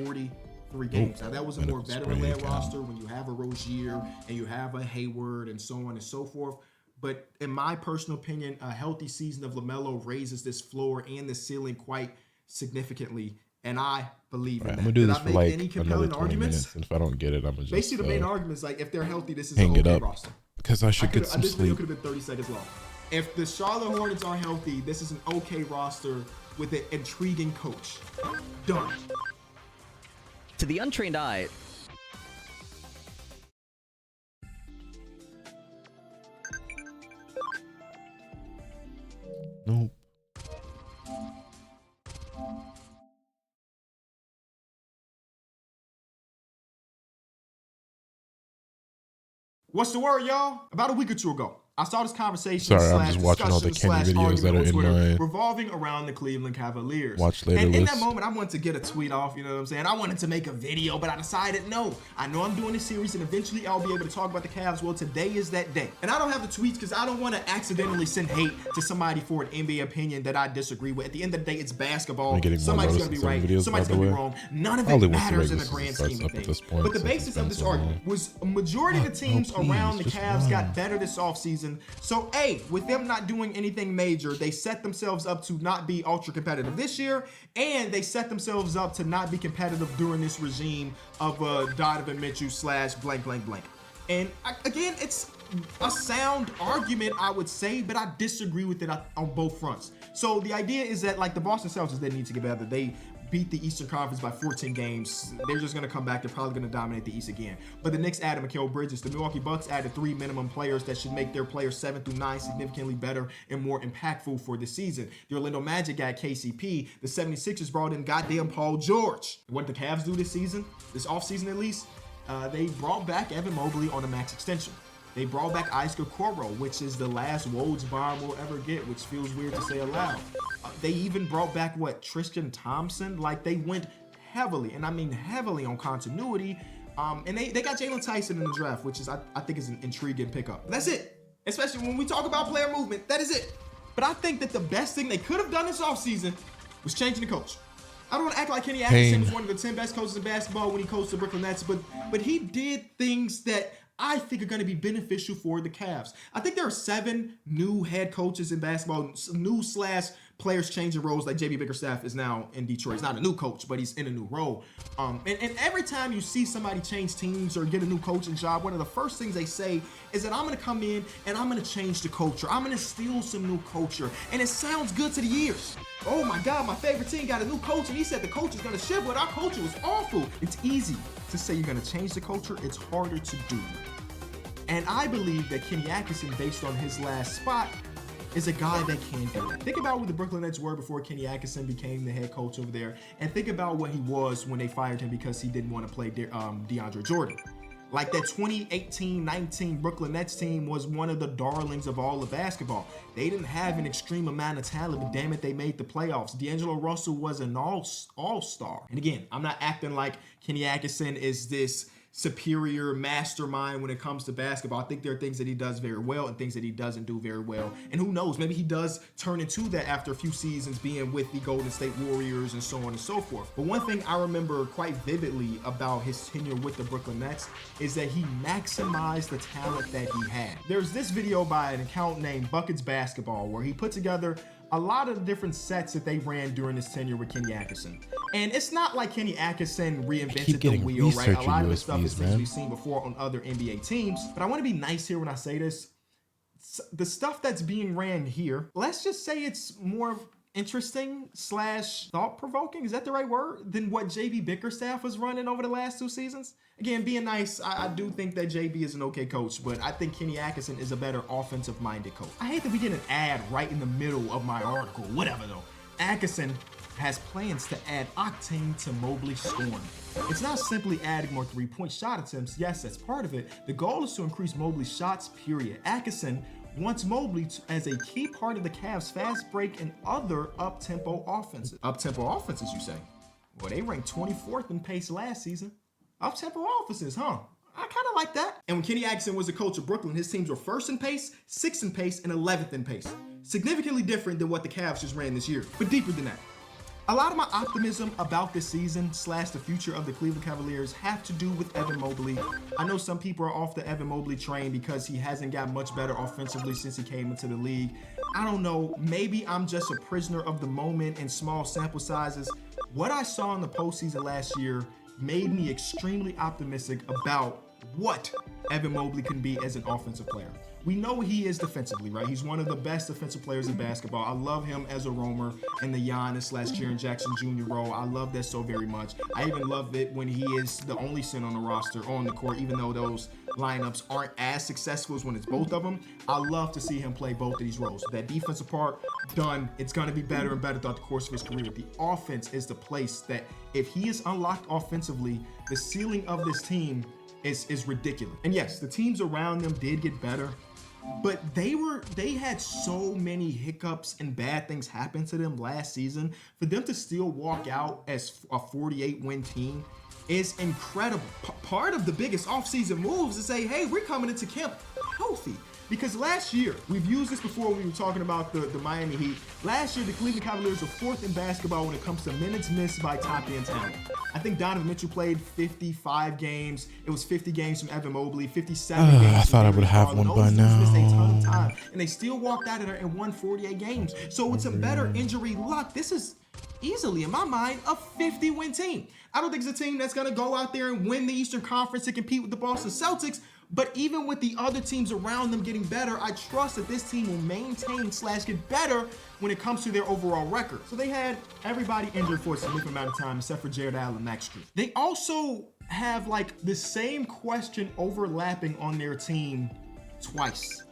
43 games. Now that was a more veteran-led roster when you have a Rozier and you have a Hayward and so on and so forth. But in my personal opinion, a healthy season of LaMelo raises this floor and the ceiling quite significantly. And I believe in that. I'm gonna do this for like any another compelling 20 arguments? minutes, and if I don't get it, I'm gonna just Basically, the main argument is like if they're healthy, this is hang an it okay up roster. because I should get some This video sleep. could have been 30 seconds long. If the Charlotte Hornets are healthy, this is an okay roster with an intriguing coach. Done. To the untrained eye, Nope. What's the word, y'all? About a week or two ago, I saw this conversation. Sorry, I'm just watching all the Kenny videos that are in my revolving around the Cleveland Cavaliers. watch later And in list. that moment, I wanted to get a tweet off. You know what I'm saying? I wanted to make a video, but I decided no. I know I'm doing this series, and eventually I'll be able to talk about the Cavs. Well, today is that day, and I don't have the tweets because I don't want to accidentally send hate to somebody for an NBA opinion that I disagree with. At the end of the day, it's basketball. Somebody's gonna be right. Somebody's gonna be wrong. None of it matters in the grand scheme of things. But the basis of this argument was a majority of the teams around the Cavs got better this offseason. So, with them not doing anything major, they set themselves up to not be ultra competitive this year, and they set themselves up to not be competitive during this regime of Donovan Mitchell / blank, blank, blank. And again, it's a sound argument, I would say, but I disagree with it on both fronts. So the idea is that like the Boston Celtics, they need to get better. They beat the Eastern Conference by 14 games. They're just going to come back. They're probably going to dominate the East again. But the Knicks added Mikal Bridges. The Milwaukee Bucks added 3 minimum players that should make their players 7 through 9 significantly better and more impactful for the season. The Orlando Magic got KCP. The 76ers brought in goddamn Paul George. What did the Cavs do this season? This offseason at least? They brought back Evan Mobley on a max extension. They brought back Isker Koro, which is the last Woj bomb we'll ever get, which feels weird to say aloud. They even brought back, Tristan Thompson? Like, they went heavily, and I mean heavily on continuity. And they got Jalen Tyson in the draft, which is, I think is an intriguing pickup. That's it. Especially when we talk about player movement, that is it. But I think that the best thing they could have done this offseason was changing the coach. I don't want to act like Kenny Atkinson was one of the 10 best coaches in basketball when he coached the Brooklyn Nets, but he did things that I think are going to be beneficial for the Cavs. I think there are 7 new head coaches in basketball, new / players changing roles, like JB Bickerstaff is now in Detroit. He's not a new coach, but he's in a new role. And every time you see somebody change teams or get a new coaching job, one of the first things they say is that I'm going to come in and I'm going to change the culture. I'm going to steal some new culture. And it sounds good to the ears. Oh my God, my favorite team got a new coach and he said the coach is going to shift, but our culture was awful. It's easy to say you're going to change the culture. It's harder to do. And I believe that Kenny Atkinson, based on his last spot, is a guy that can do that. Think about what the Brooklyn Nets were before Kenny Atkinson became the head coach over there, and think about what he was when they fired him because he didn't want to play DeAndre Jordan. Like that 2018-19 Brooklyn Nets team was one of the darlings of all of basketball. They didn't have an extreme amount of talent, but damn it, they made the playoffs. D'Angelo Russell was an all-star. And again, I'm not acting like Kenny Atkinson is this superior mastermind when it comes to basketball. I think there are things that he does very well and things that he doesn't do very well. And who knows, maybe he does turn into that after a few seasons being with the Golden State Warriors and so on and so forth. But one thing I remember quite vividly about his tenure with the Brooklyn Nets is that he maximized the talent that he had. There's this video by an account named Buckets Basketball where he put together a lot of the different sets that they ran during his tenure with Kenny Atkinson. And it's not like Kenny Atkinson reinvented the wheel, right? A lot of the stuff is things we've seen before on other NBA teams. But I want to be nice here when I say this. The stuff that's being ran here, let's just say it's more interesting / thought-provoking, is that the right word, than what JB Bickerstaff was running over the last 2 seasons. Again, being nice, I do think that JB is an okay coach, but I think Kenny Atkinson is a better offensive-minded coach. I hate that we get an ad right in the middle of my article, whatever though. Atkinson has plans to add octane to Mobley's scoring. It's not simply adding more 3-point shot attempts. Yes, that's part of it. The goal is to increase Mobley's shots, period. Atkinson wants Mobley as a key part of the Cavs' fast break and other up-tempo offenses. Up-tempo offenses, you say? Well, they ranked 24th in pace last season. Up-tempo offenses, huh? I kind of like that. And when Kenny Atkinson was the coach of Brooklyn, his teams were 1st in pace, 6th in pace, and 11th in pace. Significantly different than what the Cavs just ran this year, but deeper than that. A lot of my optimism about this season / the future of the Cleveland Cavaliers have to do with Evan Mobley. I know some people are off the Evan Mobley train because he hasn't got much better offensively since he came into the league. I don't know, maybe I'm just a prisoner of the moment in small sample sizes. What I saw in the postseason last year made me extremely optimistic about what Evan Mobley can be as an offensive player. We know he is defensively, right? He's one of the best defensive players in basketball. I love him as a roamer in the Giannis / Jaren Jackson Jr. role. I love that so very much. I even love it when he is the only center on the roster on the court, even though those lineups aren't as successful as when it's both of them. I love to see him play both of these roles. That defensive part, done. It's going to be better and better throughout the course of his career. The offense is the place that if he is unlocked offensively, the ceiling of this team is ridiculous. And yes, the teams around them did get better, but they had so many hiccups and bad things happen to them last season. For them to still walk out as a 48-win team is incredible. Part of the biggest offseason moves is say, hey, we're coming into camp healthy. Because last year, we've used this before when we were talking about the Miami Heat. Last year, the Cleveland Cavaliers were 4th in basketball when it comes to minutes missed by top-end talent. I think Donovan Mitchell played 55 games. It was 50 games from Evan Mobley, 57 games. I thought I would have one by now. Missed a ton of time, and they still walked out of there and won 48 games. So with some better injury luck, this is easily, in my mind, a 50-win team. I don't think it's a team that's going to go out there and win the Eastern Conference and compete with the Boston Celtics. But even with the other teams around them getting better, I trust that this team will maintain / get better when it comes to their overall record. So they had everybody injured for a significant amount of time except for Jared Allen next year. They also have like the same question overlapping on their team twice.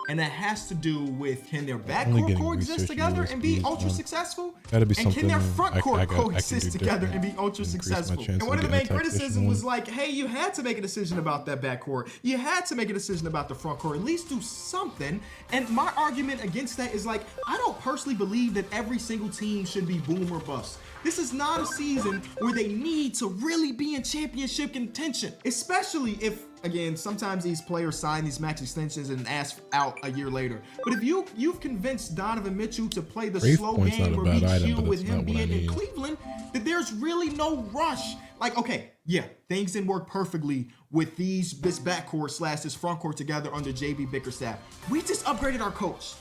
And that has to do with, can their backcourt coexist together and be ultra successful? And can their front court coexist together and be ultra successful? And one of the main criticisms was like, hey, you had to make a decision about that backcourt. You had to make a decision about the front court. At least do something. And my argument against that is like, I don't personally believe that every single team should be boom or bust. This is not a season where they need to really be in championship contention, especially if, again, sometimes these players sign these max extensions and ask out a year later. But if you've convinced Donovan Mitchell to play the slow game or be chill with him being in Cleveland, that there's really no rush. Like, okay, yeah, things didn't work perfectly with this backcourt / this front court together under JB Bickerstaff. We just upgraded our coach.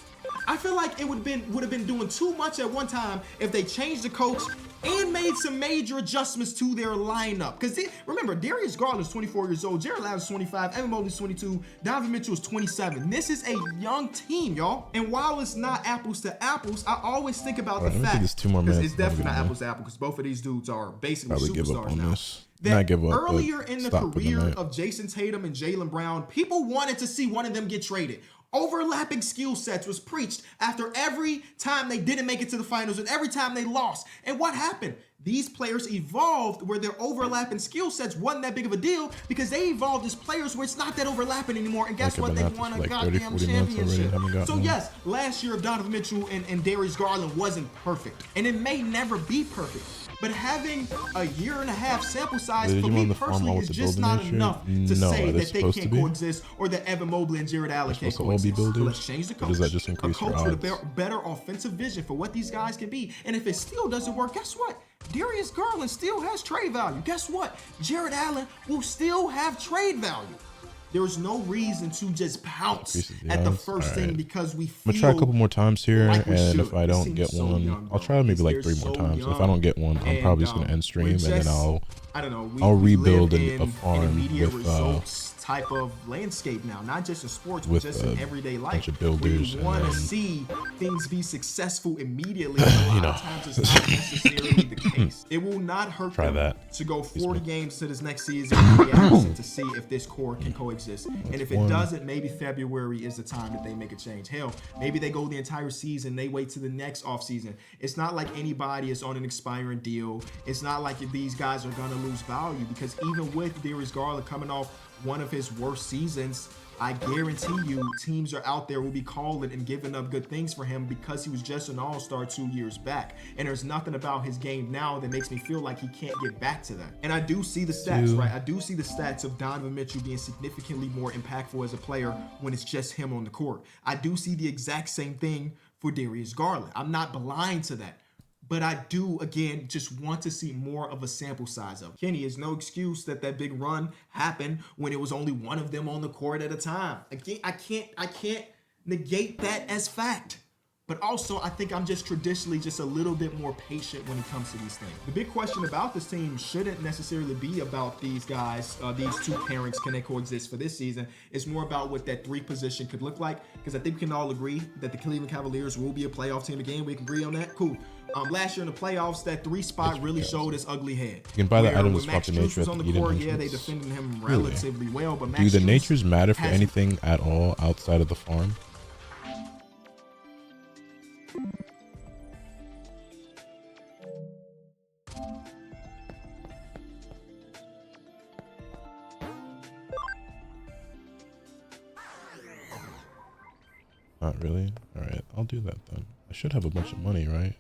I feel like it would have been doing too much at one time if they changed the coach and made some major adjustments to their lineup. Because remember, Darius Garland's 24 years old, Jared Allen's 25, Evan Mobley's 22, Donovan Mitchell's 27. This is a young team, y'all. And while it's not apples to apples, I always think about the fact, because it's definitely not apples to apples, because both of these dudes are basically superstars now. That earlier in the career of Jason Tatum and Jaylen Brown, people wanted to see one of them get traded. Overlapping skill sets was preached after every time they didn't make it to the finals and every time they lost. And what happened? These players evolved where their overlapping skill sets wasn't that big of a deal because they evolved as players where it's not that overlapping anymore. And guess what? They won a goddamn championship. So yes, last year of Donovan Mitchell and Darius Garland wasn't perfect. And it may never be perfect. But having a year and a half sample size for me personally is just not enough to say that they can't coexist or that Evan Mobley and Jared Allen can't coexist. So let's change the coach. Does that just increase a coach with a better offensive vision for what these guys can be. And if it still doesn't work, guess what? Darius Garland still has trade value. Guess what? Jared Allen will still have trade value. There's no reason to just pounce at the first thing because we feel I'm gonna try a couple more times here, and if I don't get one, I'll try maybe like 3 more times. And if I don't get one, I'm probably just gonna end stream, and then I'll rebuild a farm with type of landscape now, not just in sports, but just in everyday life. Bunch of builders. We want to see things be successful immediately. A lot of times it's not necessarily the case. It will not hurt them to go 40 games to this next season to see if this core can coexist. And if it doesn't, maybe February is the time that they make a change. Hell, maybe they go the entire season, they wait to the next offseason. It's not like anybody is on an expiring deal. It's not like these guys are going to lose value because even with Darius Garland coming off one of his worst seasons, I guarantee you teams are out there will be calling and giving up good things for him because he was just an all-star 2 years back. And there's nothing about his game now that makes me feel like he can't get back to that. And I do see the stats, right? I do see the stats of Donovan Mitchell being significantly more impactful as a player when it's just him on the court. I do see the exact same thing for Darius Garland. I'm not blind to that. But I do, again, just want to see more of a sample size of it. Kenny, is no excuse that big run happened when it was only one of them on the court at a time. Again, I can't negate that as fact. But also, I think I'm just traditionally just a little bit more patient when it comes to these things. The big question about this team shouldn't necessarily be about these guys, these two pairings, can they coexist for this season? It's more about what that 3 position could look like, because I think we can all agree that the Cleveland Cavaliers will be a playoff team again. We can agree on that. Cool. Last year in the playoffs, that 3 spot really showed its ugly head. You can buy the item to swap Max the Strus nature was at on the the Eden court. entrance. Yeah, they defended him relatively well, but Max Do the Strus natures matter for has- anything at all outside of the farm? Not really? Alright, I'll do that then. I should have a bunch of money, right?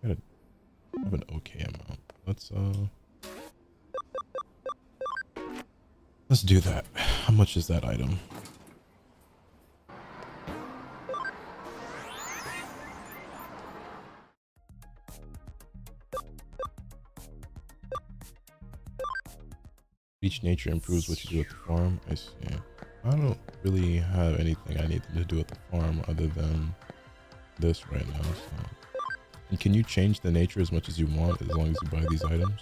I gotta have an okay amount. Let's do that. How much is that item? Each nature improves what you do at the farm. I see. I don't really have anything I need to do at the farm other than this right now. So. And can you change the nature as much as you want as long as you buy these items?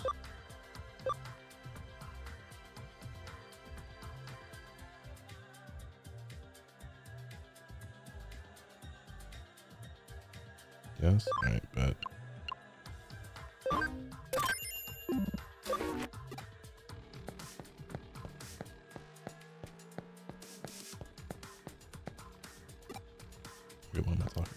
Yes? Alright, bet. Wait, what am I talking about?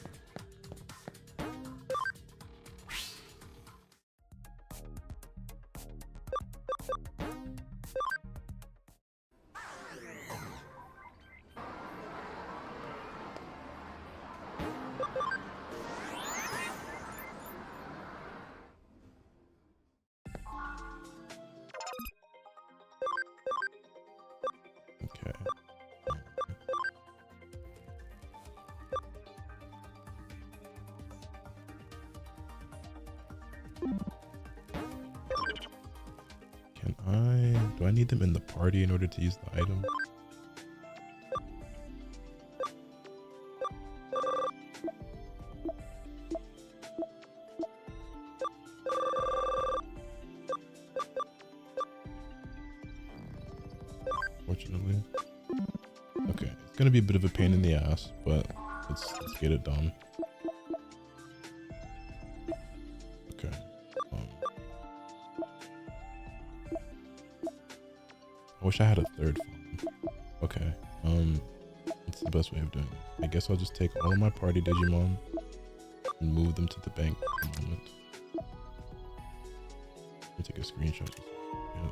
Okay. Do I need them in the party in order to use the item? Fortunately. Okay, it's gonna be a bit of a pain in the ass, but let's get it done. Okay. I wish I had a third phone. Okay. What's the best way of doing it? I guess I'll just take all of my party Digimon and move them to the bank for the moment. Let me take a screenshot. Yeah.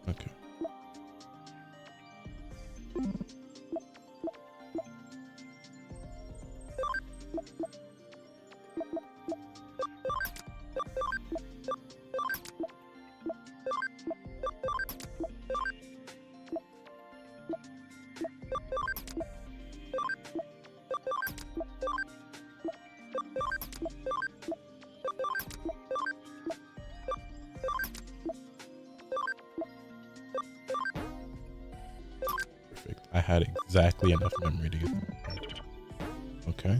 Okay. Perfect. I had exactly enough memory to get that. Okay.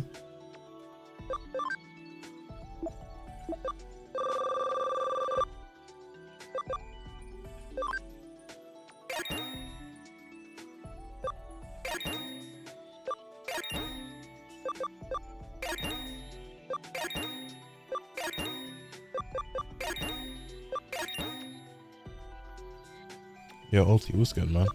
Yo, Ulti, what's good, man?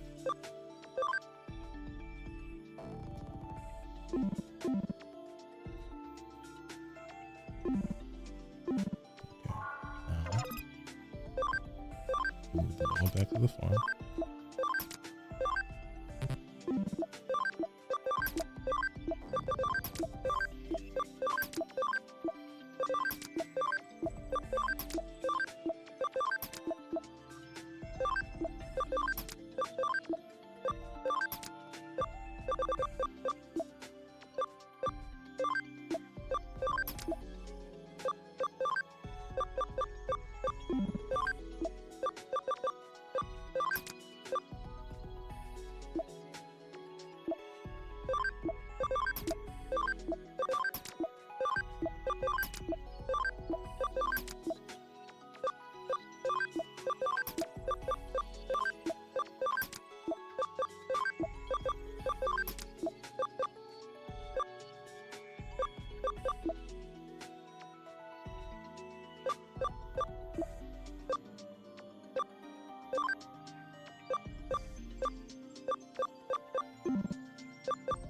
Move them all back to the farm.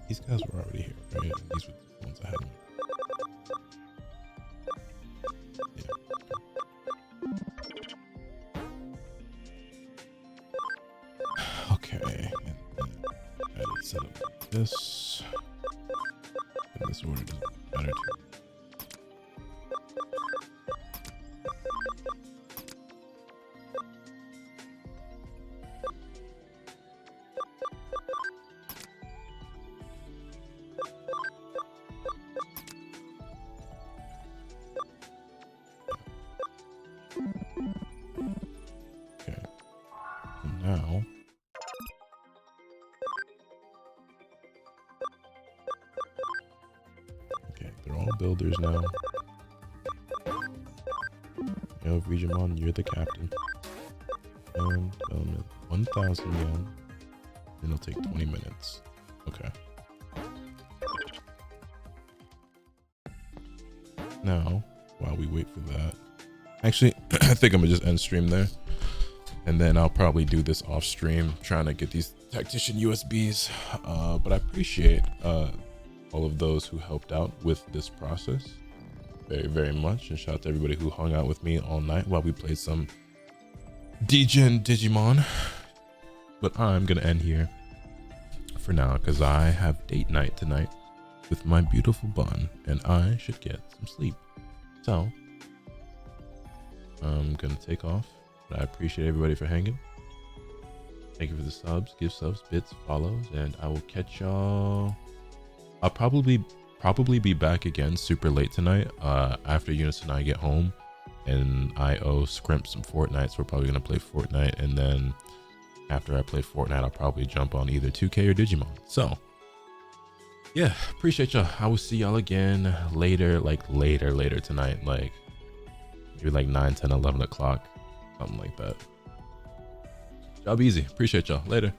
These guys were already here, right? These were the ones I had. Yeah. Okay. And then I set up like this. And this order doesn't matter too. Now, okay, they're all builders now. Yo, Digimon, you're the captain. And 1,000 yen. And it'll take 20 minutes. Okay. Now, while we wait for that, actually, I think I'm gonna just end stream there. And then I'll probably do this off stream, trying to get these tactician USBs. But I appreciate all of those who helped out with this process very, very much. And shout out to everybody who hung out with me all night while we played some Digimon. But I'm gonna end here for now because I have date night tonight with my beautiful bun and I should get some sleep. So I'm gonna take off. But I appreciate everybody for hanging. Thank you for the subs, give subs, bits, follows, and I will catch y'all. I'll probably be back again super late tonight after Eunice and I get home, and I owe Scrimp some Fortnite, so we're probably gonna play Fortnite, and then after I play Fortnite, I'll probably jump on either 2K or Digimon. So yeah, appreciate y'all. I will see y'all again later, like later tonight, like maybe like 9, 10, 11 o'clock. Something like that. Job easy. Appreciate y'all. Later.